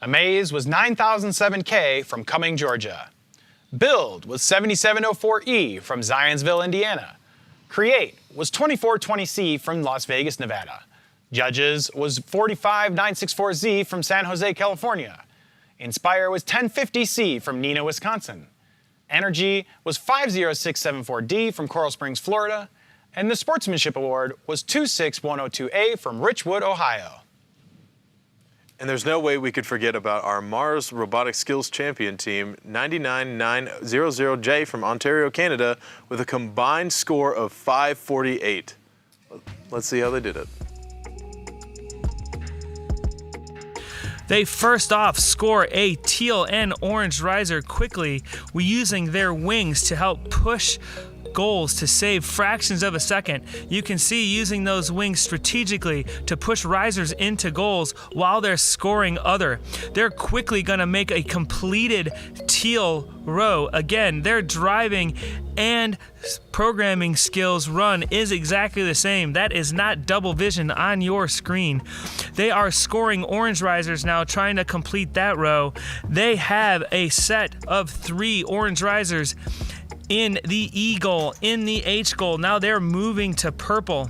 [SPEAKER 3] Amaze was 9007K from Cumming, Georgia. Build was 7704E from Zionsville, Indiana. Create was 2420C from Las Vegas, Nevada. Judges was 45964Z from San Jose, California. Inspire was 1050C from Neenah, Wisconsin. Energy was 50674D from Coral Springs, Florida. And the Sportsmanship Award was 26102A from Richwood, Ohio.
[SPEAKER 1] And there's no way we could forget about our Mars Robotics Skills Champion team, 99900J from Ontario, Canada, with a combined score of 548. Let's see how they did it.
[SPEAKER 18] They first off score a teal and orange riser quickly, using their wings to help push goals to save fractions of a second. You can see using those wings strategically to push risers into goals while they're scoring other. They're quickly going to make a completed teal row. Again, their driving and programming skills run is exactly the same. That is not double vision on your screen. They are scoring orange risers now, trying to complete that row. They have a set of 3 orange risers in the E goal, in the H goal. Now they're moving to purple.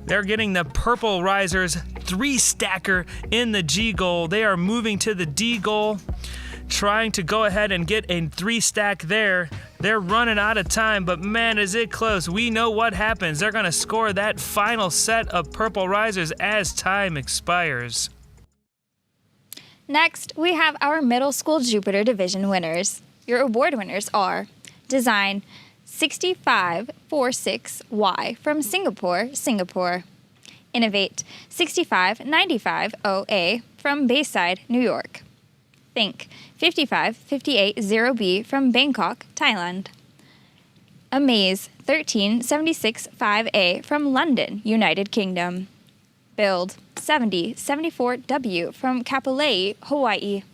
[SPEAKER 18] They're getting the purple risers, 3 stacker in the G goal. They are moving to the D goal, trying to go ahead and get a 3 stack there. They're running out of time, but man, is it close. We know what happens. They're gonna score that final set of purple risers as time expires.
[SPEAKER 12] Next, we have our Middle School Jupiter Division winners. Your award winners are Design 6546Y from Singapore, Singapore. Innovate 6595OA from Bayside, New York. Think 55580B from Bangkok, Thailand. Amaze 13765A from London, United Kingdom. Build 7074W from Kapolei, Hawaii.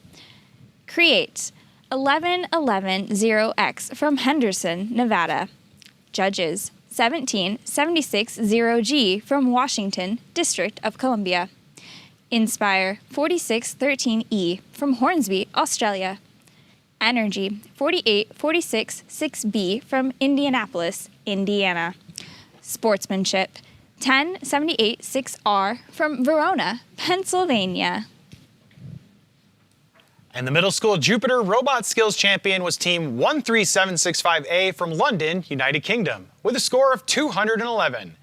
[SPEAKER 12] Create 11110X from Henderson, Nevada. Judges 17760G from Washington, District of Columbia. Inspire 4613E from Hornsby, Australia. Energy 48466B from Indianapolis, Indiana. Sportsmanship 10786R from Verona, Pennsylvania.
[SPEAKER 3] And the Middle School Jupiter Robot Skills Champion was Team 13765A from London, United Kingdom, with a score of 211.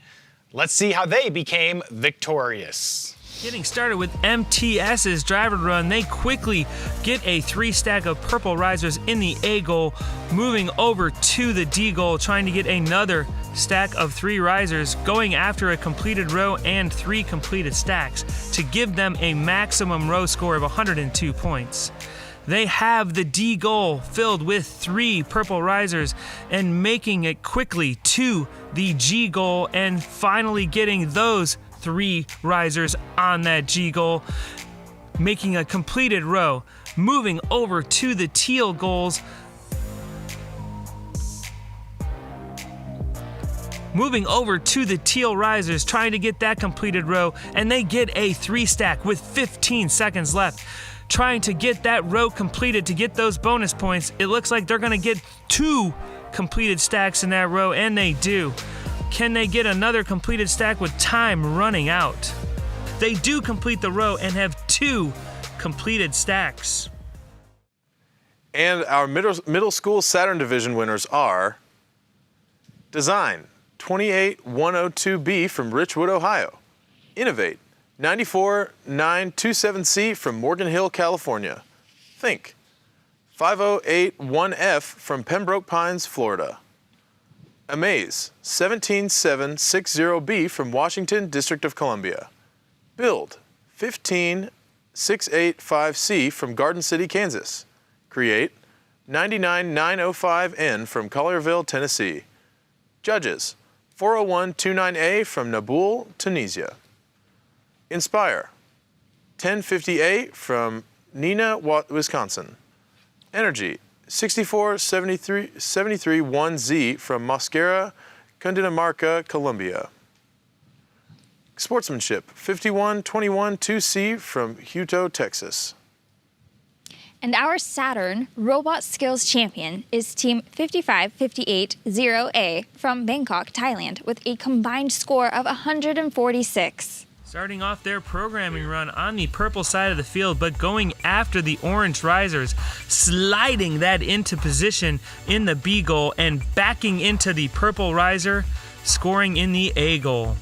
[SPEAKER 3] Let's see how they became victorious.
[SPEAKER 18] Getting started with MTS's driver run, they quickly get a 3 stack of purple risers in the A goal, moving over to the D goal, trying to get another stack of 3 risers, going after a completed row and 3 completed stacks to give them a maximum row score of 102 points. They have the D goal filled with 3 purple risers and making it quickly to the G goal and finally getting those 3 risers on that G goal, making a completed row. Moving over to the teal goals, moving over to the teal risers, trying to get that completed row, and they get a 3 stack with 15 seconds left. Trying to get that row completed to get those bonus points. It looks like they're gonna get 2 completed stacks in that row, and they do. Can they get another completed stack with time running out? They do complete the row and have 2 completed stacks.
[SPEAKER 1] And our middle school Saturn Division winners are Design 28102B from Richwood, Ohio. Innovate 94927C from Morgan Hill, California. Think. 508one F from Pembroke Pines, Florida. Amaze 17760B from Washington, District of Columbia. Build 15685C from Garden City, Kansas. Create 99905N from Collierville, Tennessee. Judges 40129A from Naboul, Tunisia. Inspire 1050A from Neenah, Wisconsin. Energy 64731Z from Mosquera, Cundinamarca, Colombia. Sportsmanship 51212C from Hutto, Texas.
[SPEAKER 12] And our Saturn Robot Skills Champion is Team 55580A from Bangkok, Thailand, with a combined score of 146.
[SPEAKER 18] Starting off their programming run on the purple side of the field, but going after the orange risers, sliding that into position in the B goal and backing into the purple riser, scoring in the A goal.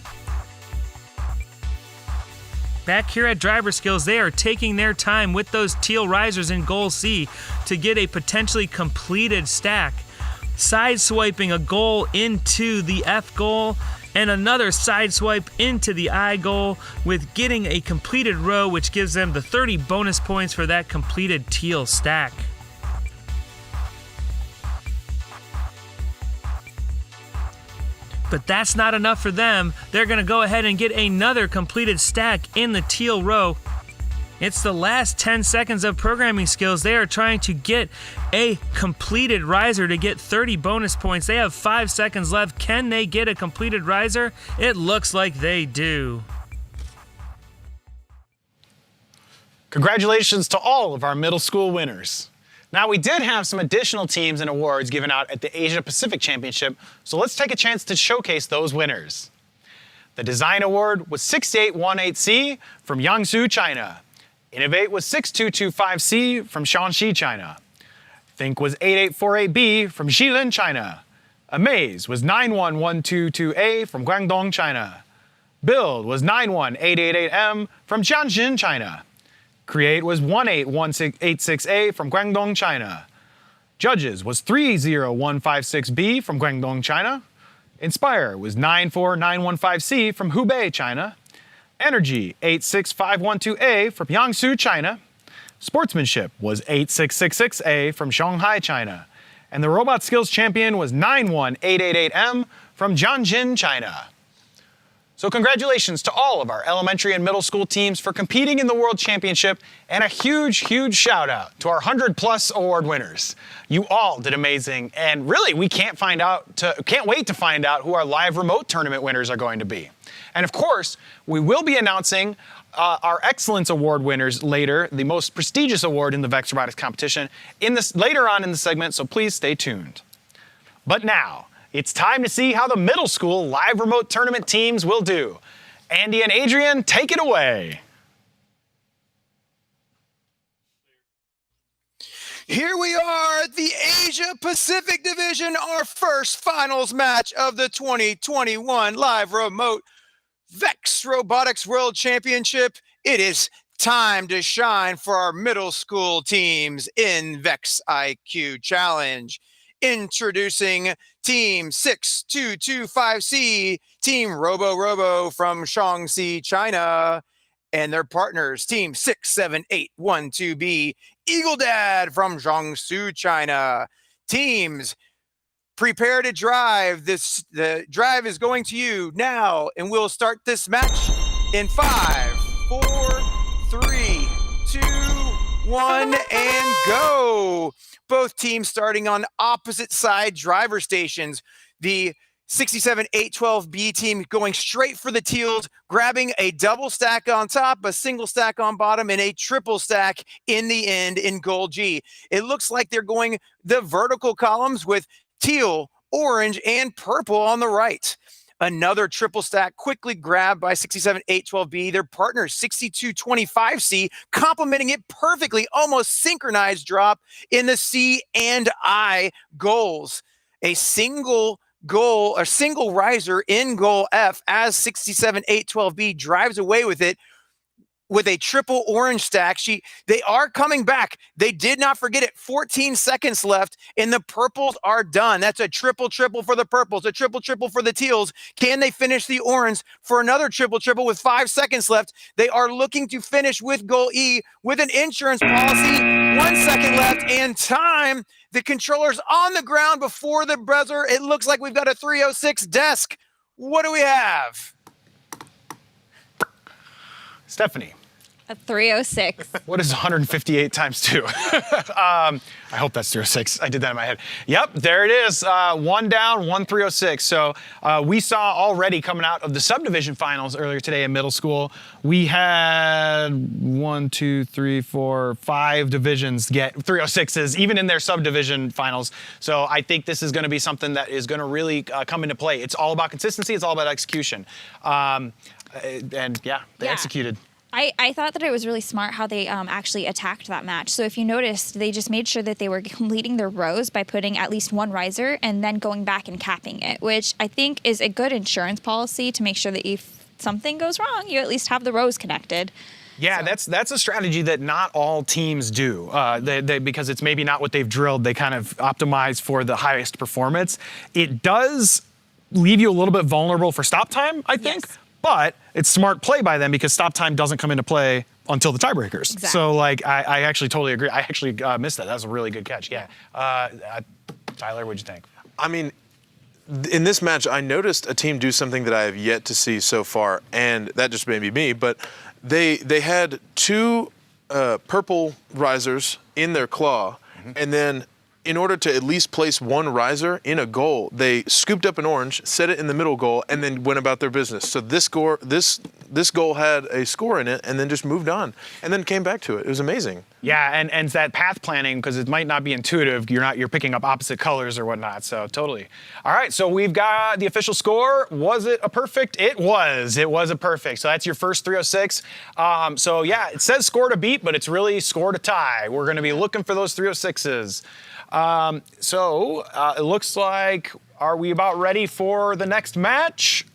[SPEAKER 18] Back here at Driver Skills, they are taking their time with those teal risers in goal C to get a potentially completed stack. Side swiping a goal into the F goal and another side swipe into the I goal with getting a completed row, which gives them the 30 bonus points for that completed teal stack. But that's not enough for them. They're going to go ahead and get another completed stack in the teal row. It's the last 10 seconds of programming skills. They are trying to get a completed riser to get 30 bonus points. They have 5 seconds left. Can they get a completed riser? It looks like they do.
[SPEAKER 3] Congratulations to all of our middle school winners. Now, we did have some additional teams and awards given out at the Asia Pacific Championship, so let's take a chance to showcase those winners. The Design Award was 6818C from Jiangsu, China. Innovate was 6225C from Shaanxi, China. Think was 8848B from Jilin, China. Amaze was 91122A from Guangdong, China. Build was 91888M from Jiangxin, China. Create was 18186A from Guangdong, China. Judges was 30156B from Guangdong, China. Inspire was 94915C from Hubei, China. Energy 86512A from Jiangsu, China. Sportsmanship was 8666A from Shanghai, China. And the Robot Skills Champion was 91888M from Jianjin, China. So congratulations to all of our elementary and middle school teams for competing in the World Championship, and a huge, huge shout out to our 100+ award winners. You all did amazing, and really we can't wait to find out who our live remote tournament winners are going to be. And of course, we will be announcing our Excellence Award winners later, the most prestigious award in the VEX Robotics competition, later on in the segment, so please stay tuned. But now, it's time to see how the middle school live remote tournament teams will do. Andy and Adrian, take it away.
[SPEAKER 19] Here we are at the Asia Pacific Division, our first finals match of the 2021 live remote VEX Robotics World Championship. It is time to shine for our middle school teams in VEX IQ Challenge. Introducing Team 6225C, Team Robo from Shaanxi, China, and their partners, Team 67812B, Eagle Dad from Jiangsu, China. Teams, prepare to drive. The drive is going to you now, and we'll start this match in 5, 4, 3, 2, 1, and go. Both teams starting on opposite side driver stations. The 67812B team going straight for the teals, grabbing a double stack on top, a single stack on bottom, and a triple stack in the end in goal G. It looks like they're going the vertical columns with teal, orange, and purple on the right. Another triple stack quickly grabbed by 67812B, their partner 6225C, complementing it perfectly, almost synchronized drop in the C and I goals. A single goal, a single riser in goal F as 67812B drives away with it. with a triple orange stack. They are coming back. They did not forget it. 14 seconds left, and the purples are done. That's a triple for the purples, a triple for the teals. Can they finish the orange for another triple with 5 seconds left? They are looking to finish with goal E with an insurance policy. 1 second left, and time. The controller's on the ground before the buzzer. It looks like we've got a 306 desk. What do we have?
[SPEAKER 3] Stephanie.
[SPEAKER 12] A 306.
[SPEAKER 3] What is 158 times 2? I hope that's 306. I did that in my head. Yep, there it is. One down, 306. So we saw already coming out of the subdivision finals earlier today in middle school, we had 5 divisions get 306s, even in their subdivision finals. So I think this is going to be something that is going to really come into play. It's all about consistency. It's all about execution. They executed.
[SPEAKER 12] I thought that it was really smart how they actually attacked that match. So if you noticed, they just made sure that they were completing their rows by putting at least one riser and then going back and capping it, which I think is a good insurance policy to make sure that if something goes wrong, you at least have the rows connected.
[SPEAKER 3] Yeah, that's a strategy that not all teams do because it's maybe not what they've drilled. They kind of optimize for the highest performance. It does leave you a little bit vulnerable for stop time, I think. Yes. But it's smart play by them because stop time doesn't come into play until the tiebreakers. Exactly. So, like, I actually totally agree. I actually missed that. That was a really good catch. Yeah. Tyler, what'd you think?
[SPEAKER 1] I mean, in this match, I noticed a team do something that I have yet to see so far, and that just may be me, but they had 2 purple risers in their claw, and then in order to at least place one riser in a goal, they scooped up an orange, set it in the middle goal, and then went about their business. So this goal had a score in it, and then just moved on, and then came back to it. It was amazing.
[SPEAKER 3] Yeah, and that path planning, because it might not be intuitive, you're picking up opposite colors or whatnot. So totally. All right, so we've got the official score. Was it a perfect? It was. It was a perfect. So that's your first 306. So yeah, it says score to beat, but it's really score to tie. We're going to be looking for those 306s. It looks like, are we about ready for the next match?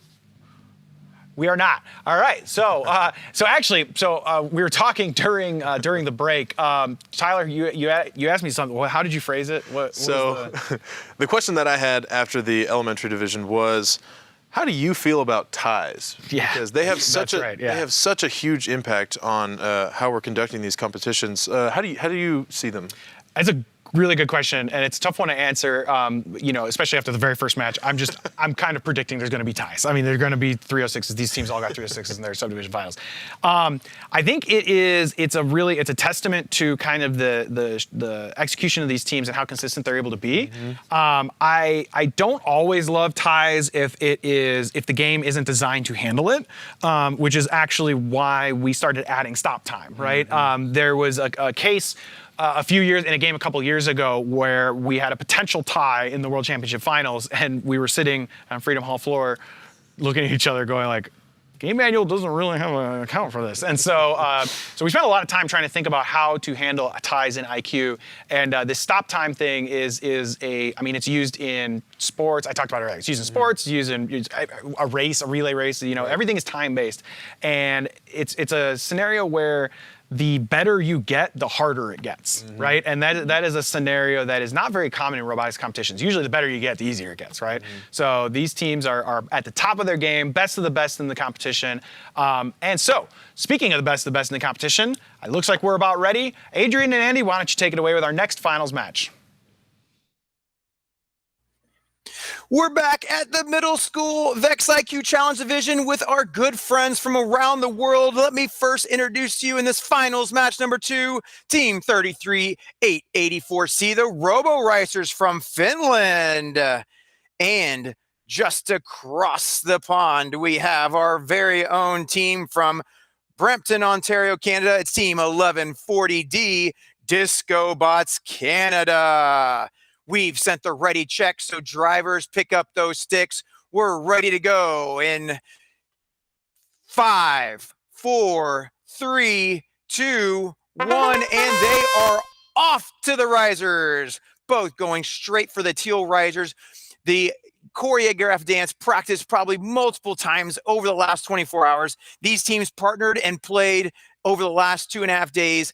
[SPEAKER 3] We are not. All right. So we were talking during the break. Tyler, you asked me something. How did you phrase it?
[SPEAKER 1] The question that I had after the elementary division was, how do you feel about ties?
[SPEAKER 3] Yeah,
[SPEAKER 1] because they have such
[SPEAKER 3] they
[SPEAKER 1] have such a huge impact on how we're conducting these competitions. How do you see them?
[SPEAKER 3] It's a really good question, and it's a tough one to answer, especially after the very first match. I'm kind of predicting there's going to be ties. I mean, there's going to be 306s. These teams all got 306s in their subdivision finals. I think it's a testament to kind of the execution of these teams and how consistent they're able to be. I don't always love ties if the game isn't designed to handle it, which is actually why we started adding stop time, right? There was a case in a game a couple years ago where we had a potential tie in the World Championship Finals, and we were sitting on Freedom Hall floor looking at each other going like, game manual doesn't really have an account for this. And so we spent a lot of time trying to think about how to handle ties in IQ. And this stop time thing it's used in sports. I talked about it earlier. It's used in sports, it's used in a relay race, everything is time-based. And it's a scenario where the better you get, the harder it gets, right? And that is a scenario that is not very common in robotics competitions. Usually the better you get, the easier it gets, right? So these teams are at the top of their game, best of the best in the competition. And so, speaking of the best in the competition, it looks like we're about ready. Adrian and Andy, why don't you take it away with our next finals match?
[SPEAKER 19] We're back at the middle school VEX IQ Challenge Division with our good friends from around the world. Let me first introduce you in this finals match number 2, Team 33-884C, the Robo Racers from Finland. And just across the pond, we have our very own team from Brampton, Ontario, Canada. It's Team 1140D, Disco Bots Canada. We've sent the ready check, so drivers pick up those sticks. We're ready to go in 5, 4, 3, 2, 1, and they are off to the risers, both going straight for the teal risers. The choreographed dance practiced probably multiple times over the last 24 hours. These teams partnered and played over the last 2.5 days,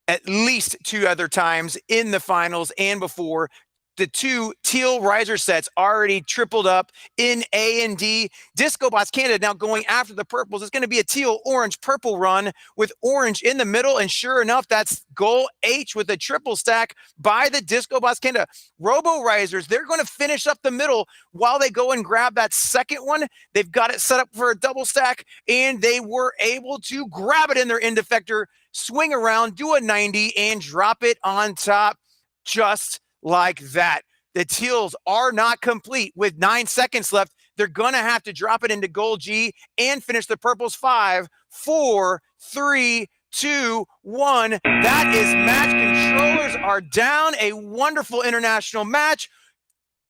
[SPEAKER 19] at least 2 other times in the finals and before. The 2 teal riser sets already tripled up in A and D. Disco Bots Canada now going after the purples. It's going to be a teal, orange, purple run with orange in the middle. And sure enough, that's goal H with a triple stack by the Disco Bots Canada. Robo Risers, they're going to finish up the middle while they go and grab that second one. They've got it set up for a double stack, and they were able to grab it in their end effector, swing around, do a 90, and drop it on top just like that. The teals are not complete with 9 seconds left. They're going to have to drop it into goal G and finish the purples 5, 4, 3, 2, 1. That is match. Controllers are down. A wonderful international match.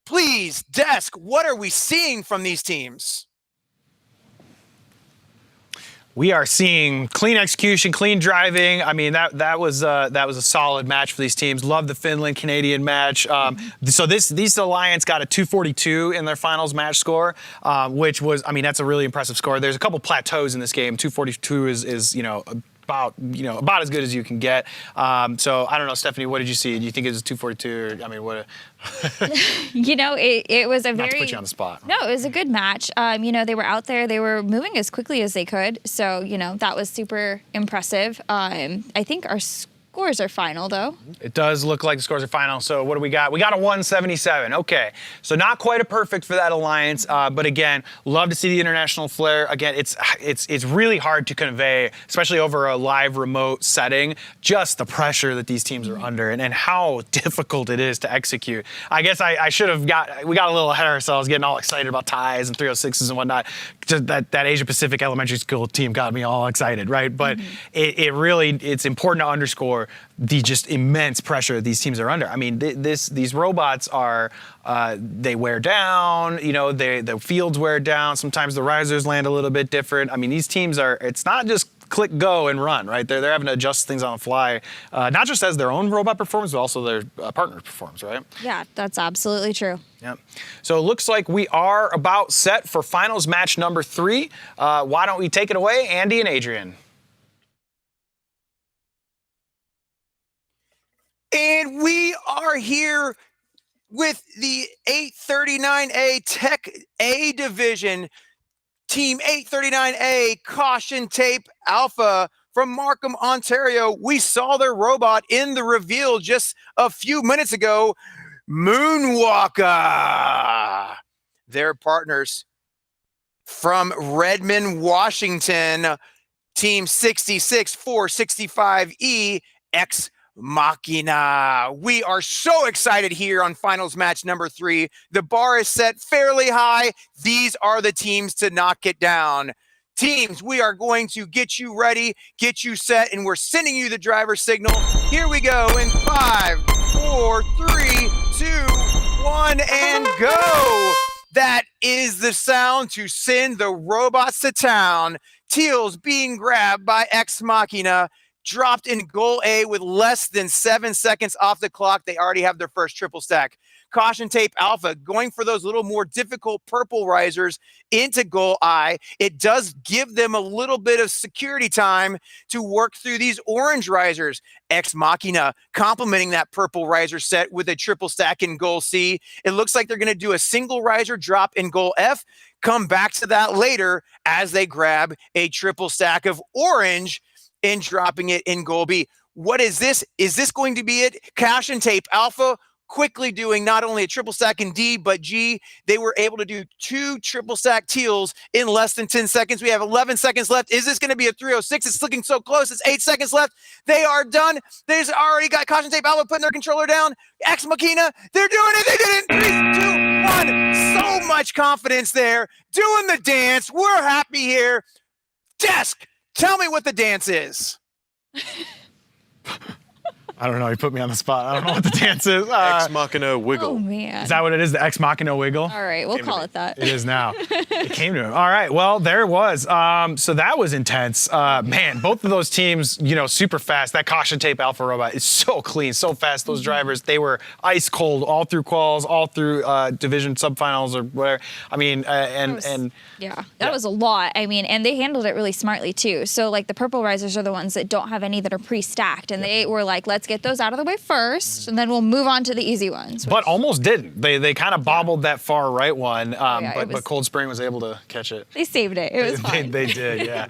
[SPEAKER 19] Please, Desk, what are we seeing from these teams?
[SPEAKER 3] We are seeing clean execution, clean driving. I mean, that was a solid match for these teams. Love the Finland-Canadian match. So these Alliance got a 242 in their finals match score, which was, I mean, that's a really impressive score. There's a couple plateaus in this game. 242 is about as good as you can get. So I don't know, Stephanie, what did you see? Do you think it was 242? Or, I mean, what?
[SPEAKER 12] It was a
[SPEAKER 3] Not
[SPEAKER 12] very.
[SPEAKER 3] to put you on the spot.
[SPEAKER 12] No, it was a good match. They were out there. They were moving as quickly as they could. So that was super impressive. I think our scores are final, though.
[SPEAKER 3] It does look like the scores are final. So what do we got? We got a 177. Okay. So not quite a perfect for that Alliance. But again, love to see the international flair. Again, it's really hard to convey, especially over a live remote setting, just the pressure that these teams are under and how difficult it is to execute. I guess we got a little ahead of ourselves getting all excited about ties and 306s and whatnot. Just that Asia Pacific elementary school team got me all excited, right? But it's important to underscore the just immense pressure these teams are under. I mean, these robots are, they wear down, the fields wear down. Sometimes the risers land a little bit different. I mean, these teams it's not just click go and run, right? They're having to adjust things on the fly, not just as their own robot performs, but also their partner performs, right?
[SPEAKER 12] Yeah, that's absolutely true.
[SPEAKER 3] Yep. So it looks like we are about set for finals match number 3. Why don't we take it away, Andy and Adrian?
[SPEAKER 19] And we are here with the 839A Tech A division. Team 839A Caution Tape Alpha from Markham, Ontario. We saw their robot in the reveal just a few minutes ago. Moonwalker. Their partners from Redmond, Washington. Team 66465E X Machina. We are so excited here on finals match number 3. The bar is set fairly high. These are the teams to knock it down. Teams, we are going to get you ready, get you set, and we're sending you the driver signal. Here we go in 5, 4, 3, 2, 1, and go. That is the sound to send the robots to town. Teals being grabbed by Ex Machina. Dropped in goal A with less than 7 seconds off the clock. They already have their first triple stack. Caution Tape Alpha going for those little more difficult purple risers into goal I. It does give them a little bit of security time to work through these orange risers. Ex Machina complementing that purple riser set with a triple stack in goal C. It looks like they're going to do a single riser drop in goal F. Come back to that later as they grab a triple stack of orange and dropping it in goal B. What is this? Is this going to be it? Caution Tape Alpha quickly doing not only a triple stack in D, but G. They were able to do 2 triple stack teals in less than 10 seconds. We have 11 seconds left. Is this going to be a 306? It's looking so close. It's 8 seconds left. They are done. They've already got Caution Tape Alpha putting their controller down. Ex Machina, they're doing it. They did it in 3, 2, 1. So much confidence there. Doing the dance. We're happy here. Desk. Tell me what the dance is.
[SPEAKER 3] I don't know. You put me on the spot. I don't know what the dance is.
[SPEAKER 1] Ex Machina Wiggle.
[SPEAKER 12] Oh, man.
[SPEAKER 3] Is that what it is? The Ex Machina Wiggle?
[SPEAKER 12] All right, we'll call it that.
[SPEAKER 3] It is now. It came to him. All right, well, there it was. So that was intense. Man, both of those teams, super fast. That caution tape Alpha Robot is so clean, so fast. Those drivers, they were ice cold all through quals, all through division subfinals or whatever. I mean,
[SPEAKER 12] Yeah, that was a lot. I mean, and they handled it really smartly too. So like the purple risers are the ones that don't have any that are pre-stacked, and they were like, let's get those out of the way first, and then we'll move on to the easy ones.
[SPEAKER 3] But almost didn't. They kind of bobbled that far right one,
[SPEAKER 12] yeah,
[SPEAKER 3] but Cold Spring was able to catch it.
[SPEAKER 12] They saved it. It was fine.
[SPEAKER 3] They did, yeah.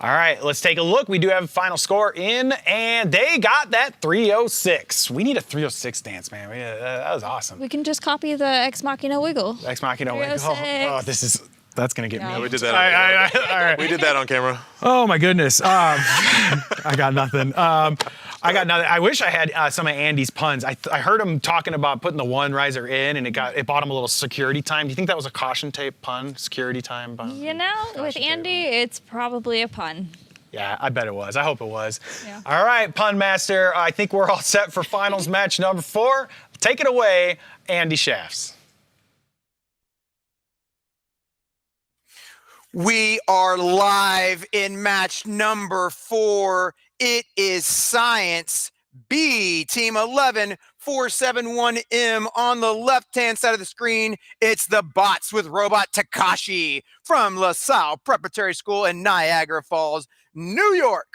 [SPEAKER 3] All right, let's take a look. We do have a final score in, and they got that 306. We need a 306 dance, man. That was awesome.
[SPEAKER 12] We can just copy the Ex Machina Wiggle.
[SPEAKER 3] Ex Machina Wiggle.
[SPEAKER 12] 306.
[SPEAKER 3] That's going to get me.
[SPEAKER 1] We did that on camera.
[SPEAKER 3] All right.
[SPEAKER 1] We did that on camera.
[SPEAKER 3] Oh, my goodness. I got nothing. I wish I had some of Andy's puns. I heard him talking about putting the one riser in, and it bought him a little security time. Do you think that was a caution tape pun? Security time pun?
[SPEAKER 12] With Andy, it's probably a pun.
[SPEAKER 3] Yeah, I bet it was. I hope it was.
[SPEAKER 12] Yeah.
[SPEAKER 3] All right, Pun Master. I think we're all set for finals match number 4. Take it away, Andy Shafts.
[SPEAKER 19] We are live in match number 4. It is Science B, Team 11471M. On the left-hand side of the screen, it's the bots with Robot Takashi from LaSalle Preparatory School in Niagara Falls, New York.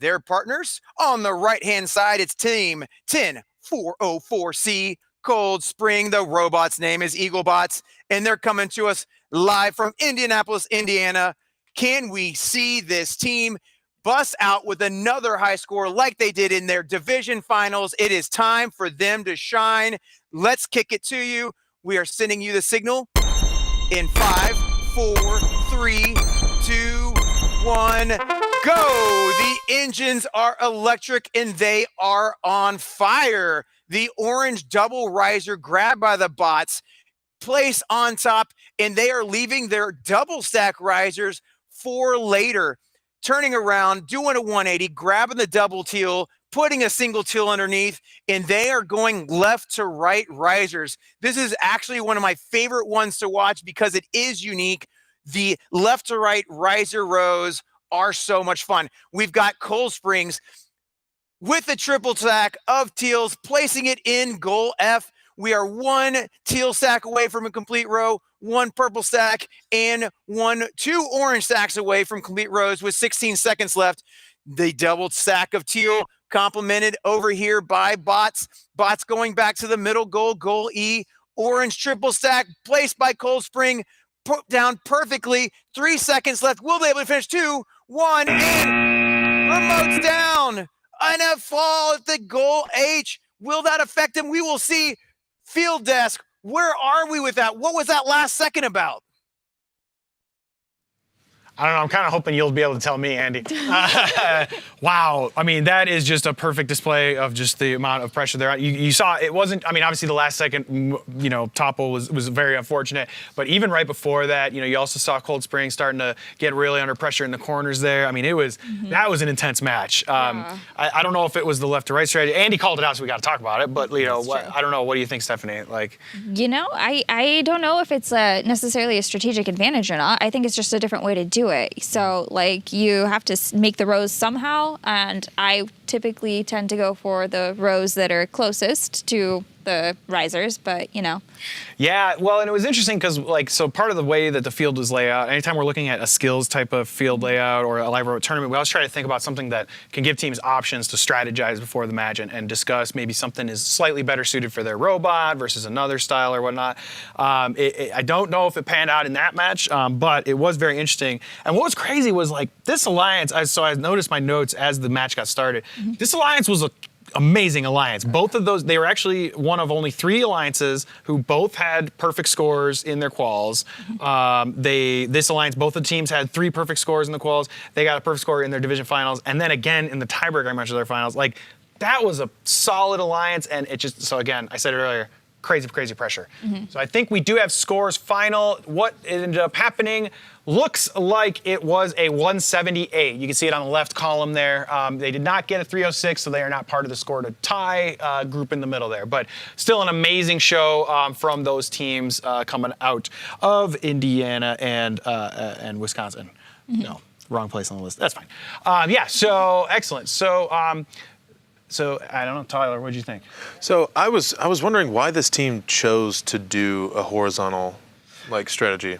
[SPEAKER 19] Their partners on the right-hand side, it's Team 10404C, Cold Spring. The robot's name is Eaglebots, and they're coming to us live from Indianapolis, Indiana. Can we see this team bust out with another high score like they did in their division finals? It is time for them to shine. Let's kick it to you. We are sending you the signal in 5, 4, 3, 2, 1, go. The engines are electric and they are on fire. The orange double riser grabbed by the bots, place on top, and they are leaving their double stack risers for later. Turning around, doing a 180, grabbing the double teal, putting a single teal underneath, and they are going left to right risers. This is actually one of my favorite ones to watch because it is unique. The left to right riser rows are so much fun. We've got Cold Springs with a triple stack of teals, placing it in goal F. We are 1 teal stack away from a complete row, 1 purple stack, and 2 orange stacks away from complete rows with 16 seconds left. The double stack of teal complemented over here by bots. Bots going back to the middle goal, goal E. Orange triple stack placed by Cold Spring, put down perfectly. 3 seconds left. Will they be able to finish? 2, 1, and remote's down. And a fall at the goal H. Will that affect him? We will see. Field desk, where are we with that? What was that last second about?
[SPEAKER 3] I don't know. I'm kind of hoping you'll be able to tell me, Andy. Wow. I mean, that is just a perfect display of just the amount of pressure there. You saw it wasn't, I mean, obviously the last second, topple was very unfortunate. But even right before that, you also saw Cold Spring starting to get really under pressure in the corners there. I mean, that was an intense match. I don't know if it was the left to right strategy. Andy called it out, so we got to talk about it. But, I don't know. What do you think, Stephanie?
[SPEAKER 12] I don't know if it's necessarily a strategic advantage or not. I think it's just a different way to do it. So, you have to make the rows somehow, and I typically tend to go for the rows that are closest to the risers, but
[SPEAKER 3] Yeah, well, and it was interesting because so part of the way that the field was laid out, anytime we're looking at a skills type of field layout or a live robot tournament, we always try to think about something that can give teams options to strategize before the match and discuss maybe something is slightly better suited for their robot versus another style or whatnot. I don't know if it panned out in that match, but it was very interesting. And what was crazy was this alliance, so I noticed my notes as the match got started. This alliance was a amazing alliance. Both of those, they were actually one of only 3 alliances who both had perfect scores in their quals. This alliance, both the teams had 3 perfect scores in the quals. They got a perfect score in their division finals, and then again in the tiebreaker match of their finals. That was a solid alliance, and it just, so again, I said it earlier, crazy pressure. So I think we do have scores final. What ended up happening looks like it was a 178. You can see it on the left column there. They did not get a 306, so they are not part of the score to tie group in the middle there. But still an amazing show from those teams coming out of Indiana and Wisconsin. No, wrong place on the list. That's fine. Yeah, so excellent. So I don't know, Tyler, what did you think?
[SPEAKER 1] So I was wondering why this team chose to do a horizontal strategy.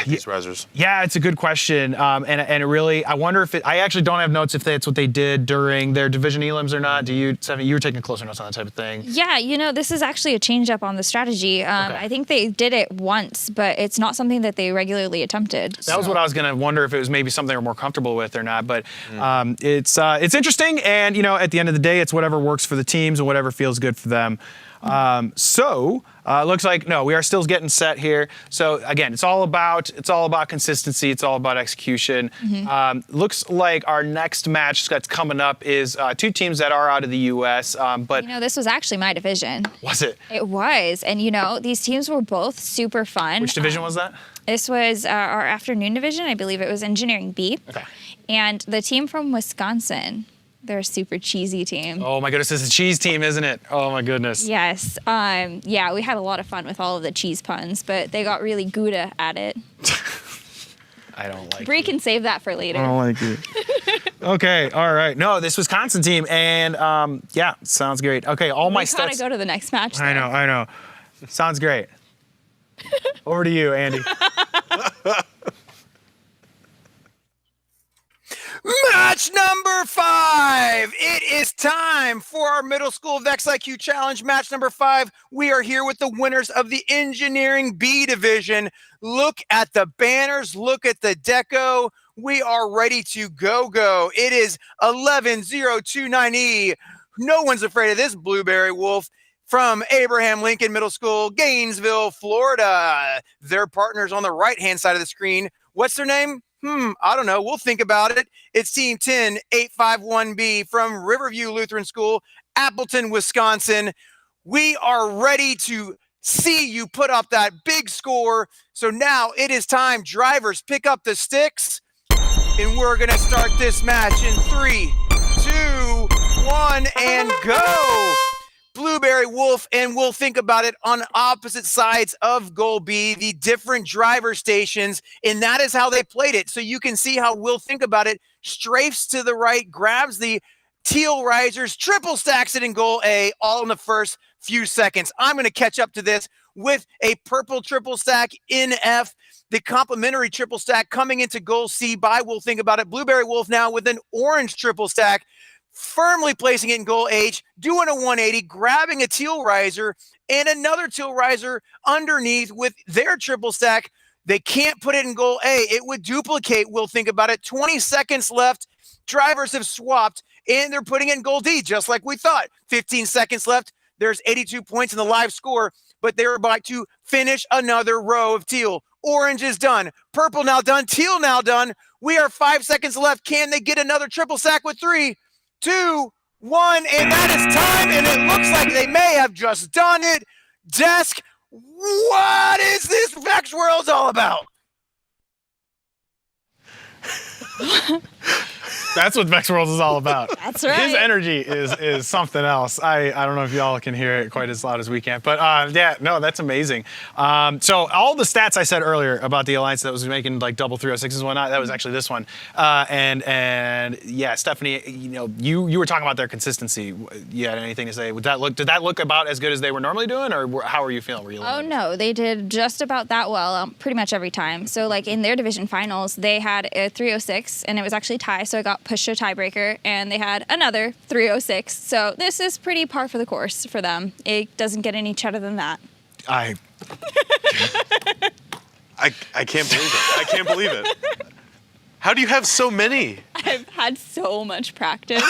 [SPEAKER 1] These risers.
[SPEAKER 3] Yeah, it's a good question, and it really, I wonder if I actually don't have notes if that's what they did during their division elims or not. Do you, Stephanie, you were taking closer notes on that type of thing?
[SPEAKER 12] Yeah, this is actually a change up on the strategy. I think they did it once, but it's not something that they regularly attempted.
[SPEAKER 3] That was what I was going to wonder if it was maybe something they're more comfortable with or not, but it's interesting, and at the end of the day, it's whatever works for the teams and whatever feels good for them. Looks like we are still getting set here. So again, it's all about consistency. It's all about execution. Looks like our next match that's coming up is two teams that are out of the U.S. But
[SPEAKER 12] this was actually my division.
[SPEAKER 3] Was it?
[SPEAKER 12] It was, and these teams were both super fun.
[SPEAKER 3] Which division was that?
[SPEAKER 12] This was our afternoon division. I believe it was Engineering B.
[SPEAKER 3] Okay.
[SPEAKER 12] And the team from Wisconsin. They're a super cheesy team.
[SPEAKER 3] Oh my goodness, it's a cheese team, isn't it? Oh my goodness.
[SPEAKER 12] Yes. Yeah, we had a lot of fun with all of the cheese puns, but they got really Gouda at it.
[SPEAKER 3] I don't like
[SPEAKER 12] Bree can save that for later.
[SPEAKER 3] I don't like it. Okay, all right. No, this Wisconsin team, and yeah, sounds great. Okay, all my stats.
[SPEAKER 12] We gotta go to the next match.
[SPEAKER 3] I know. Sounds great. Over to you, Andy. Match number 5. It is time for our middle school VEX IQ Challenge. Match number 5. We are here with the winners of the Engineering B division. Look at the banners. Look at the deco. We are ready to go. It is 11029E. No one's afraid of this Blueberry Wolf from Abraham Lincoln Middle School, Gainesville, Florida. Their partners on the right-hand side of the screen. What's their name? I don't know. We'll think about it. It's Team 10851B from Riverview Lutheran School, Appleton, Wisconsin. We are ready to see you put up that big score. So now it is time. Drivers, pick up the sticks. And we're going to start this match in 3, 2, 1, and go. Blueberry Wolf, and we'll think about it on opposite sides of Goal B, the different driver stations, and that is how they played it. So you can see how we'll think about it. Strafes to the right, grabs the teal risers, triple stacks it in Goal A, all in the first few seconds. I'm going to catch up to this with a purple triple stack in F, the complementary triple stack coming into Goal C by We'll Think About It. Blueberry Wolf now with an orange triple stack, firmly placing it in Goal H, doing a 180, grabbing a teal riser and another teal riser underneath with their triple stack. They can't put it in Goal A. It would duplicate. We'll think about it. 20 seconds left. Drivers have swapped, and they're putting it in Goal D, just like we thought. 15 seconds left. There's 82 points in the live score, but they're about to finish another row of teal. Orange is done. Purple now done. Teal now done. We are 5 seconds left. Can they get another triple stack with 3, 2, 1, and that is time, and it looks like they may have just done it. Desk, what is this VEX World's all about? That's what VEX World is all about.
[SPEAKER 12] That's right.
[SPEAKER 3] His energy is something else. I don't know if y'all can hear it quite as loud as we can, but yeah, no, that's amazing. So all the stats I said earlier about the alliance that was making like double 306s and whatnot, that was actually this one. And yeah, Stephanie, you were talking about their consistency. You had anything to say? Did that look about as good as they were normally doing, or how are you feeling?
[SPEAKER 12] Oh no, they did just about that well, pretty much every time. So like in their division finals, they had a 306, and it was actually tie, so it got pushed to a tiebreaker, and they had another 306. So this is pretty par for the course for them. It doesn't get any better than that.
[SPEAKER 1] I can't believe it. I can't believe it. How do you have so many?
[SPEAKER 12] I've had so much practice.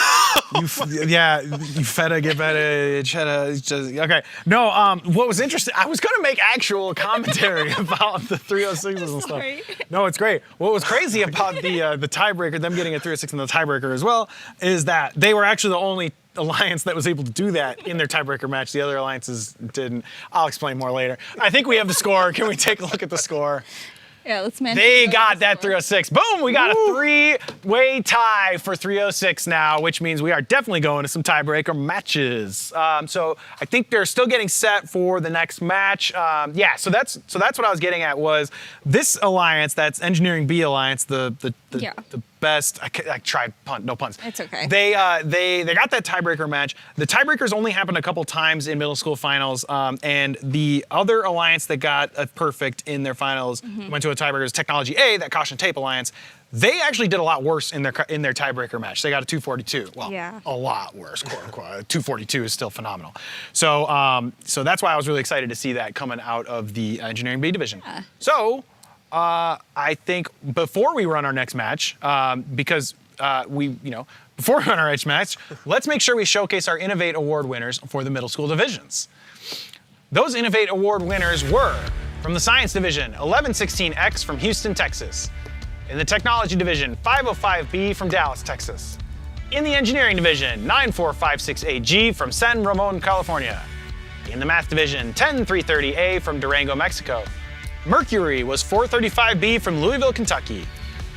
[SPEAKER 3] You feta, get better, okay. No, what was interesting, I was going to make actual commentary about the 306s and stuff. No, it's great. What was crazy about the tiebreaker, them getting a 306 in the tiebreaker as well, is that they were actually the only alliance that was able to do that in their tiebreaker match. The other alliances didn't. I'll explain more later. I think we have the score. Can we take a look at the score?
[SPEAKER 12] Yeah, let's mention.
[SPEAKER 3] They got that 306. Boom! We got a three-way tie for 306 now, which means we are definitely going to some tiebreaker matches. So I think they're still getting set for the next match. Yeah, so that's what I was getting at was this alliance, that's Engineering B Alliance, the best. I tried no puns.
[SPEAKER 12] It's okay.
[SPEAKER 3] They got that tiebreaker match. The tiebreakers only happened a couple times in middle school finals, and the other alliance that got a perfect in their finals went to a tiebreaker. Is Technology A, that Caution Tape Alliance. They actually did a lot worse in their tiebreaker match. They got a 242. Well, a lot worse, quote unquote. 242 is still phenomenal. So so that's why I was really excited to see that coming out of the Engineering B division.
[SPEAKER 12] Yeah.
[SPEAKER 3] So I think before we run our next match, because before we run our next match, let's make sure we showcase our Innovate Award winners for the middle school divisions. Those Innovate Award winners were from the Science Division, 1116X from Houston, Texas. In the Technology Division, 505B from Dallas, Texas. In the Engineering Division, 9456AG from San Ramon, California. In the Math Division, 10330A from Durango, Mexico. Mercury was 435B from Louisville, Kentucky.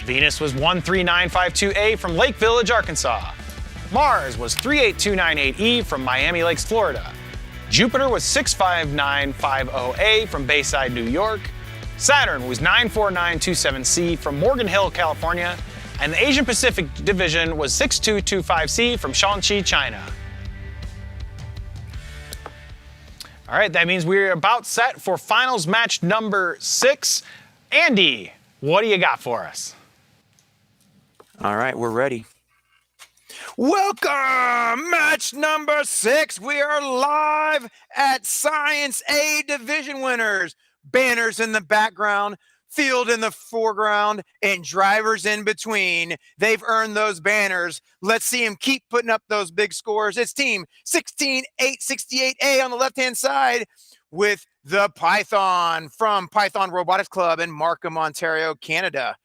[SPEAKER 3] Venus was 13952A from Lake Village, Arkansas. Mars was 38298E from Miami Lakes, Florida. Jupiter was 65950A from Bayside, New York. Saturn was 94927C from Morgan Hill, California. And the Asian Pacific Division was 6225C from Shaanxi, China. All right, that means we're about set for finals match number 6. Andy, what do you got for us?
[SPEAKER 19] All right, we're ready. Welcome, match number 6. We are live at Science A Division winners. Banners in the background, field in the foreground, and drivers in between. They've earned those banners. Let's see them keep putting up those big scores. It's team 16868A on the left-hand side with the Python from Python Robotics Club in Markham, Ontario, Canada.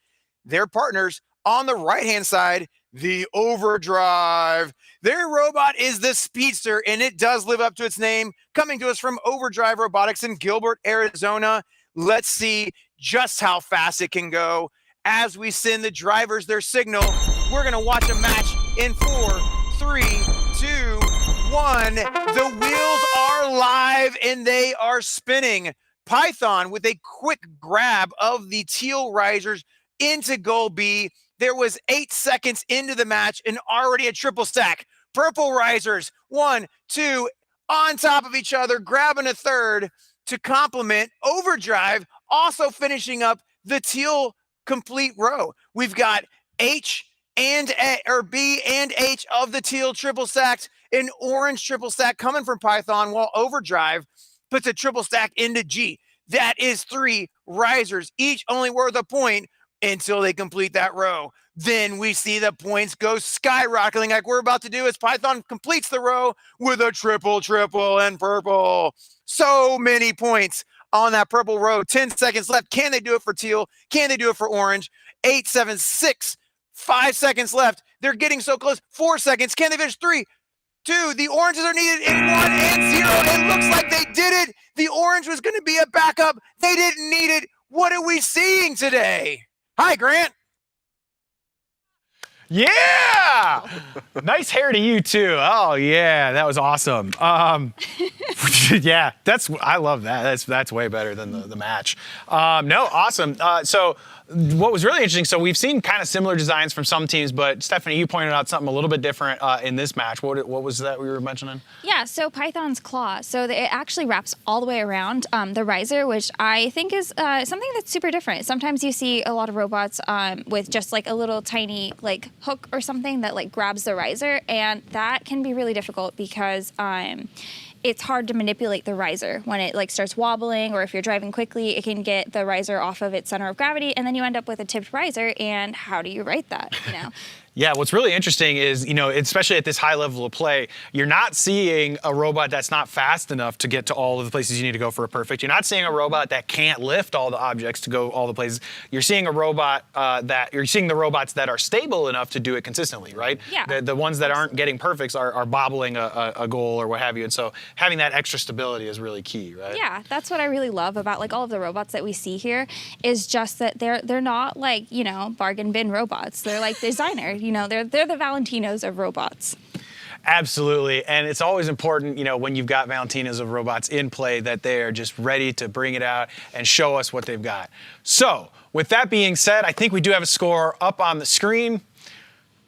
[SPEAKER 19] Their partners on the right-hand side, the Overdrive. Their robot is the Speedster, and it does live up to its name. Coming to us from Overdrive Robotics in Gilbert, Arizona. Let's see just how fast it can go. As we send the drivers their signal, we're going to watch a match in 4, 3, 2, 1. The wheels are live, and they are spinning. Python with a quick grab of the teal risers into goal B. There was 8 seconds into the match and already a triple stack. Purple risers, 1, 2, on top of each other, grabbing a third to complement. Overdrive also finishing up the teal complete row. We've got H and A, or B and H of the teal triple stacks, an orange triple stack coming from Python, while Overdrive puts a triple stack into G. That is 3 risers, each only worth a point until they complete that row. Then we see the points go skyrocketing like we're about to do as Python completes the row with a triple and purple. So many points on that purple row. 10 seconds left. Can they do it for teal? Can they do it for orange? 8, 7, 6, 5 seconds left. They're getting so close. 4 seconds. Can they finish? 3, 2. The oranges are needed in 1 and 0. It looks like they did it. The orange was going to be a backup. They didn't need it. What are we seeing today? Hi, Grant.
[SPEAKER 3] Yeah! Nice hair to you, too. Oh, yeah, that was awesome. Yeah, I love that. That's way better than the match. No, awesome. So what was really interesting, so we've seen kind of similar designs from some teams, but Stephanie, you pointed out something a little bit different in this match. What was that we were mentioning?
[SPEAKER 12] Yeah, so Python's claw. So it actually wraps all the way around the riser, which I think is something that's super different. Sometimes you see a lot of robots with just like a little tiny like hook or something that like grabs the riser, and that can be really difficult because it's hard to manipulate the riser when it like starts wobbling, or if you're driving quickly, it can get the riser off of its center of gravity, and then you end up with a tipped riser. And how do you right that? You know.
[SPEAKER 3] Yeah, what's really interesting is, especially at this high level of play, you're not seeing a robot that's not fast enough to get to all of the places you need to go for a perfect. You're not seeing a robot that can't lift all the objects to go all the places. You're seeing a robot you're seeing the robots that are stable enough to do it consistently, right?
[SPEAKER 12] Yeah.
[SPEAKER 3] The ones that aren't getting perfects are bobbling a goal or what have you. And so having that extra stability is really key, right?
[SPEAKER 12] Yeah, that's what I really love about like all of the robots that we see here is just that they're not like, bargain bin robots. They're like designer. They're the Valentinos of robots.
[SPEAKER 3] Absolutely, and it's always important, when you've got Valentinos of robots in play that they are just ready to bring it out and show us what they've got. So, with that being said, I think we do have a score up on the screen.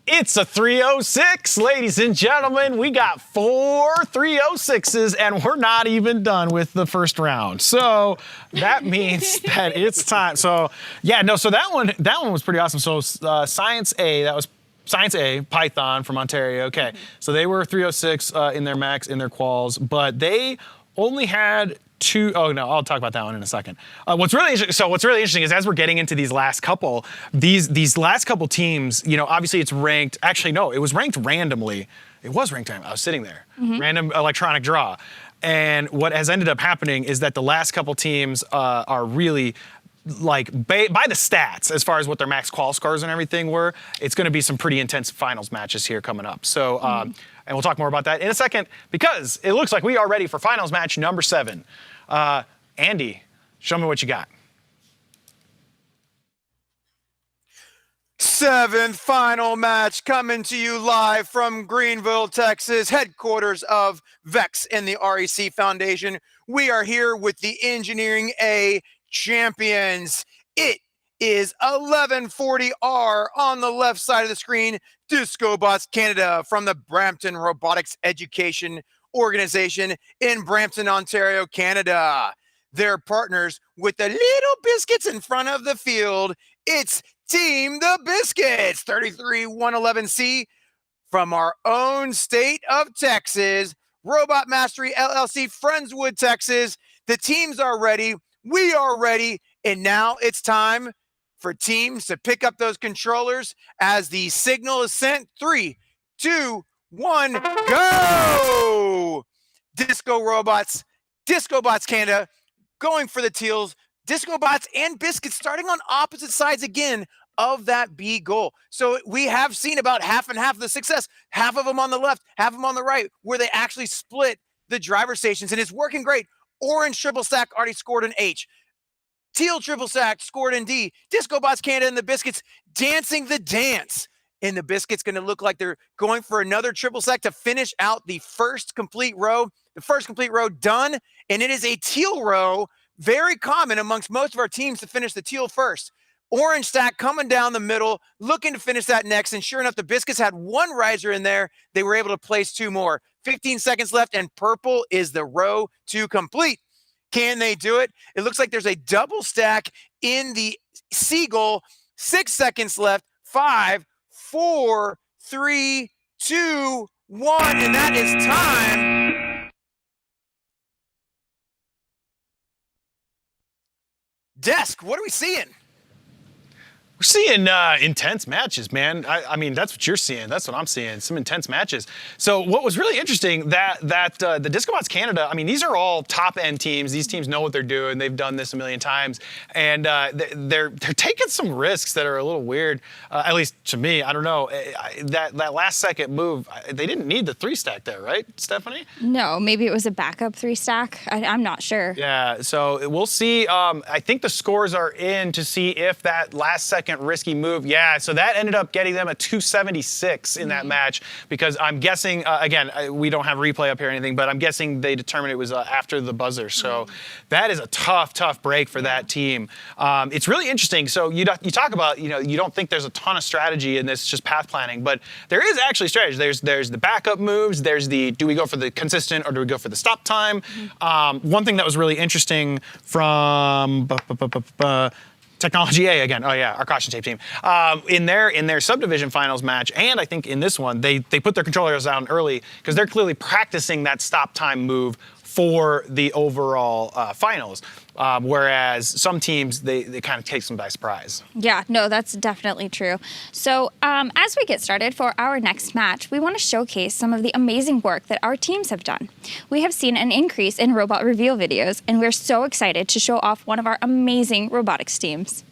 [SPEAKER 3] It's a 306, ladies and gentlemen. We got 4 306s, and we're not even done with the first round. So that means that it's time. So so that one was pretty awesome. So Science A, that was Science A, Python from Ontario. Okay, so they were 306 in their max, in their quals, but they only had 2. Oh no, I'll talk about that one in a second. What's really interesting is as we're getting into these last couple teams, obviously it's ranked. Actually, no, it was ranked randomly. It was ranked. I was sitting there, random electronic draw, and what has ended up happening is that the last couple teams are really. By the stats, as far as what their max qual scores and everything were, it's going to be some pretty intense finals matches here coming up. So, and we'll talk more about that in a second because it looks like we are ready for finals match number 7. Andy, show me what you got.
[SPEAKER 19] 7th final match coming to you live from Greenville, Texas, headquarters of VEX and the REC Foundation. We are here with the Engineering A champions. It is 1140R on the left side of the screen. DiscoBots Canada from the Brampton Robotics Education Organization in Brampton, Ontario, Canada. They're partners with the little biscuits in front of the field. It's Team the Biscuits, 33111C from our own state of Texas. Robot Mastery LLC, Friendswood, Texas. The teams are ready. We are ready, and now it's time for teams to pick up those controllers as the signal is sent. 3, 2, 1, go! DiscoBots Canada going for the teals. DiscoBots and Biscuits starting on opposite sides again of that B goal. So we have seen about half and half of the success, half of them on the left, half of them on the right, where they actually split the driver stations, and it's working great. Orange triple stack already scored an H. Teal triple stack scored in D. DiscoBots Canada and the Biscuits dancing the dance. And the Biscuits going to look like they're going for another triple stack to finish out the first complete row. The first complete row done, and it is a teal row. Very common amongst most of our teams to finish the teal first. Orange stack coming down the middle, looking to finish that next. And sure enough, the Biscuits had 1 riser in there. They were able to place 2 more. 15 seconds left, and purple is the row to complete. Can they do it? It looks like there's a double stack in the Seagull. 6 seconds left. 5, 4, 3, 2, 1, and that is time. Desk, what are we seeing?
[SPEAKER 3] We're seeing intense matches, man. I mean, that's what you're seeing. That's what I'm seeing. Some intense matches. So what was really interesting that the DiscoBots Canada, I mean, these are all top-end teams. These teams know what they're doing. They've done this a million times. And they're taking some risks that are a little weird, at least to me. I don't know. That last second move, they didn't need the 3-stack there, right, Stephanie?
[SPEAKER 12] No, maybe it was a backup 3-stack. I'm not sure.
[SPEAKER 3] Yeah, so we'll see. I think the scores are in to see if that last second risky move. Yeah, so that ended up getting them a 276 in that match because I'm guessing, again, we don't have replay up here or anything, but I'm guessing they determined it was after the buzzer. So that is a tough break for that team. It's really interesting. So you talk about, you don't think there's a ton of strategy in this, just path planning, but there is actually strategy. There's the backup moves. There's the, do we go for the consistent or do we go for the stop time? One thing that was really interesting from Technology A again. Oh yeah, our caution tape team. In their subdivision finals match, and I think in this one, they put their controllers down early because they're clearly practicing that stop time move for the overall finals. Whereas some teams, they kind of take them by surprise.
[SPEAKER 12] Yeah, no, that's definitely true. So as we get started for our next match, we want to showcase some of the amazing work that our teams have done. We have seen an increase in robot reveal videos, and we're so excited to show off one of our amazing robotics teams.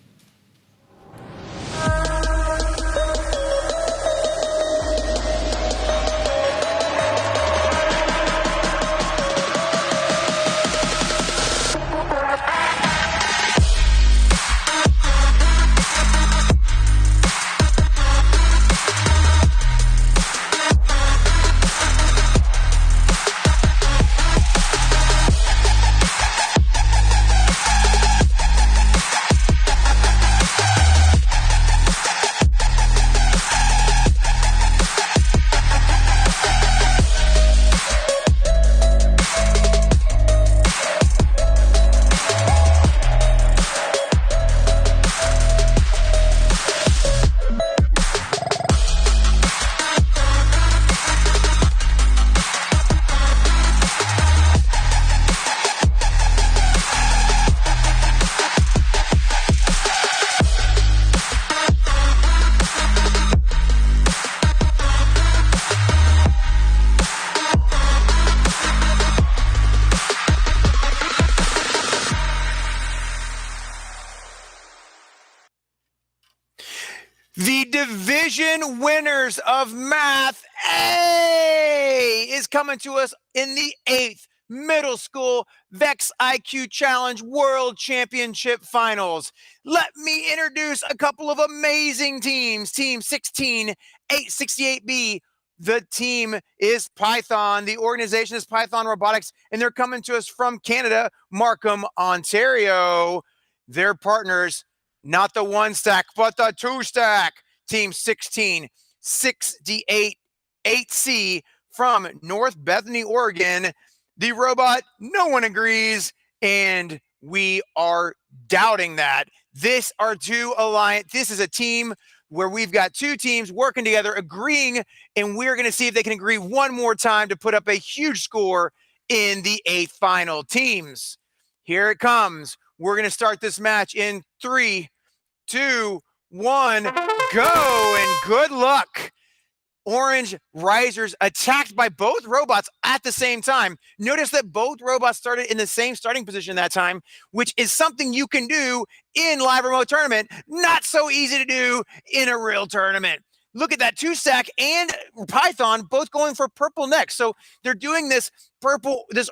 [SPEAKER 19] The division winners of Math A is coming to us in the 8th Middle School VEX IQ Challenge World Championship Finals. Let me introduce a couple of amazing teams. Team 16868B. The team is Python. The organization is Python Robotics, and they're coming to us from Canada, Markham, Ontario. Their partners, not the 1 stack, but the 2 stack. Team 16688C from North Bethany, Oregon. The robot, no one agrees, and we are doubting that. This is a team where we've got 2 teams working together, agreeing, and we're going to see if they can agree one more time to put up a huge score in the 8th final. Teams, here it comes. We're going to start this match in 3, 2, 1, go, and good luck. Orange risers attacked by both robots at the same time. Notice that both robots started in the same starting position that time, which is something you can do in live remote tournament. Not so easy to do in a real tournament. Look at that, 2 stack and Python both going for purple next. So they're doing this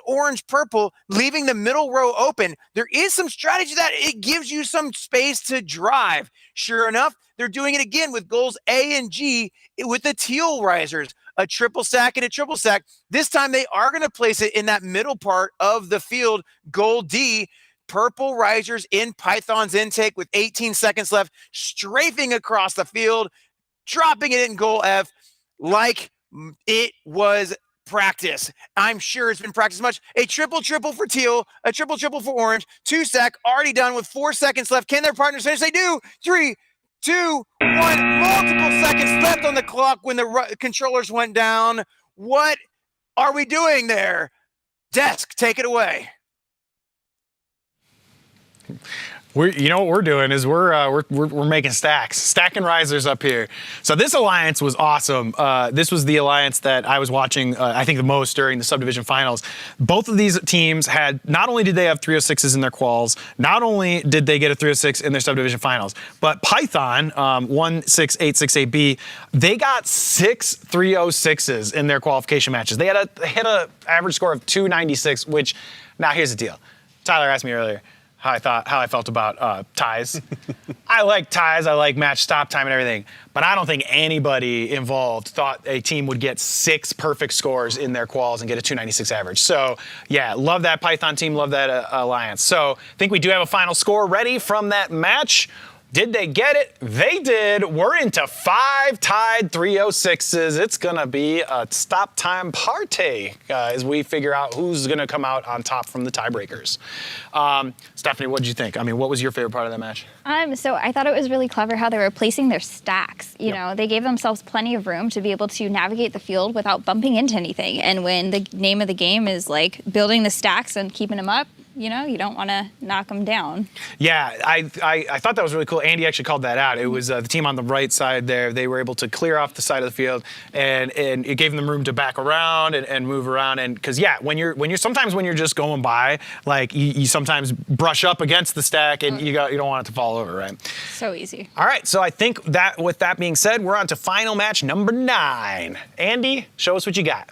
[SPEAKER 19] orange purple, leaving the middle row open. There is some strategy that it gives you some space to drive. Sure enough, they're doing it again with goals A and G with the teal risers, a triple stack and a triple stack. This time they are going to place it in that middle part of the field, goal D. Purple risers in Python's intake with 18 seconds left, strafing across the field, dropping it in goal F like it was practice. I'm sure it's been practiced much. A triple for teal, a triple for orange, 2 stack already done with 4 seconds left. Can their partners finish? They do. 3, 2, 1. Multiple seconds left on the clock when the controllers went down. What are we doing there? Desk, take it away.
[SPEAKER 3] You know what we're doing is we're making stacking risers up here. So this alliance was awesome. This was the alliance that I was watching, I think, the most during the subdivision finals. Both of these teams had, not only did they have 306s in their quals, not only did they get a 306 in their subdivision finals, but Python, 16868B, they got 6 306s in their qualification matches. They hit a average score of 296, which, now here's the deal. Tyler asked me earlier how I felt about ties. I like ties, I like match stop time and everything, but I don't think anybody involved thought a team would get 6 perfect scores in their quals and get a 296 average. So yeah, love that Python team, love that alliance. So I think we do have a final score ready from that match. Did they get it? They did. We're into 5 tied 306s. It's going to be a stop time party as we figure out who's going to come out on top from the tiebreakers. Stephanie, what did you think? I mean, what was your favorite part of that match?
[SPEAKER 12] So I thought it was really clever how they were placing their stacks. You know, they gave themselves plenty of room to be able to navigate the field without bumping into anything. And when the name of the game is like building the stacks and keeping them up, you know, you don't want to knock them down.
[SPEAKER 3] Yeah, I thought that was really cool. Andy actually called that out. It was the team on the right side there. They were able to clear off the side of the field, and it gave them room to back around and move around. And because when you're sometimes when you're just going by, like you sometimes brush up against the stack, and you don't want it to fall over, right?
[SPEAKER 12] So easy.
[SPEAKER 3] All right, so I think that with that being said, we're on to final match number 9. Andy, show us what you got.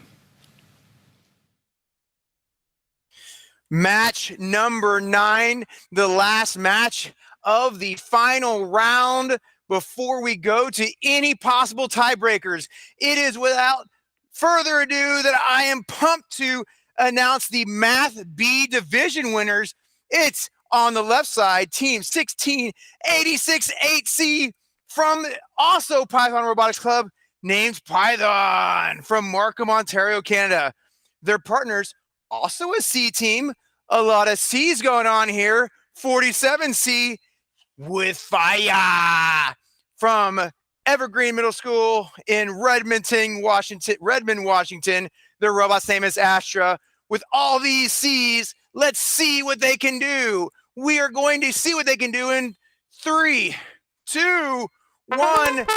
[SPEAKER 19] Match number 9, the last match of the final round before we go to any possible tiebreakers. It is without further ado that I am pumped to announce the Math B division winners. It's on the left side, Team 1686-8C from also Python Robotics Club, named Python from Markham, Ontario, Canada. Their partners, also a C team, a lot of C's going on here. 47C with fire from Evergreen Middle School in Redmond, Washington. Their robot's name is Astra. With all these C's, let's see what they can do. We are going to see what they can do in 3, 2, 1, and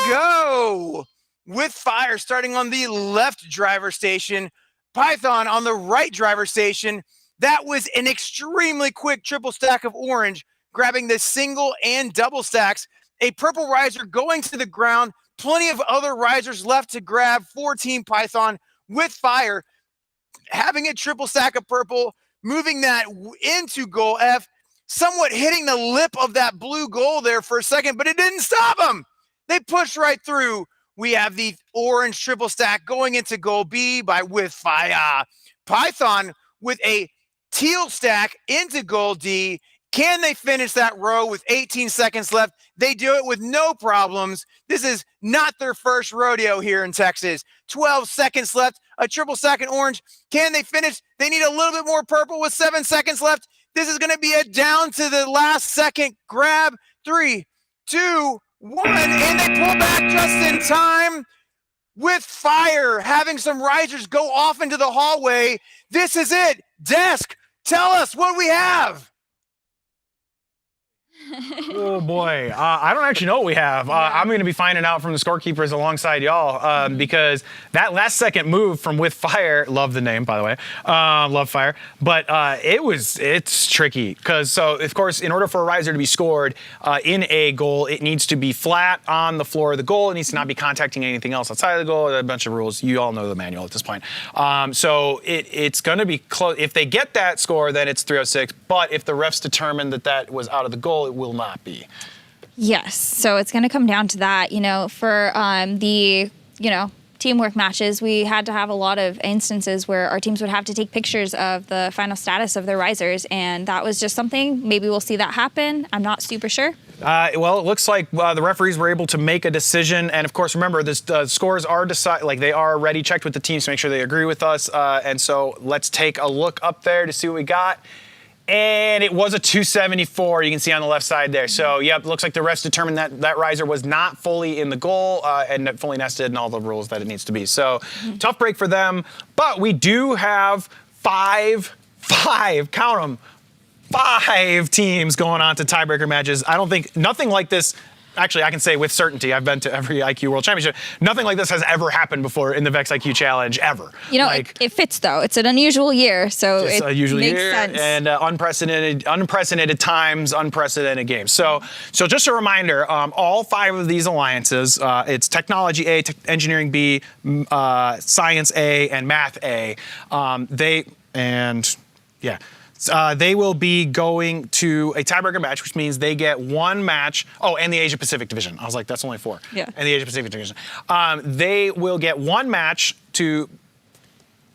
[SPEAKER 19] go. With fire starting on the left driver station, Python on the right driver station. That was an extremely quick triple stack of orange, grabbing the single and double stacks. A purple riser going to the ground. Plenty of other risers left to grab for Team Python with fire. Having a triple stack of purple, moving that into goal F, somewhat hitting the lip of that blue goal there for a second, but it didn't stop them. They pushed right through. We have the orange triple stack going into goal B with fire. Python with a teal stack into goal D. Can they finish that row with 18 seconds left? They do it with no problems. This is not their first rodeo here in Texas. 12 seconds left, a triple stack in orange. Can they finish? They need a little bit more purple with 7 seconds left. This is going to be a down to the last second grab. 3, 2, 1, and they pull back just in time with fire, having some risers go off into the hallway. This is it. Desk, tell us what we have.
[SPEAKER 3] Oh boy, I don't actually know what we have. I'm going to be finding out from the scorekeepers alongside y'all because that last second move from With Fire, love the name by the way, love Fire, but it's tricky because of course in order for a riser to be scored in a goal, it needs to be flat on the floor of the goal. It needs to not be contacting anything else outside of the goal. A bunch of rules. You all know the manual at this point. So it's going to be close. If they get that score, then it's 306. But if the refs determine that was out of the goal, it will not be.
[SPEAKER 12] Yes. So it's going to come down to that. For the teamwork matches, we had to have a lot of instances where our teams would have to take pictures of the final status of their risers, and that was just something. Maybe we'll see that happen. I'm not super sure.
[SPEAKER 3] Well, it looks like the referees were able to make a decision, and of course, remember, the scores are they are already checked with the teams to make sure they agree with us. And so let's take a look up there to see what we got. And it was a 274, you can see on the left side there. So, yep, looks like the refs determined that riser was not fully in the goal and fully nested and all the rules that it needs to be. So, tough break for them. But we do have five, count them, 5 teams going on to tiebreaker matches. I don't think, nothing like this. Actually, I can say with certainty, I've been to every IQ World Championship. Nothing like this has ever happened before in the VEX IQ Challenge, ever.
[SPEAKER 12] It fits, though. It's an unusual year, so
[SPEAKER 3] it's a usual
[SPEAKER 12] makes
[SPEAKER 3] year
[SPEAKER 12] sense.
[SPEAKER 3] and unprecedented times, unprecedented games. So just a reminder, all 5 of these alliances, it's Technology A, Engineering B, Science A, and Math A. They will be going to a tiebreaker match, which means they get 1 match. Oh, and the Asia Pacific division. I was like, that's only 4.
[SPEAKER 12] Yeah.
[SPEAKER 3] And the Asia Pacific division. They will get 1 match to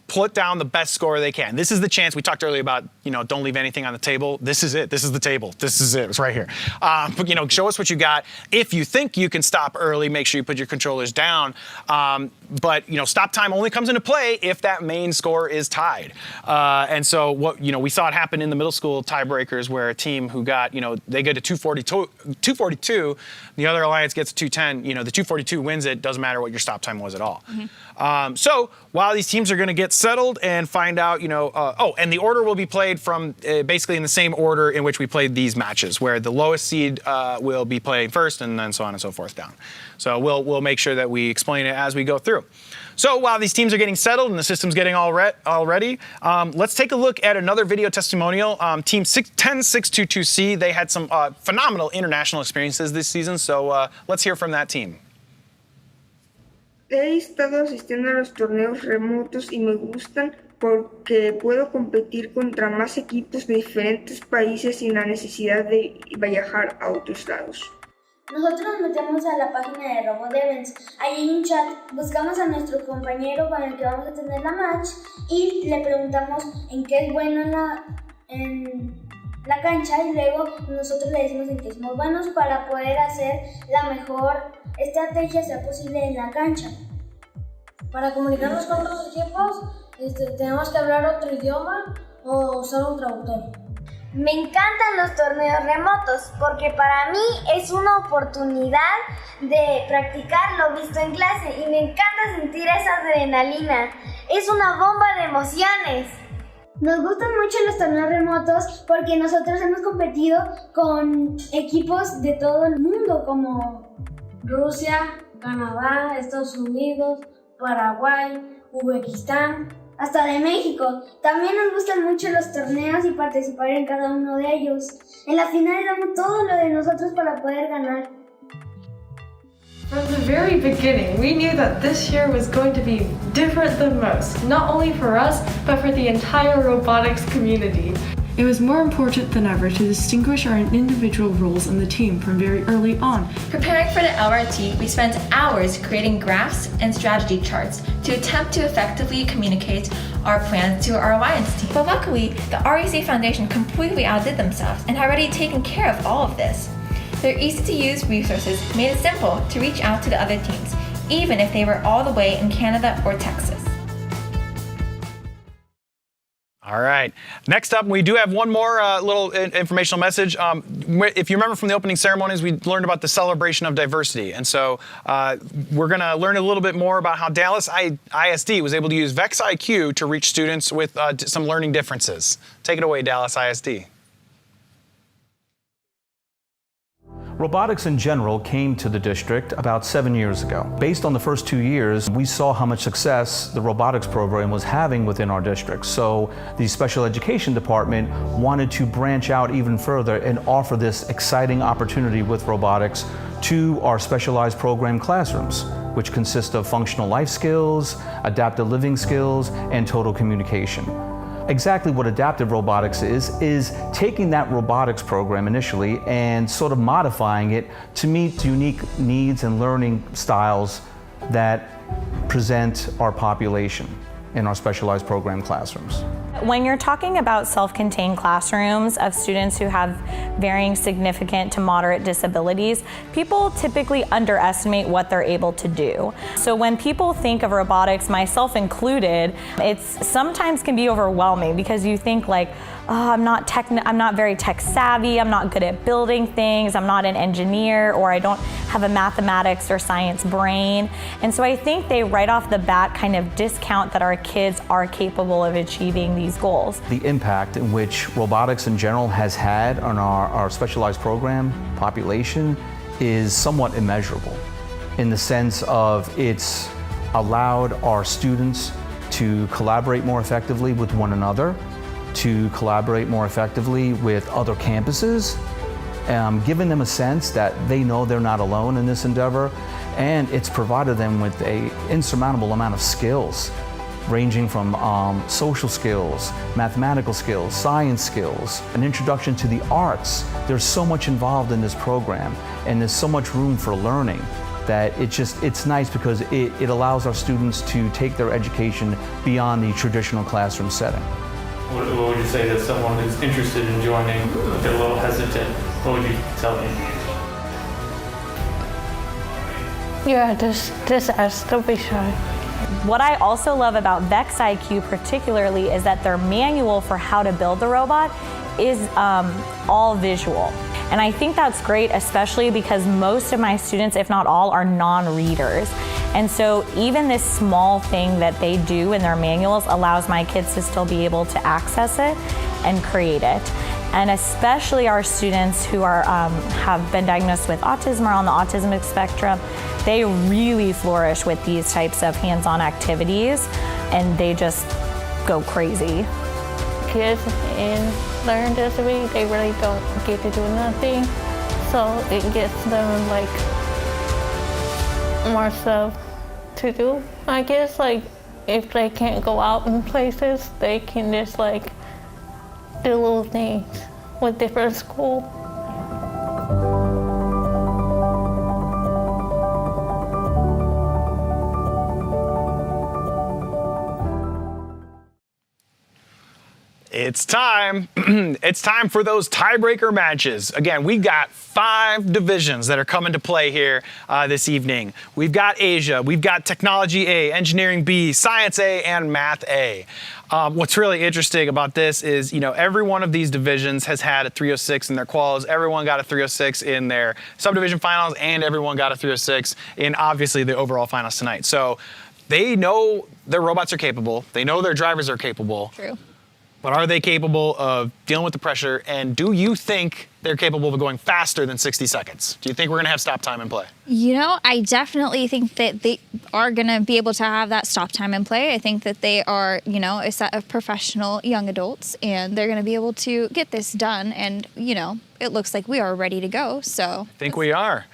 [SPEAKER 3] put down the best score they can. This is the chance. We talked earlier about, don't leave anything on the table. This is it. This is the table. This is it. It's right here. But, show us what you got. If you think you can stop early, make sure you put your controllers down. But, stop time only comes into play if that main score is tied. And so we saw it happen in the middle school tiebreakers where a team who got, they get to 242, the other alliance gets 210, the 242 wins it, doesn't matter what your stop time was at all. Mm-hmm. So while these teams are going to get settled and find out, and the order will be played from basically in the same order in which we played these matches, where the lowest seed will be playing first and then so on and so forth down. So we'll make sure that we explain it as we go through. So while these teams are getting settled and the system's getting all ready, let's take a look at another video testimonial. Team 10622C, they had some phenomenal international experiences this season, so let's hear from that team.
[SPEAKER 20] He estado asistiendo a los torneos remotos y me gustan porque puedo competir contra más equipos de diferentes países sin la necesidad de viajar a otros lados.
[SPEAKER 6] Nosotros nos metemos a la página de Robotics. Ahí hay un chat, buscamos a nuestro compañero con el que vamos a tener la match y le preguntamos en qué es bueno en la cancha y luego nosotros le decimos en qué somos buenos para poder hacer la mejor estrategia sea posible en la cancha.
[SPEAKER 21] Para comunicarnos con otros equipos tenemos que hablar otro idioma o usar un traductor.
[SPEAKER 22] Me encantan los torneos remotos porque para mí es una oportunidad de practicar lo visto en clase y me encanta sentir esa adrenalina. Es una bomba de emociones.
[SPEAKER 6] Nos gustan mucho los torneos remotos porque nosotros hemos competido con equipos de todo el mundo como
[SPEAKER 21] Rusia, Canadá, Estados Unidos, Paraguay, Uzbekistán,
[SPEAKER 6] hasta de México. También nos gustan mucho los torneos y participar en cada uno de ellos. En la final damos todo lo de nosotros para poder ganar.
[SPEAKER 23] From the very beginning, we knew that this year was going to be different than most, not only for us, but for the entire robotics community. It was more important than ever to distinguish our individual roles in the team from very early on.
[SPEAKER 24] Preparing for the LRT, we spent hours creating graphs and strategy charts to attempt to effectively communicate our plans to our alliance team. But luckily, the REC Foundation completely outdid themselves and had already taken care of all of this. Their easy-to-use resources made it simple to reach out to the other teams, even if they were all the way in Canada or Texas.
[SPEAKER 3] All right. Next up, we do have one more little informational message. If you remember from the opening ceremonies, we learned about the celebration of diversity. And so we're going to learn a little bit more about how Dallas ISD was able to use VEX IQ to reach students with some learning differences. Take it away, Dallas ISD.
[SPEAKER 25] Robotics in general came to the district about 7 years ago. Based on the first 2 years, we saw how much success the robotics program was having within our district. So the special education department wanted to branch out even further and offer this exciting opportunity with robotics to our specialized program classrooms, which consist of functional life skills, adaptive living skills, and total communication. Exactly what adaptive robotics is taking that robotics program initially and sort of modifying it to meet unique needs and learning styles that present our population in our specialized program classrooms.
[SPEAKER 26] When you're talking about self-contained classrooms of students who have varying significant to moderate disabilities, people typically underestimate what they're able to do. So when people think of robotics, myself included, it's sometimes can be overwhelming because you think like, oh, I'm not very tech savvy, I'm not good at building things, I'm not an engineer, or I don't have a mathematics or science brain. And so I think they right off the bat kind of discount that our kids are capable of achieving these goals.
[SPEAKER 25] The impact in which robotics in general has had on our specialized program population is somewhat immeasurable in the sense of it's allowed our students to collaborate more effectively with one another, to collaborate more effectively with other campuses, giving them a sense that they know they're not alone in this endeavor, and it's provided them with an insurmountable amount of skills, ranging from social skills, mathematical skills, science skills, an introduction to the arts. There's so much involved in this program, and there's so much room for learning that it's nice because it allows our students to take their education beyond the traditional classroom setting.
[SPEAKER 18] What would you say to someone who's interested in joining, they're a little hesitant? What would you tell them?
[SPEAKER 21] Yeah, just ask, don't be shy.
[SPEAKER 26] What I also love about VEX IQ particularly is that their manual for how to build the robot is all visual. And I think that's great, especially because most of my students, if not all, are non-readers. And so even this small thing that they do in their manuals allows my kids to still be able to access it and create it. And especially our students who are have been diagnosed with autism or on the autism spectrum, they really flourish with these types of hands-on activities, and they just go crazy.
[SPEAKER 21] Kids in learning disability, they really don't get to do nothing, so it gets them like more stuff to do. I guess like if they can't go out in places, they can just like do little things with different school.
[SPEAKER 3] It's time. It's time for those tiebreaker matches. Again, we've got 5 divisions that are coming to play here this evening. We've got Asia, we've got Technology A, Engineering B, Science A, and Math A. What's really interesting about this is, every one of these divisions has had a 306 in their quals. Everyone got a 306 in their subdivision finals, and everyone got a 306 in, obviously, the overall finals tonight. So they know their robots are capable. They know their drivers are capable.
[SPEAKER 12] True.
[SPEAKER 3] But are they capable of dealing with the pressure? And do you think they're capable of going faster than 60 seconds? Do you think we're going to have stop time in play?
[SPEAKER 12] I definitely think that they are going to be able to have that stop time in play. I think that they are, a set of professional young adults, and they're going to be able to get this done. And, it looks like we are ready to go. So
[SPEAKER 3] I think we are.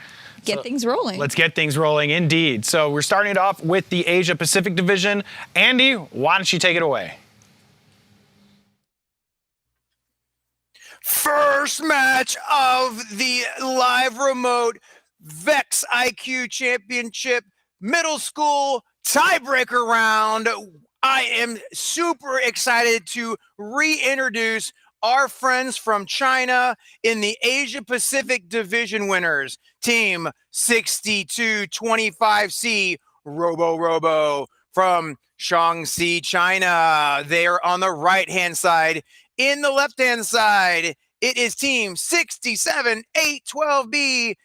[SPEAKER 12] Get things rolling.
[SPEAKER 3] Let's get things rolling, indeed. So we're starting it off with the Asia Pacific Division. Andy, why don't you take it away? First match of the live remote VEX IQ Championship Middle School Tiebreaker round. I am super excited to reintroduce our friends from China in the Asia Pacific Division winners. Team 6225C Robo from Shaanxi, China. They are on the right-hand side. In the left-hand side, it is Team 67812B,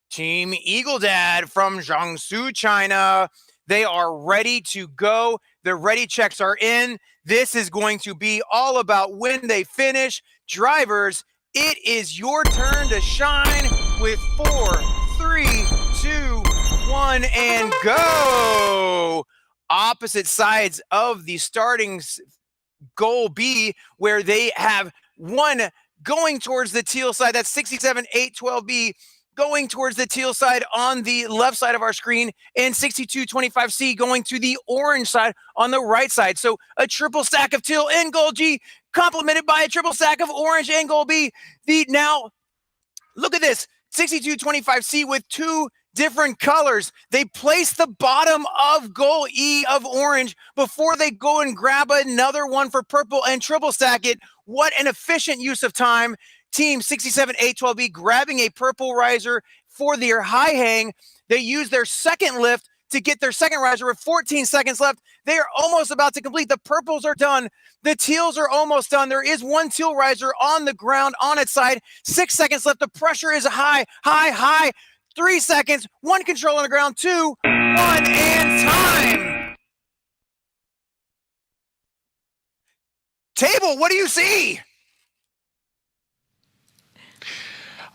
[SPEAKER 3] Team Eagle Dad from Jiangsu, China. They are ready to go. The ready checks are in. This is going to be all about when they finish. Drivers, it is your turn to shine with 4, 3, 2, 1, and go. Opposite sides of the starting goal B, where they have one going towards the teal side. That's 67812B going towards the teal side on the left side of our screen, and 6225C going to the orange side on the right side. So a triple stack of teal and gold G complemented by a triple stack of orange and gold B. Now look at this, 6225C with 2 different colors. They place the bottom of gold E of orange before they go and grab another one for purple and triple stack it. What an efficient use of time. Team 67812B grabbing a purple riser for their high hang. They use their second lift to get their second riser with 14 seconds left. They are almost about to complete. The purples are done. The teals are almost done. There is one teal riser on the ground on its side. 6 seconds left. The pressure is high. 3 seconds, 1 control on the ground, 2, 1, and time. Table, what do you see?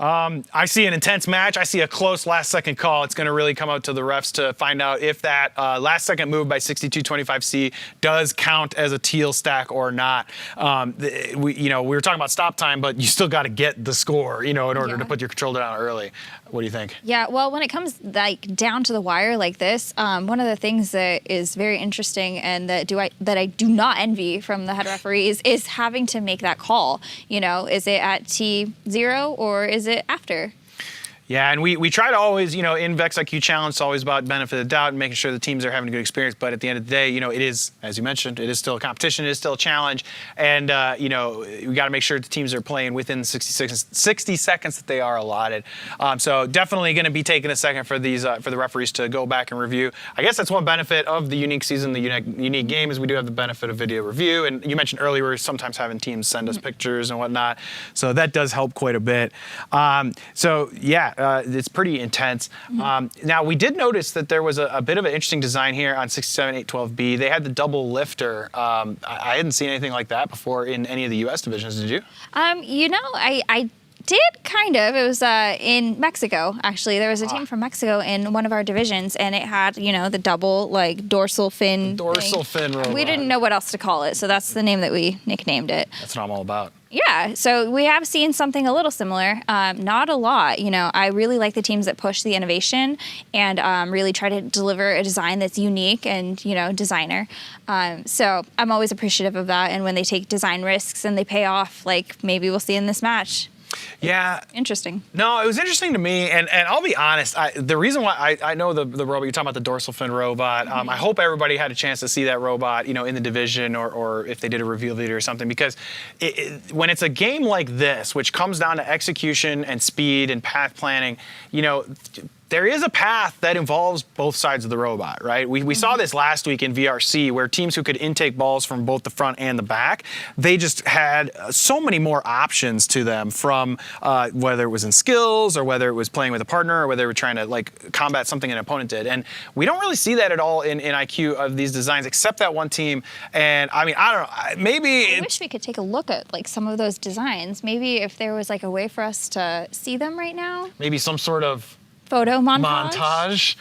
[SPEAKER 3] I see an intense match. I see a close last-second call. It's going to really come out to the refs to find out if that last-second move by 6225C does count as a teal stack or not. We were talking about stop time, but you still got to get the score, in order to put your controller down early. What do you think?
[SPEAKER 12] Yeah, well, when it comes down to the wire like this, one of the things that is very interesting and that I do not envy from the head referees is having to make that call. Is it at T0 or is it after?
[SPEAKER 3] Yeah, and we try to always, in VEX IQ Challenge, it's always about benefit of the doubt and making sure the teams are having a good experience. But at the end of the day, it is, as you mentioned, it is still a competition, it is still a challenge. And, we got to make sure the teams are playing within the 60 seconds that they are allotted. So definitely going to be taking a second for these for the referees to go back and review. I guess that's one benefit of the unique season, the unique game, is we do have the benefit of video review. And you mentioned earlier we're sometimes having teams send us pictures and whatnot. So that does help quite a bit. It's pretty intense. Now, we did notice that there was a bit of an interesting design here on 67.812B. They had the double lifter. I hadn't seen anything like that before in any of the U.S. divisions. Did you?
[SPEAKER 12] I did kind of. It was in Mexico, actually. There was a team from Mexico in one of our divisions, and it had, the double, dorsal fin
[SPEAKER 3] fin robot.
[SPEAKER 12] We didn't know what else to call it, so that's the name that we nicknamed it.
[SPEAKER 3] That's what I'm all about.
[SPEAKER 12] Yeah, so we have seen something a little similar. Not a lot. I really like the teams that push the innovation and really try to deliver a design that's unique and, designer. So I'm always appreciative of that. And when they take design risks and they pay off, like maybe we'll see in this match.
[SPEAKER 3] Yeah.
[SPEAKER 12] Interesting.
[SPEAKER 3] No, it was interesting to me, and I'll be honest, the reason why I know the robot, you're talking about the dorsal fin robot, I hope everybody had a chance to see that robot, in the division or if they did a reveal video or something, because when it's a game like this, which comes down to execution and speed and path planning, there is a path that involves both sides of the robot, right? We saw this last week in VRC, where teams who could intake balls from both the front and the back, they just had so many more options to them, from whether it was in skills or whether it was playing with a partner or whether they were trying to combat something an opponent did. And we don't really see that at all in IQ of these designs, except that one team. And I don't know, maybe...
[SPEAKER 12] I wish we could take a look at some of those designs. Maybe if there was a way for us to see them right now.
[SPEAKER 3] Maybe some sort of
[SPEAKER 12] photo montage.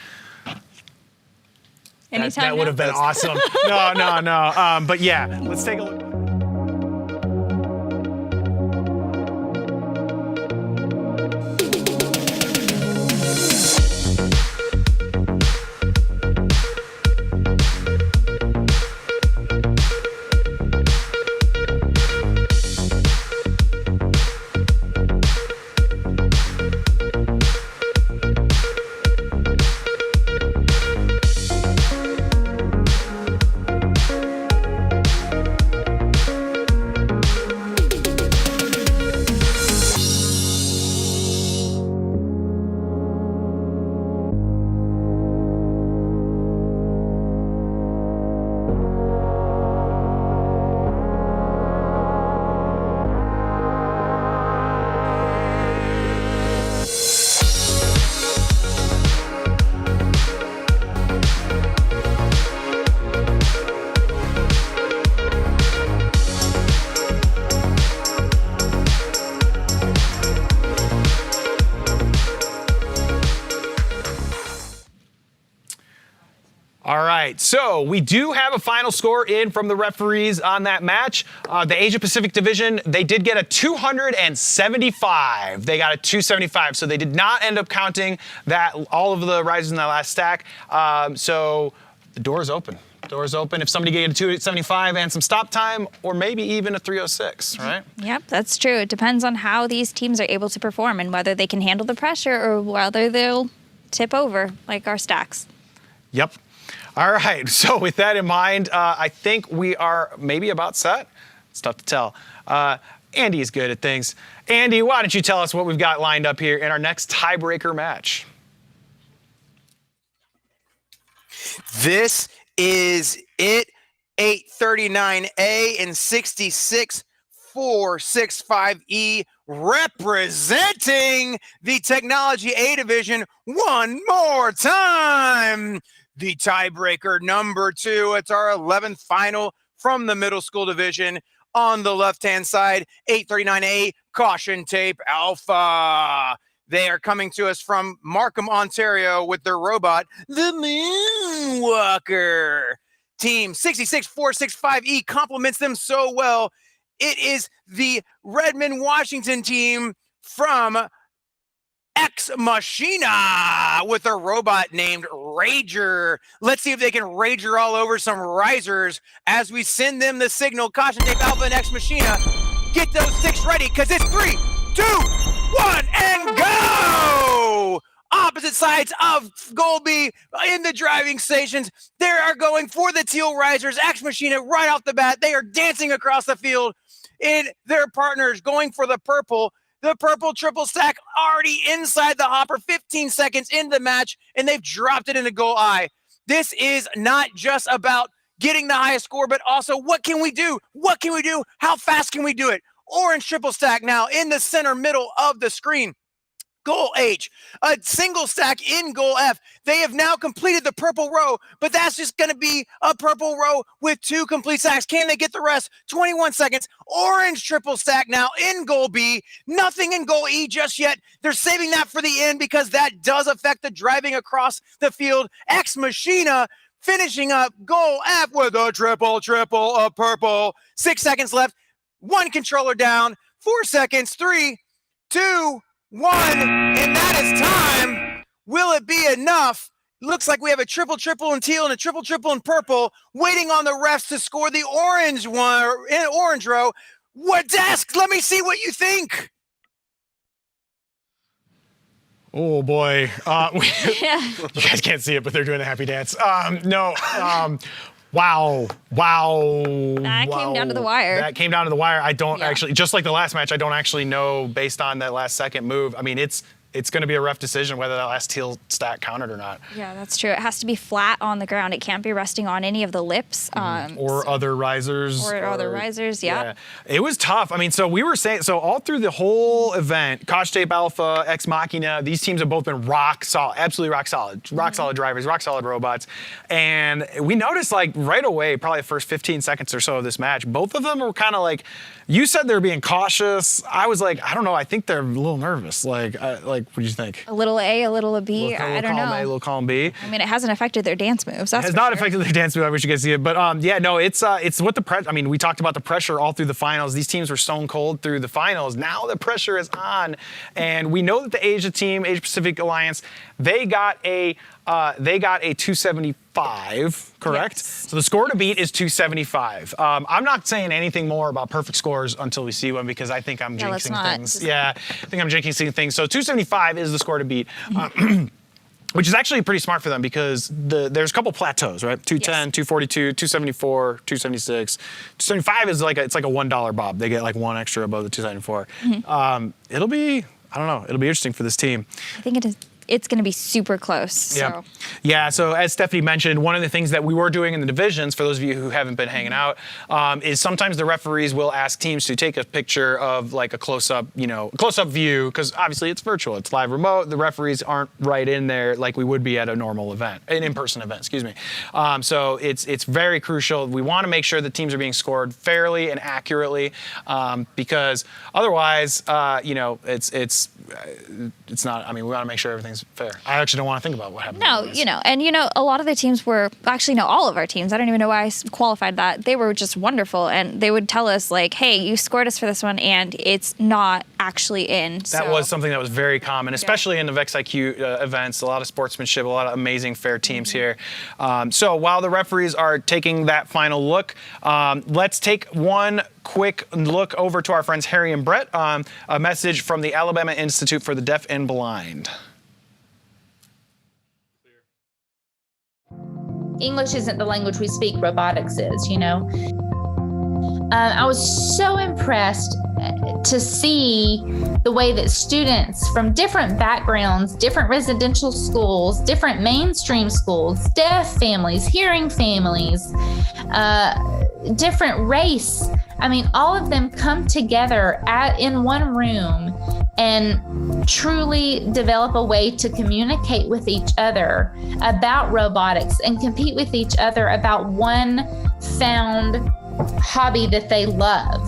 [SPEAKER 3] That would have been awesome. No. But yeah, let's take a look. All right, so we do have a final score in from the referees on that match. The Asia Pacific Division, they did get a 275. They got a 275, so they did not end up counting all of the rises in that last stack. So the door is open. Doors open if somebody gets a 275 and some stop time, or maybe even a 306, right?
[SPEAKER 12] Yep, that's true. It depends on how these teams are able to perform and whether they can handle the pressure or whether they'll tip over like our stacks.
[SPEAKER 3] Yep. All right, so with that in mind, I think we are maybe about set. It's tough to tell. Andy is good at things. Andy, why don't you tell us what we've got lined up here in our next tiebreaker match?
[SPEAKER 19] This is it. 839A and 66465E representing the Technology A division one more time. The tiebreaker number 2. It's our 11th final from the middle school division. On the left-hand side, 839A Caution Tape Alpha. They are coming to us from Markham, Ontario with their robot, the Moonwalker. Team 66465E complements them so well. It is the Redmond, Washington team from Ex Machina with a robot named Rager. Let's see if they can Rager all over some risers as we send them the signal. Caution Tape Alpha and Ex Machina. Get those sticks ready because it's 3, 2, 1, and go! opposite sides of goal B in the driving stations. They are going for the teal risers. Ex Machina right off the bat. They are dancing across the field in their partners going for the purple. The purple triple stack already inside the hopper, 15 seconds into the match, and they've dropped it into goal I. This is not just about getting the highest score, but also what can we do? What can we do? How fast can we do it? Orange triple stack now in the center middle of the screen. Goal H, a single stack in goal F. They have now completed the purple row, but that's just going to be a purple row with 2 complete stacks. Can they get the rest? 21 seconds. Orange triple stack now in goal B. Nothing in goal E just yet. They're saving that for the end because that does affect the driving across the field. Ex Machina finishing up goal F with a triple of purple. 6 seconds left. 1 controller down. 4 seconds. 3, 2, 1, and that is time. Will it be enough? Looks like we have a triple in teal and a triple in purple, waiting on the refs to score the orange one in orange row. What desk? Let me see what you think.
[SPEAKER 3] Oh boy, you guys can't see it, but they're doing a happy dance. Wow.
[SPEAKER 12] That came down to the wire.
[SPEAKER 3] That came down to the wire. I don't actually, just like the last match, I don't actually know based on that last second move. I mean, it's going to be a rough decision whether that last teal stack counted or not.
[SPEAKER 12] Yeah, that's true. It has to be flat on the ground. It can't be resting on any of the lips.
[SPEAKER 3] Or other risers.
[SPEAKER 12] Or other risers, yeah.
[SPEAKER 3] It was tough. I mean, so we were saying, so all through the whole event, Koch Tape Alpha, Ex Machina, these teams have both been rock solid, absolutely rock solid. Rock solid drivers, rock solid robots. And we noticed like right away, probably the first 15 seconds or so of this match, both of them were kind of like, you said they were being cautious. I was like, I don't know. I think they're a little nervous. Like, what do you think?
[SPEAKER 12] A little A, a little B. I don't know.
[SPEAKER 3] A, little column B.
[SPEAKER 12] I mean, it hasn't affected their dance moves.
[SPEAKER 3] It has not affected their dance move. I wish you could see it. But it's what the pressure. I mean, we talked about the pressure all through the finals. These teams were stone cold through the finals. Now the pressure is on, and we know that the Asia team, Asia Pacific Alliance, they got a 275, correct?
[SPEAKER 12] Yes.
[SPEAKER 3] So the score to beat is 275. I'm not saying anything more about perfect scores until we see one because I think I'm jinxing things. Yeah, I think I'm jinxing things. So 275 is the score to beat. Which is actually pretty smart for them because there's a couple plateaus, right? 210, 242, 274, 276. 275 is like it's like a $1 bob. They get like 1 extra above the 274. It'll be interesting for this team.
[SPEAKER 12] I think it's going to be super close. So.
[SPEAKER 3] Yeah, so as Stephanie mentioned, one of the things that we were doing in the divisions, for those of you who haven't been hanging out, is sometimes the referees will ask teams to take a picture of like a close-up view, because obviously it's virtual, it's live remote, the referees aren't right in there like we would be at a normal event, an in-person event, excuse me. So it's very crucial. We want to make sure that teams are being scored fairly and accurately, because otherwise, it's not, I mean, we want to make sure everything's fair. I actually don't want to think about what happened.
[SPEAKER 12] No, a lot of the teams were, actually no, all of our teams, I don't even know why I qualified that. They were just wonderful, and they would tell us like, hey, you scored us for this one, and it's not actually in.
[SPEAKER 3] That was something that was very common, especially in the VEX IQ events, a lot of sportsmanship, a lot of amazing fair teams here. So while the referees are taking that final look, let's take one quick look over to our friends Harry and Brett. A message from the Alabama Institute for the Deaf and Blind.
[SPEAKER 2] English isn't the language we speak, robotics is, I was so impressed to see the way that students from different backgrounds, different residential schools, different mainstream schools, deaf families, hearing families, different race, all of them come together in one room and truly develop a way to communicate with each other about robotics and compete with each other about one found hobby that they love.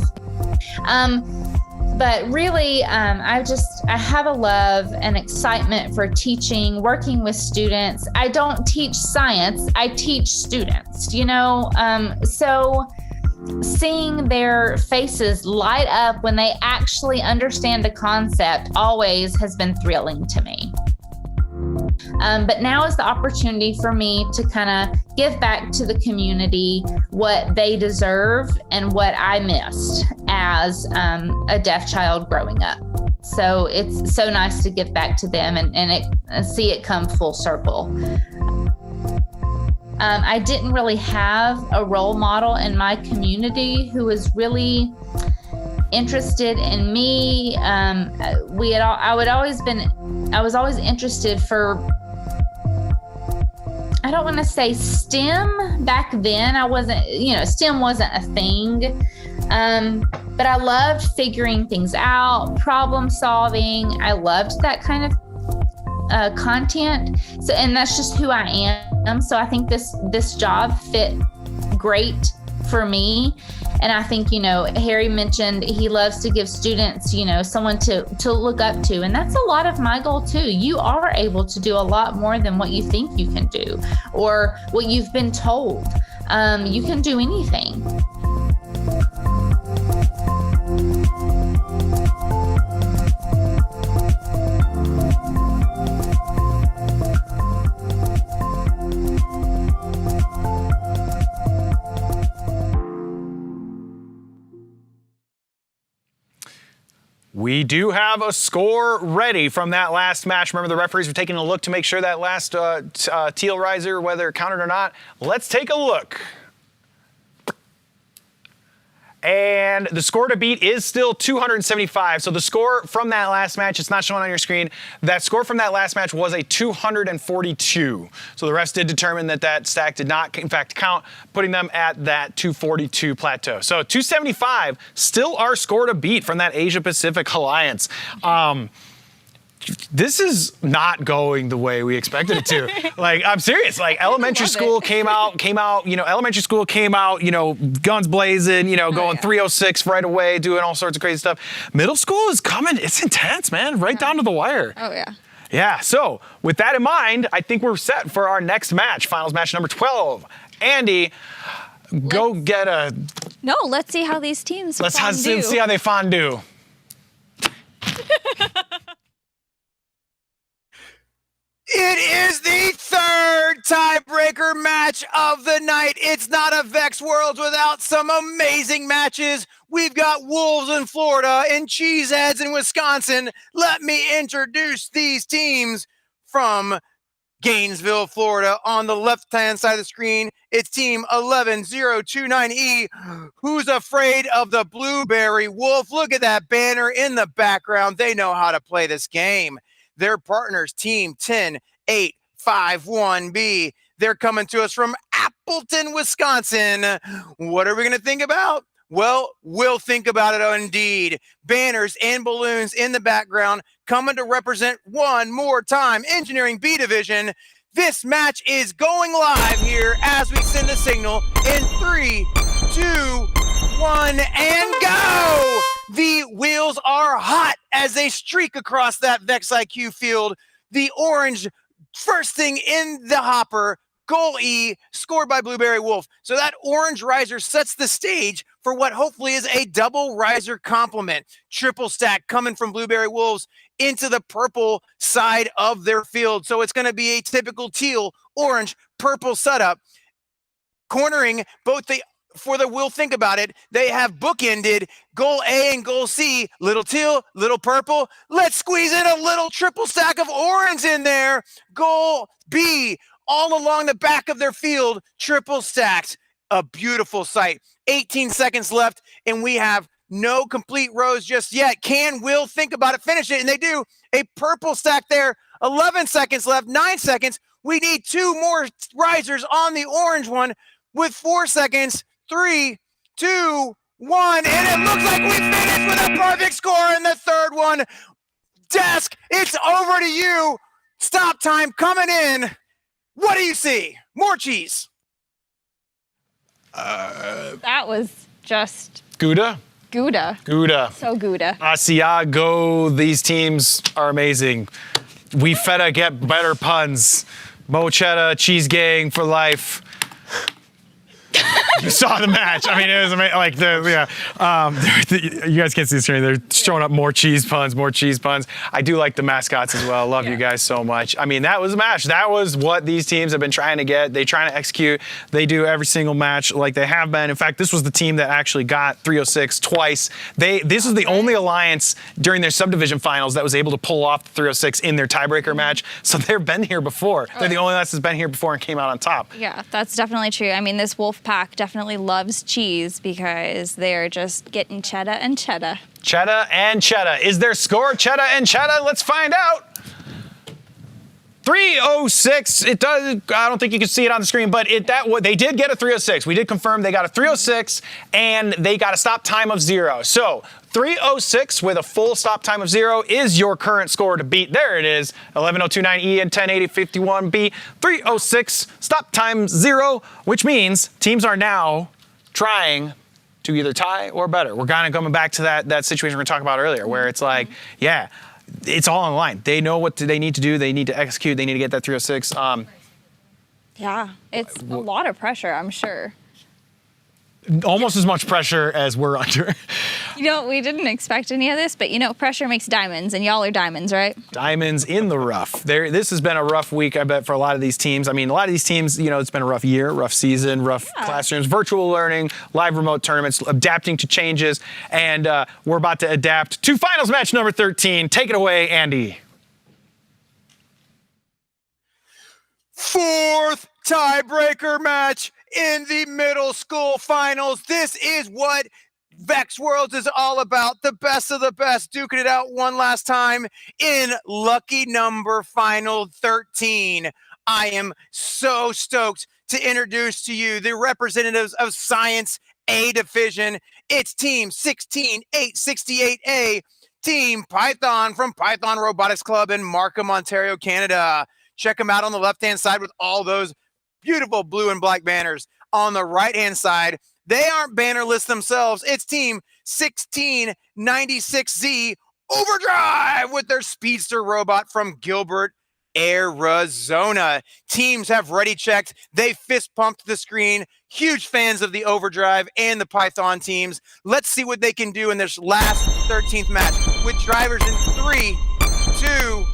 [SPEAKER 2] But really, I have a love and excitement for teaching, working with students. I don't teach science, I teach students, so seeing their faces light up when they actually understand a concept always has been thrilling to me. But now is the opportunity for me to kind of give back to the community what they deserve and what I missed as a deaf child growing up. So it's so nice to give back to them and see it come full circle. I didn't really have a role model in my community who was really interested in me. I was always interested for, I don't want to say STEM back then. I wasn't, STEM wasn't a thing. But I loved figuring things out, problem solving. I loved that kind of content. So, and that's just who I am. So I think this job fit great for me. And I think, Harry mentioned he loves to give students, someone to look up to. And that's a lot of my goal too. You are able to do a lot more than what you think you can do or what you've been told. You can do anything.
[SPEAKER 3] We do have a score ready from that last match. Remember, the referees were taking a look to make sure that last teal riser, whether it counted or not. Let's take a look. And the score to beat is still 275. So the score from that last match, it's not showing on your screen. That score from that last match was a 242. So the refs did determine that stack did not, in fact, count, putting them at that 242 plateau. So 275, still our score to beat from that Asia Pacific Alliance. This is not going the way we expected it to. I'm serious. Elementary school came out, elementary school came out, guns blazing, going 306 right away, doing all sorts of crazy stuff. Middle school is coming. It's intense, man, right down to the wire.
[SPEAKER 12] Oh, yeah.
[SPEAKER 3] Yeah, so with that in mind, I think we're set for our next match, finals match number 12. Andy, go get a...
[SPEAKER 12] No, let's see how these teams
[SPEAKER 3] Let's
[SPEAKER 12] fondue.
[SPEAKER 3] see how they fondue.
[SPEAKER 19] It is the third tiebreaker match of the night. It's not a VEX Worlds without some amazing matches. We've got Wolves in Florida and Cheeseheads in Wisconsin. Let me introduce these teams from Gainesville, Florida. On the left-hand side of the screen, it's team 11029E. Who's afraid of the Blueberry Wolf? Look at that banner in the background. They know how to play this game. Their partners, team 10851B. They're coming to us from Appleton, Wisconsin. What are we going to think about? Well, we'll think about it indeed. Banners and balloons in the background coming to represent one more time Engineering B Division. This match is going live here as we send the signal in 3, 2, 1, and go! The wheels are hot as they streak across that VEX IQ field. The orange first thing in the hopper, goal E, scored by Blueberry Wolf. So that orange riser sets the stage for what hopefully is a double riser complement. Triple stack coming from Blueberry Wolves into the purple side of their field. So it's going to be a typical teal, orange, purple setup. Cornering both we'll think about it. They have bookended goal A and goal C, little teal, little purple. Let's squeeze in a little triple stack of orange in there. Goal B, all along the back of their field, triple stacked. A beautiful sight. 18 seconds left, and we have no complete rows just yet. Will think about it, finish it, and they do. A purple stack there. 11 seconds left, 9 seconds. We need 2 more risers on the orange one with 4 seconds. 3, 2, 1, and it looks like we finished with a perfect score in the third one. Desk, it's over to you. Stop time coming in. What do you see? More cheese.
[SPEAKER 12] That was just
[SPEAKER 3] Gouda?
[SPEAKER 12] Gouda.
[SPEAKER 3] Gouda.
[SPEAKER 12] So Gouda.
[SPEAKER 3] Asiago, these teams are amazing. We feta get better puns. Mochetta, cheese gang for life. You saw the match. I mean, it was amazing. Like you guys can't see the screen. They're showing up more cheese puns. I do like the mascots as well. Love you guys so much. I mean, that was a match. That was what these teams have been trying to get. They're trying to execute. They do every single match like they have been. In fact, this was the team that actually got 306 twice. This is the only alliance during their subdivision finals that was able to pull off the 306 in their tiebreaker match. So they've been here before. They're the only alliance that's been here before and came out on top.
[SPEAKER 12] Yeah, that's definitely true. I mean, this wolf pack definitely loves cheese because they're just getting cheddar and cheddar.
[SPEAKER 3] Cheddar and cheddar. Is their score cheddar and cheddar? Let's find out. 306. It does. I don't think you can see it on the screen, but they did get a 306. We did confirm they got a 306, and they got a stop time of 0. So 306 with a full stop time of 0 is your current score to beat. There it is. 11029E and 108051B. 306 stop time 0, which means teams are now trying to either tie or better. We're kind of coming back to that situation we were talking about earlier, where it's like, yeah. It's all on the line. They know what they need to do. They need to execute. They need to get that 306.
[SPEAKER 12] Yeah, it's a lot of pressure, I'm sure.
[SPEAKER 3] Almost as much pressure as we're under.
[SPEAKER 12] You know, we didn't expect any of this, but you know, pressure makes diamonds, and y'all are diamonds, right?
[SPEAKER 3] Diamonds in the rough. This has been a rough week, I bet, for a lot of these teams. I mean, a lot of these teams, you know, it's been a rough year, rough season, rough classrooms, virtual learning, live remote tournaments, adapting to changes, and we're about to adapt to finals match number 13. Take it away, Andy.
[SPEAKER 19] Fourth tiebreaker match in the middle school finals. This is what VEX Worlds is all about. The best of the best duking it out one last time in lucky number final 13. I am so stoked to introduce to you the representatives of Science A Division. It's Team 16868A, Team Python from Python Robotics Club in Markham, Ontario, Canada. Check them out on the left-hand side with all those beautiful blue and black banners. On the right-hand side, they aren't bannerless themselves. It's Team 1696Z Overdrive with their speedster robot from Gilbert, Arizona. Teams have ready checked. They fist pumped the screen. Huge fans of the Overdrive and the Python teams. Let's see what they can do in this last 13th match with drivers in 3, 2,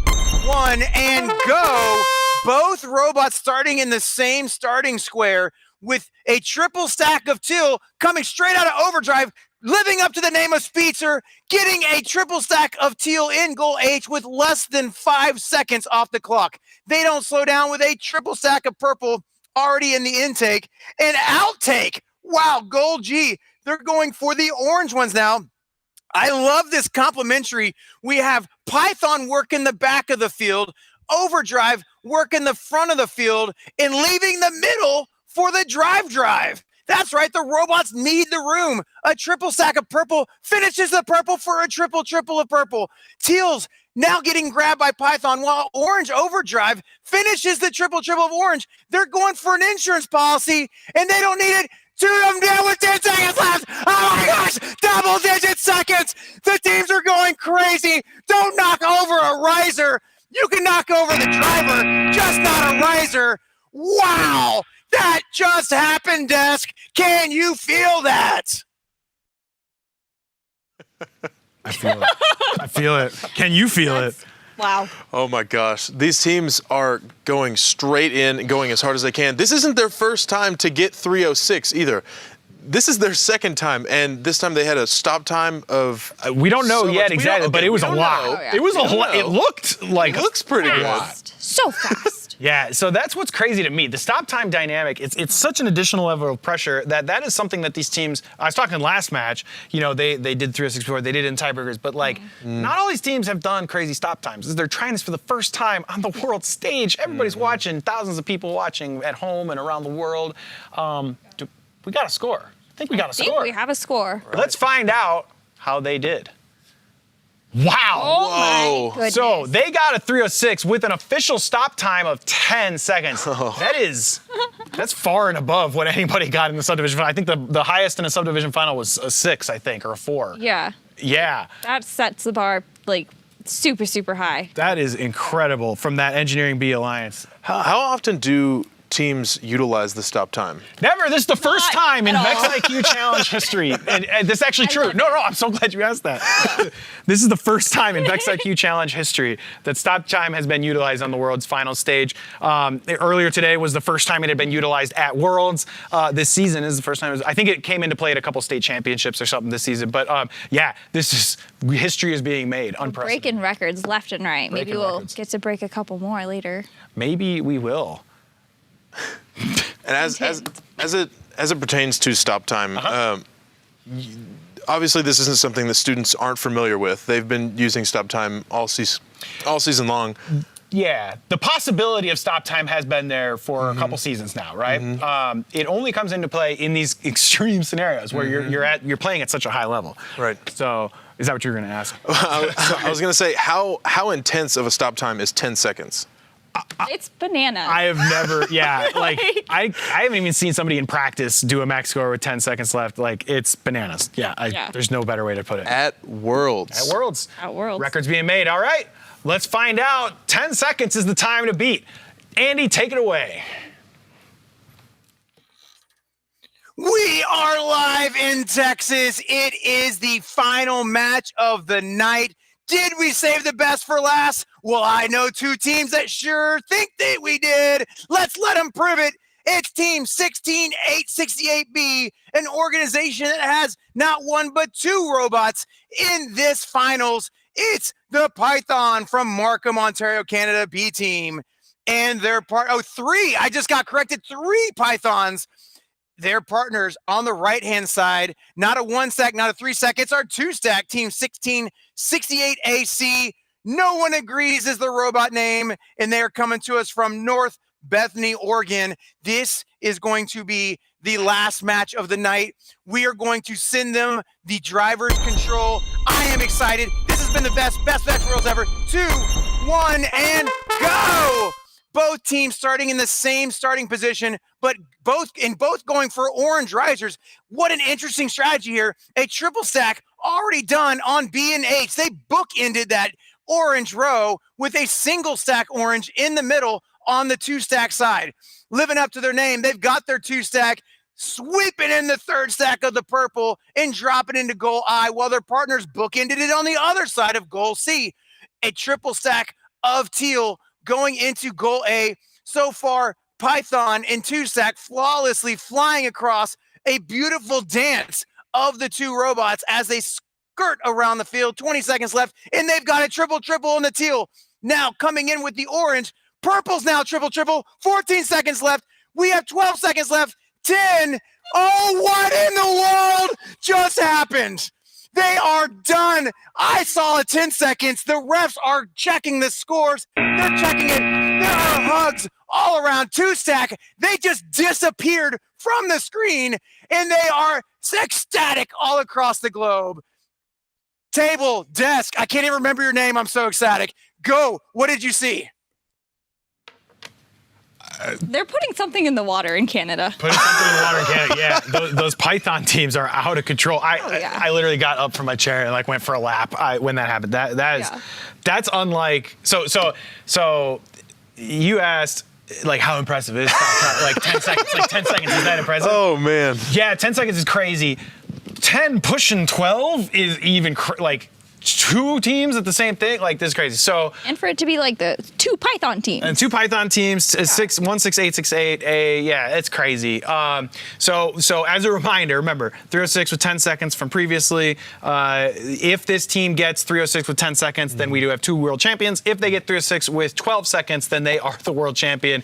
[SPEAKER 19] 1, and go. Both robots starting in the same starting square with a triple stack of teal coming straight out of Overdrive, living up to the name of Speedster, getting a triple stack of teal in goal H with less than 5 seconds off the clock. They don't slow down with a triple stack of purple already in the intake. And outtake, wow, gold G. They're going for the orange ones now. I love this complimentary. We have Python work in the back of the field, Overdrive work in the front of the field, and leaving the middle for the drive. That's right, the robots need the room. A triple stack of purple finishes the purple for a triple of purple. Teals now getting grabbed by Python, while orange Overdrive finishes the triple of orange. They're going for an insurance policy, and they don't need it. Shoot them down with 10 seconds left. Oh my gosh, double-digit seconds. The teams are going crazy. Don't knock over a riser. You can knock over the driver, just not a riser. Wow, that just happened, Desk. Can you feel that?
[SPEAKER 3] I feel it. Can you feel it?
[SPEAKER 12] Wow.
[SPEAKER 1] Oh my gosh. These teams are going straight in, going as hard as they can. This isn't their first time to get 306 either. This is their second time, and this time they had a stop time of...
[SPEAKER 3] we don't know yet exactly, but it was a lot.
[SPEAKER 1] Oh, yeah.
[SPEAKER 3] It was a lot. It looked like...
[SPEAKER 1] It looks pretty good.
[SPEAKER 12] So fast.
[SPEAKER 3] Yeah, so that's what's crazy to me. The stop time dynamic, it's such an additional level of pressure that is something that these teams... I was talking last match, you know, they did 306 before, they did it in tiebreakers, but like, not all these teams have done crazy stop times. They're trying this for the first time on the world stage. Everybody's watching, thousands of people watching at home and around the world. We got a score. I think we got a score.
[SPEAKER 12] I think we have a score.
[SPEAKER 3] Let's find out how they did. Wow.
[SPEAKER 12] Oh my goodness.
[SPEAKER 3] So they got a 306 with an official stop time of 10 seconds. That's far and above what anybody got in the subdivision final. I think the highest in a subdivision final was a 6, I think, or a 4.
[SPEAKER 12] Yeah.
[SPEAKER 3] Yeah.
[SPEAKER 12] That sets the bar like super, super high.
[SPEAKER 3] That is incredible from that Engineering B Alliance.
[SPEAKER 1] How often do teams utilize the stop time?
[SPEAKER 3] Never. This is the first time in VEX IQ Challenge history. And this is actually true. No, I'm so glad you asked that. This is the first time in VEX IQ Challenge history that stop time has been utilized on the World's final stage. Earlier today was the first time it had been utilized at Worlds. This season is the first time. I think it came into play at a couple state championships or something this season. But yeah, history is being made. Unprecedented.
[SPEAKER 12] Breaking records left and right. Maybe we'll get to break a couple more later.
[SPEAKER 3] Maybe we will.
[SPEAKER 1] And as it pertains to stop time, obviously this isn't something that students aren't familiar with. They've been using stop time all season long.
[SPEAKER 3] Yeah, the possibility of stop time has been there for a couple seasons now, right? It only comes into play in these extreme scenarios where you're playing at such a high level.
[SPEAKER 1] Right.
[SPEAKER 3] So is that what you're going to ask?
[SPEAKER 1] I was going to say, how intense of a stop time is 10 seconds?
[SPEAKER 12] It's bananas.
[SPEAKER 3] I have never, I haven't even seen somebody in practice do a max score with 10 seconds left. Like, it's bananas. There's no better way to put it.
[SPEAKER 1] At Worlds.
[SPEAKER 12] At Worlds.
[SPEAKER 3] Records being made. All right, let's find out. 10 seconds is the time to beat. Andy, take it away.
[SPEAKER 19] We are live in Texas. It is the final match of the night. Did we save the best for last? Well, I know two teams that sure think that we did. Let's let them prove it. It's Team 16868B, an organization that has not one but two robots in this finals. It's the Python from Markham, Ontario, Canada B team. And their three. I just got corrected. 3 Pythons. Their partners on the right-hand side, not a 1 stack, not a 3 stack. It's our 2 stack, Team 1668AC. No one agrees is the robot name, and they're coming to us from North Bethany, Oregon. This is going to be the last match of the night. We are going to send them the driver's control. I am excited. This has been the best VEX Worlds ever. 2, 1, and go! Both teams starting in the same starting position, but both going for orange risers. What an interesting strategy here. A triple stack already done on B and H. They bookended that orange row with a single stack orange in the middle on the 2 stack side. Living up to their name, they've got their 2 stack, sweeping in the 3rd stack of the purple and dropping into goal I, while their partners bookended it on the other side of goal C. A triple stack of teal going into goal A. So far, Python and 2 stack flawlessly flying across a beautiful dance of the 2 robots as they skirt around the field. 20 seconds left, and they've got a triple in the teal. Now coming in with the orange. Purple's now triple. 14 seconds left. We have 12 seconds left. 10. Oh, what in the world just happened? They are done. I saw it 10 seconds. The refs are checking the scores. They're checking it. There are hugs all around 2 stack. They just disappeared from the screen, and they are ecstatic all across the globe. Table, desk, I can't even remember your name. I'm so ecstatic. Go. What did you see?
[SPEAKER 12] They're putting something in the water in Canada.
[SPEAKER 3] Putting something in the water in Canada, yeah. Those Python teams are out of control. I literally got up from my chair and went for a lap when that happened. That's unlike. So you asked how impressive is that? 10 seconds. 10 seconds is that impressive?
[SPEAKER 1] Oh man.
[SPEAKER 3] Yeah, 10 seconds is crazy. 10 pushing 12 is even 2 teams at the same thing. This is crazy. So,
[SPEAKER 12] and for it to be the 2 Python teams.
[SPEAKER 3] And 2 Python teams, 16868A. Yeah, it's crazy. So as a reminder, remember 306 with 10 seconds from previously. If this team gets 306 with 10 seconds, then we do have 2 world champions. If they get 306 with 12 seconds, then they are the world champion.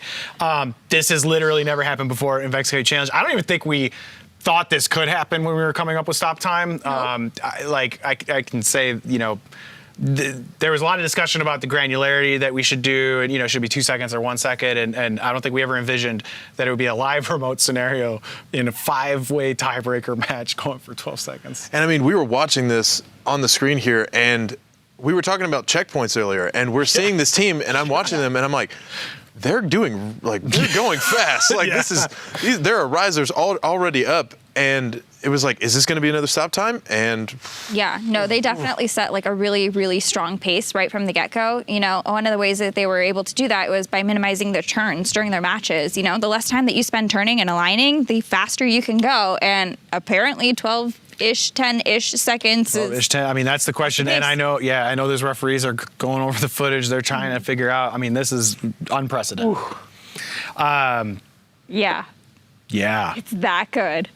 [SPEAKER 3] This has literally never happened before in VEX IQ Challenge. I don't even think we thought this could happen when we were coming up with stop time. I can say, there was a lot of discussion about the granularity that we should do, and should be 2 seconds or 1 second, and I don't think we ever envisioned that it would be a live remote scenario in a 5-way tiebreaker match going for 12 seconds.
[SPEAKER 1] And I mean, we were watching this on the screen here, and we were talking about checkpoints earlier, and we're seeing this team, and I'm watching them, and I'm like, they're going fast. There are risers already up, and it was like, is this going to be another stop time? And
[SPEAKER 12] yeah, no, they definitely set like a really, really strong pace right from the get-go. You know, one of the ways that they were able to do that was by minimizing their turns during their matches. You know, the less time that you spend turning and aligning, the faster you can go. And apparently 12-ish, 10-ish seconds.
[SPEAKER 3] 12-ish, 10. I mean, that's the question. And I know those referees are going over the footage. They're trying to figure out. I mean, this is unprecedented.
[SPEAKER 12] Yeah.
[SPEAKER 3] Yeah.
[SPEAKER 12] It's that good.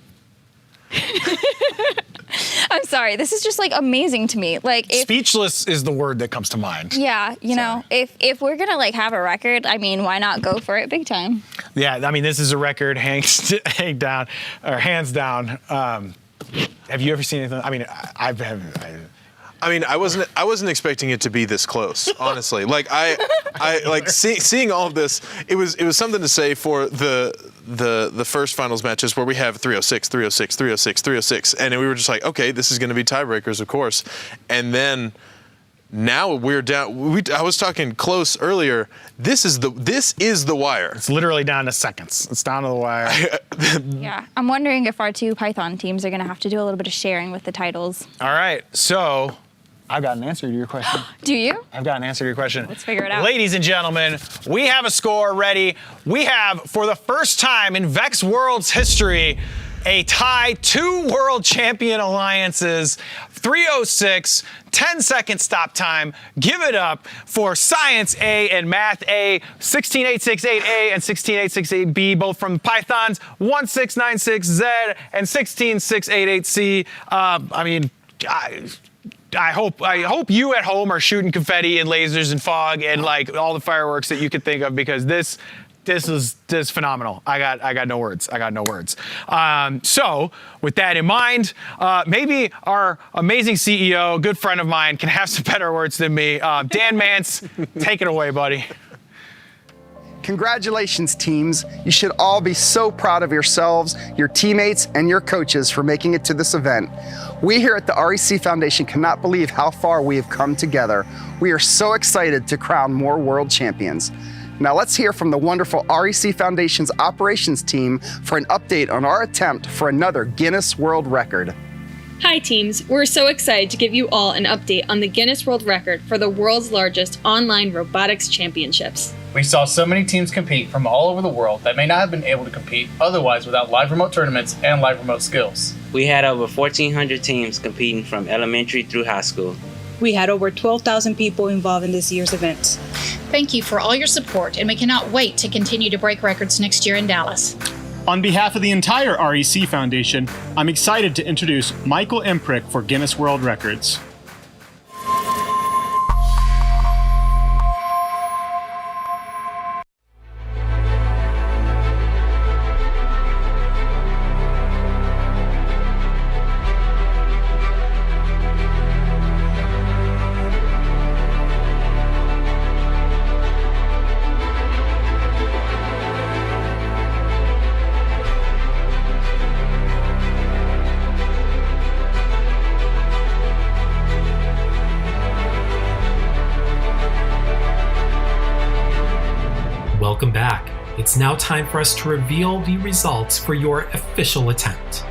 [SPEAKER 12] I'm sorry. This is just like amazing to me. Like
[SPEAKER 3] speechless is the word that comes to mind.
[SPEAKER 12] Yeah, you know, if we're gonna like have a record, I mean, why not go for it big time?
[SPEAKER 3] Yeah, I mean, this is a record, hands down. Have you ever seen anything? I mean,
[SPEAKER 1] I wasn't expecting it to be this close, honestly. Like I like seeing all of this. It was something to say for the first finals matches where we have 306, 306, 306, 306, and we were just like, okay, this is going to be tiebreakers, of course. And then now we're down. I was talking close earlier. This is the wire.
[SPEAKER 3] It's literally down to seconds. It's down to the wire.
[SPEAKER 12] Yeah, I'm wondering if our two Python teams are going to have to do a little bit of sharing with the titles.
[SPEAKER 3] All right, so I've got an answer to your question.
[SPEAKER 12] Do you?
[SPEAKER 3] I've got an answer to your question.
[SPEAKER 12] Let's figure it out.
[SPEAKER 3] Ladies and gentlemen, we have a score ready. We have, for the first time in VEX World's history, a tie, 2 world champion alliances, 306, 10-second stop time. Give it up for Science A and Math A, 16868A and 16868B, both from Pythons, 1696Z and 16688C. I hope you at home are shooting confetti and lasers and fog and like all the fireworks that you could think of, because this is phenomenal. I got no words. So with that in mind, maybe our amazing CEO, good friend of mine, can have some better words than me. Dan Mance, take it away, buddy.
[SPEAKER 4] Congratulations, teams. You should all be so proud of yourselves, your teammates, and your coaches for making it to this event. We here at the REC Foundation cannot believe how far we have come together. We are so excited to crown more world champions. Now let's hear from the wonderful REC Foundation's operations team for an update on our attempt for another Guinness World Record.
[SPEAKER 5] Hi teams, we're so excited to give you all an update on the Guinness World Record for the world's largest online robotics championships.
[SPEAKER 7] We saw so many teams compete from all over the world that may not have been able to compete otherwise without live remote tournaments and live remote skills.
[SPEAKER 8] We had over 1,400 teams competing from elementary through high school.
[SPEAKER 9] We had over 12,000 people involved in this year's event.
[SPEAKER 11] Thank you for all your support, and we cannot wait to continue to break records next year in Dallas.
[SPEAKER 27] On behalf of the entire REC Foundation, I'm excited to introduce Michael Emprick for Guinness World Records.
[SPEAKER 28] Welcome back. It's now time for us to reveal the results for your official attempt.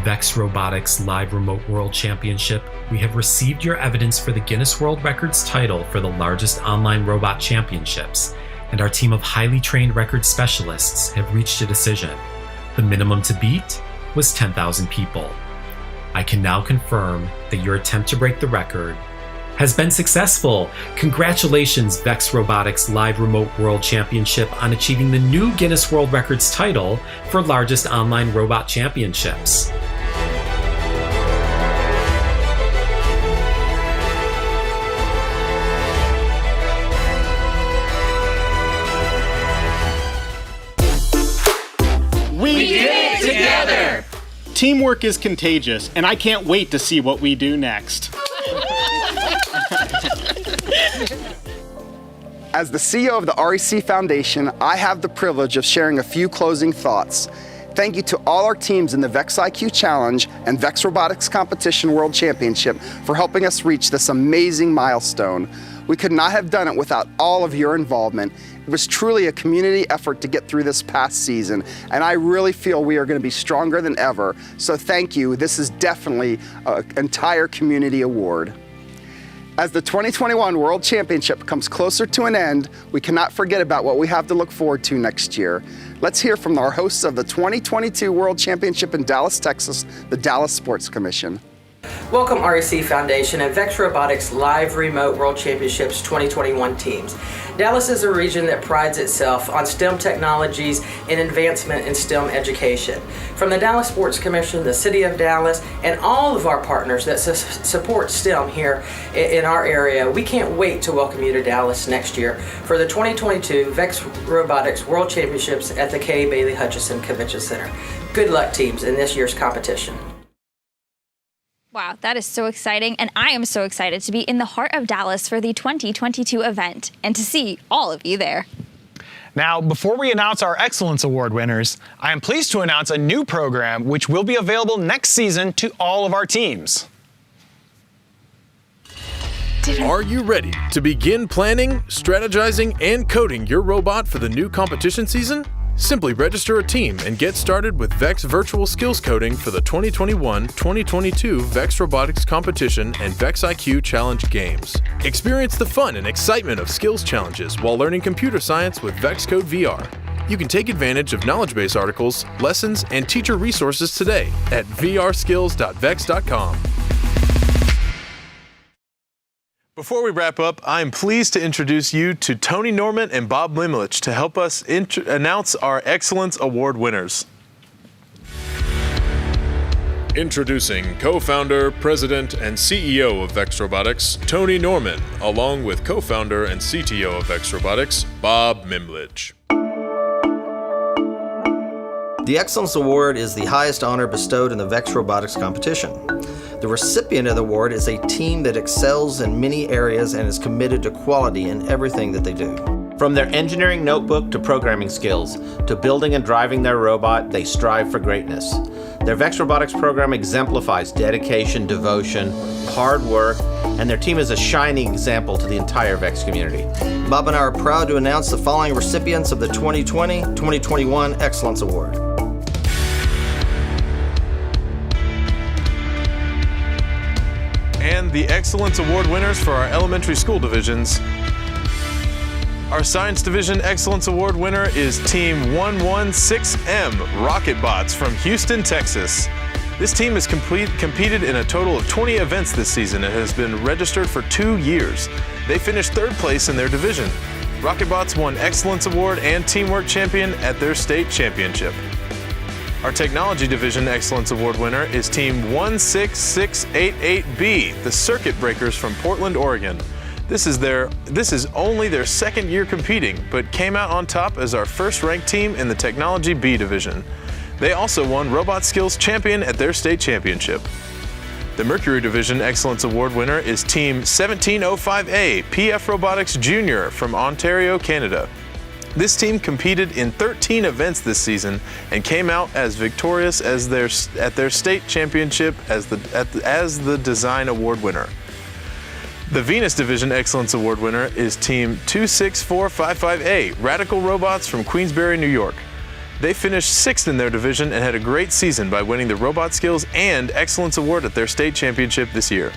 [SPEAKER 28] VEX Robotics Live Remote World Championship, we have received your evidence for the Guinness World Records title for the largest online robot championships, and our team of highly trained record specialists have reached a decision. The minimum to beat was 10,000 people. I can now confirm that your attempt to break the record has been successful. Congratulations, VEX Robotics Live Remote World Championship, on achieving the new Guinness World Records title for largest online robot championships.
[SPEAKER 27] We did it together! Teamwork is contagious, and I can't wait to see what we do next.
[SPEAKER 4] As the CEO of the REC Foundation, I have the privilege of sharing a few closing thoughts. thank you to all our teams in the VEX Challenge and VEX Robotics Competition World Championship for helping us reach this amazing milestone. We could not have done it without all of your involvement. It was truly a community effort to get through this past season, and I really feel we are going to be stronger than ever. So thank you. This is definitely an entire community award. As the 2021 World Championship comes closer to an end, we cannot forget about what we have to look forward to next year. Let's hear from our hosts of the 2022 World Championship in Dallas, Texas, the Dallas Sports Commission.
[SPEAKER 10] Welcome REC Foundation and VEX Robotics Live Remote World Championships 2021 teams. Dallas is a region that prides itself on STEM technologies and advancement in STEM education. From the Dallas Sports Commission, the City of Dallas, and all of our partners that support STEM here in our area, we can't wait to welcome you to Dallas next year for the 2022 VEX Robotics World Championships at the K. Bailey Hutchison Convention Center. Good luck, teams, in this year's competition.
[SPEAKER 12] Wow, that is so exciting, and I am so excited to be in the heart of Dallas for the 2022 event and to see all of you there.
[SPEAKER 3] Now, before we announce our Excellence Award winners, I am pleased to announce a new program which will be available next season to all of our teams.
[SPEAKER 1] Are you ready to begin planning, strategizing, and coding your robot for the new competition season? Simply register a team and get started with VEX Virtual Skills Coding for the 2021-2022 VEX Robotics Competition and VEX IQ Challenge Games. Experience the fun and excitement of skills challenges while learning computer science with VEX Code VR. You can take advantage of knowledge base articles, lessons, and teacher resources today at vrskills.vex.com. Before we wrap up, I'm pleased to introduce you to Tony Norman and Bob Limlich to help us announce our Excellence Award winners. Introducing co-founder, president, and CEO of VEX Robotics, Tony Norman, along with co-founder and CTO of VEX Robotics, Bob Mimlich.
[SPEAKER 13] The Excellence Award is the highest honor bestowed in the VEX Robotics competition. The recipient of the award is a team that excels in many areas and is committed to quality in everything that they do.
[SPEAKER 14] From their engineering notebook to programming skills, to building and driving their robot, they strive for greatness. Their VEX Robotics program exemplifies dedication, devotion, hard work, and their team is a shining example to the entire VEX community.
[SPEAKER 13] Bob and I are proud to announce the following recipients of the 2020-2021 Excellence Award.
[SPEAKER 1] And the Excellence Award winners for our elementary school divisions. Our Science Division Excellence Award winner is Team 116M Rocketbots from Houston, Texas. This team has competed in a total of 20 events this season and has been registered for 2 years. They finished 3rd place in their division. Rocketbots won Excellence Award and Teamwork Champion at their state championship. Our Technology Division Excellence Award winner is Team 16688B, the Circuit Breakers from Portland, Oregon. This is only their 2nd year competing, but came out on top as our first ranked team in the Technology B Division. They also won Robot Skills Champion at their state championship. The Mercury Division Excellence Award winner is Team 1705A, PF Robotics Jr. from Ontario, Canada. This team competed in 13 events this season and came out as victorious at their state championship as the Design Award winner. The Venus Division Excellence Award winner is Team 26455A, Radical Robots from Queensbury, New York. They finished 6th in their division and had a great season by winning the Robot Skills and Excellence Award at their state championship this year.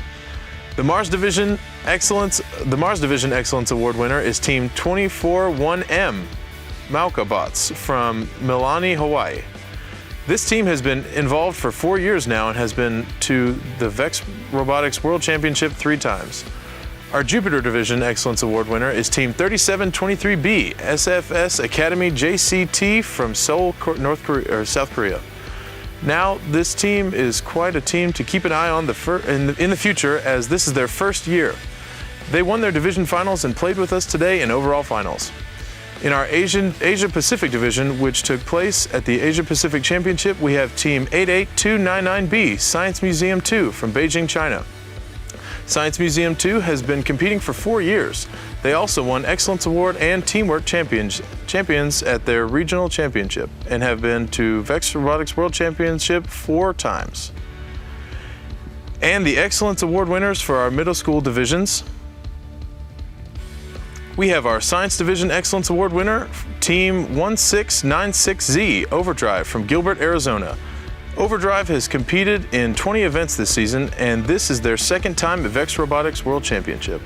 [SPEAKER 1] The Mars Division Excellence Award winner is Team 241M Maukabots from Milani, Hawaii. This team has been involved for 4 years now and has been to the VEX Robotics World Championship 3 times. Our Jupiter Division Excellence Award winner is Team 3723B SFS Academy JCT from Seoul, South Korea. Now, this team is quite a team to keep an eye on in the future, as this is their 1st year. They won their division finals and played with us today in overall finals. In our Asia Pacific Division, which took place at the Asia Pacific Championship, we have Team 88299B Science Museum 2 from Beijing, China. Science Museum 2 has been competing for 4 years. They also won Excellence Award and Teamwork Champions at their regional championship and have been to VEX Robotics World Championship 4 times. And the Excellence Award winners for our middle school divisions. We have our Science Division Excellence Award winner, Team 1696Z Overdrive from Gilbert, Arizona. Overdrive has competed in 20 events this season, and this is their second time at VEX Robotics World Championship.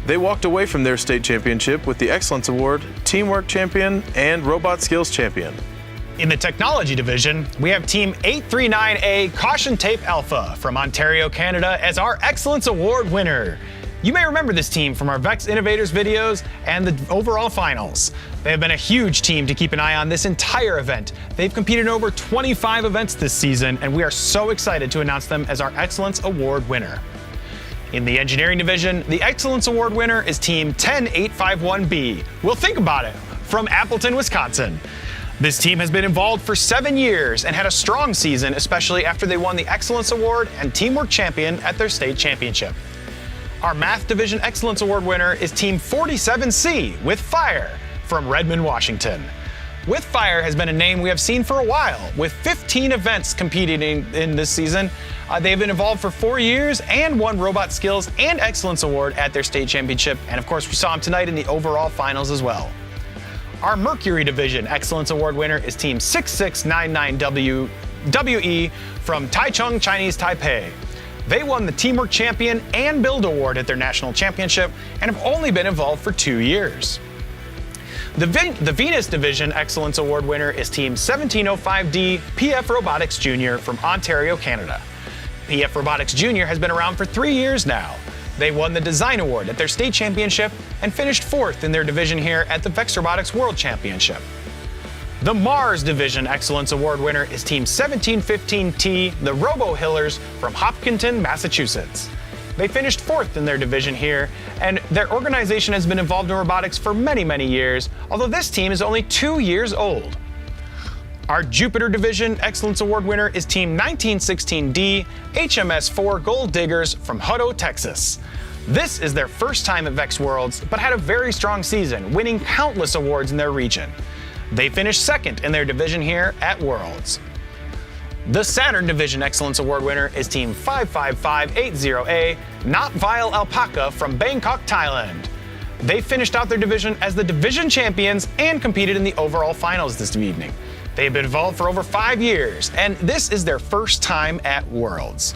[SPEAKER 1] They walked away from their state championship with the Excellence Award, Teamwork Champion, and Robot Skills Champion.
[SPEAKER 3] In the Technology Division, we have Team 839A Caution Tape Alpha from Ontario, Canada as our Excellence Award winner. You may remember this team from our VEX Innovators videos and the overall finals. They have been a huge team to keep an eye on this entire event. They've competed in over 25 events this season, and we are so excited to announce them as our Excellence Award winner. In the Engineering Division, the Excellence Award winner is Team 10851B. Well, think about it, from Appleton, Wisconsin. This team has been involved for 7 years and had a strong season, especially after they won the Excellence Award and Teamwork Champion at their state championship. Our Math Division Excellence Award winner is Team 47C with Fire from Redmond, Washington. With Fire has been a name we have seen for a while, with 15 events competing in this season. They've been involved for 4 years and won Robot Skills and Excellence Award at their state championship, and of course we saw them tonight in the overall finals as well. Our Mercury Division Excellence Award winner is Team 6699WE from Taichung, Chinese Taipei. They won the Teamwork Champion and Build Award at their national championship and have only been involved for 2 years. The Venus Division Excellence Award winner is Team 1705D PF Robotics Jr. from Ontario, Canada. PF Robotics Jr. has been around for 3 years now. They won the Design Award at their state championship and finished 4th in their division here at the VEX Robotics World Championship. The Mars Division Excellence Award winner is Team 1715T, the Robo-Hillers from Hopkinton, Massachusetts. They finished 4th in their division here, and their organization has been involved in robotics for many, many years, although this team is only 2 years old. Our Jupiter Division Excellence Award winner is Team 1916D, HMS4 Gold Diggers from Hutto, Texas. This is their first time at VEX Worlds, but had a very strong season, winning countless awards in their region. They finished 2nd in their division here at Worlds. The Saturn Division Excellence Award winner is Team 55580A, Not Vile Alpaca from Bangkok, Thailand. They finished out their division as the division champions and competed in the overall finals this evening. They have been involved for over 5 years, and this is their first time at Worlds.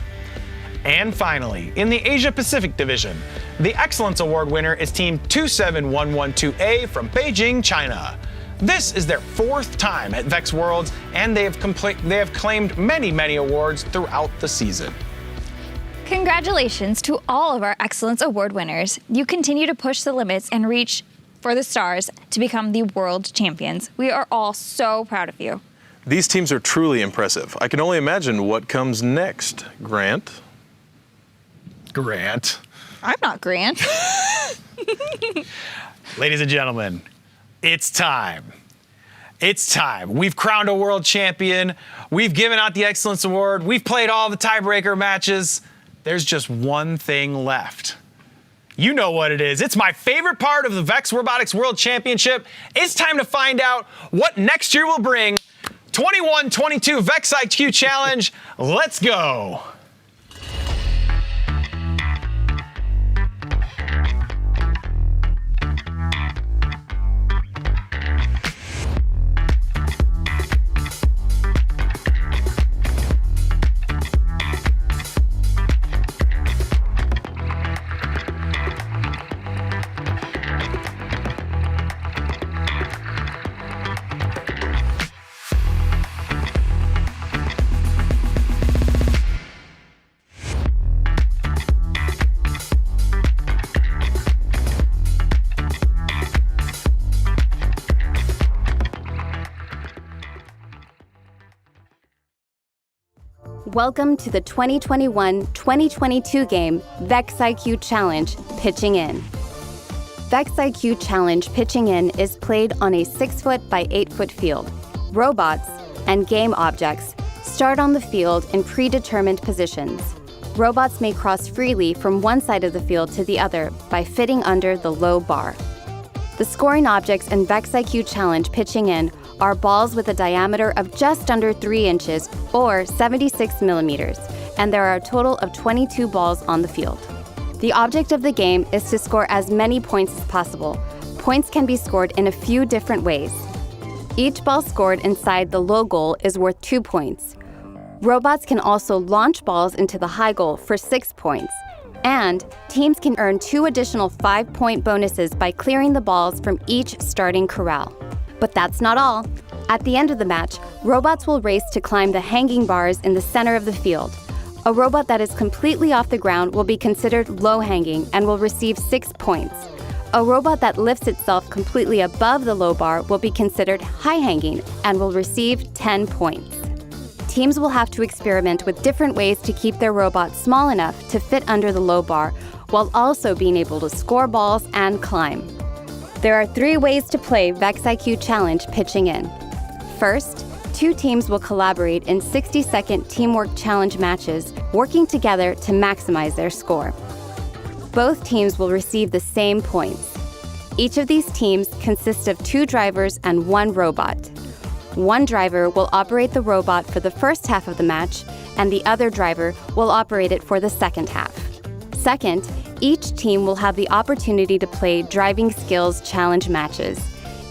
[SPEAKER 3] And finally, in the Asia Pacific Division, the Excellence Award winner is Team 27112A from Beijing, China. This is their 4th time at VEX Worlds, and they have claimed many, many awards throughout the season.
[SPEAKER 12] Congratulations to all of our Excellence Award winners. You continue to push the limits and reach for the stars to become the world champions. We are all so proud of you.
[SPEAKER 1] These teams are truly impressive. I can only imagine what comes next. Grant?
[SPEAKER 12] I'm not Grant.
[SPEAKER 3] Ladies and gentlemen, it's time. It's time. We've crowned a world champion. We've given out the Excellence Award. We've played all the tiebreaker matches. There's just one thing left. You know what it is. It's my favorite part of the VEX Robotics World Championship. It's time to find out what next year will bring. 21-22 VEX IQ Challenge. Let's go.
[SPEAKER 6] Welcome to the 2021-2022 game VEX IQ Challenge Pitching In. VEX IQ Challenge Pitching In is played on a 6-foot by 8-foot field. Robots and game objects start on the field in predetermined positions. robots may cross freely from one side of the field to the other by fitting under the low bar. The scoring objects in VEX IQ Challenge pitching in are balls with a diameter of just under 3 inches or 76 millimeters, and there are a total of 22 balls on the field. The object of the game is to score as many points as possible. Points can be scored in a few different ways. Each ball scored inside the low goal is worth 2 points. Robots can also launch balls into the high goal for 6 points. And teams can earn 2 additional 5-point bonuses by clearing the balls from each starting corral. But that's not all. At the end of the match, robots will race to climb the hanging bars in the center of the field. A robot that is completely off the ground will be considered low-hanging and will receive 6 points. A robot that lifts itself completely above the low bar will be considered high-hanging and will receive 10 points. Teams will have to experiment with different ways to keep their robot small enough to fit under the low bar while also being able to score balls and climb. There are 3 ways to play VEX IQ Challenge pitching in. First, 2 teams will collaborate in 60-second teamwork challenge matches, working together to maximize their score. Both teams will receive the same points. Each of these teams consists of 2 drivers and 1 robot. One driver will operate the robot for the first half of the match, and the other driver will operate it for the second half. Second, each team will have the opportunity to play driving skills challenge matches.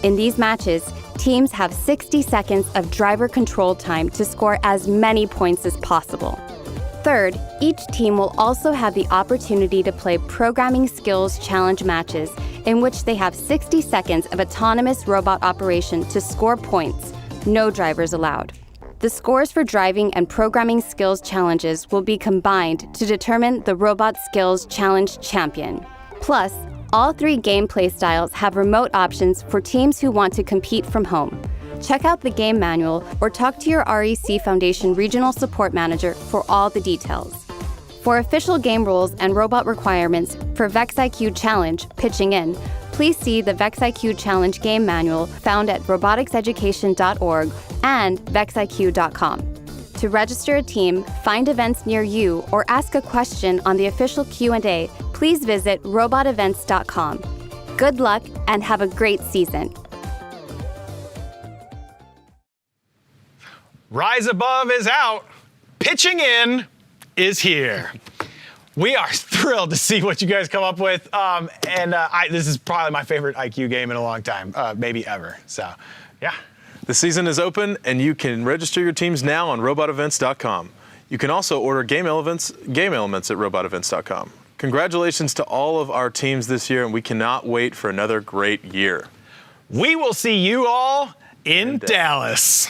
[SPEAKER 6] In these matches, teams have 60 seconds of driver control time to score as many points as possible. Third, each team will also have the opportunity to play programming skills challenge matches in which they have 60 seconds of autonomous robot operation to score points. No drivers allowed. The scores for driving and programming skills challenges will be combined to determine the Robot Skills Challenge champion. Plus, all 3 gameplay styles have remote options for teams who want to compete from home. Check out the game manual or talk to your REC Foundation Regional Support Manager for all the details. For official game rules and robot requirements for VEX IQ Challenge pitching in, please see the VEX IQ Challenge game manual found at roboticseducation.org and vexiq.com. To register a team, find events near you, or ask a question on the official Q&A, please visit robotevents.com. Good luck and have a great season.
[SPEAKER 3] Rise Above is out. Pitching in is here. We are thrilled to see what you guys come up with. This is probably my favorite IQ game in a long time, maybe ever. So, yeah.
[SPEAKER 1] The season is open, and you can register your teams now on robotevents.com. You can also order game elements at robotevents.com. Congratulations to all of our teams this year, and we cannot wait for another great year.
[SPEAKER 3] We will see you all in Dallas.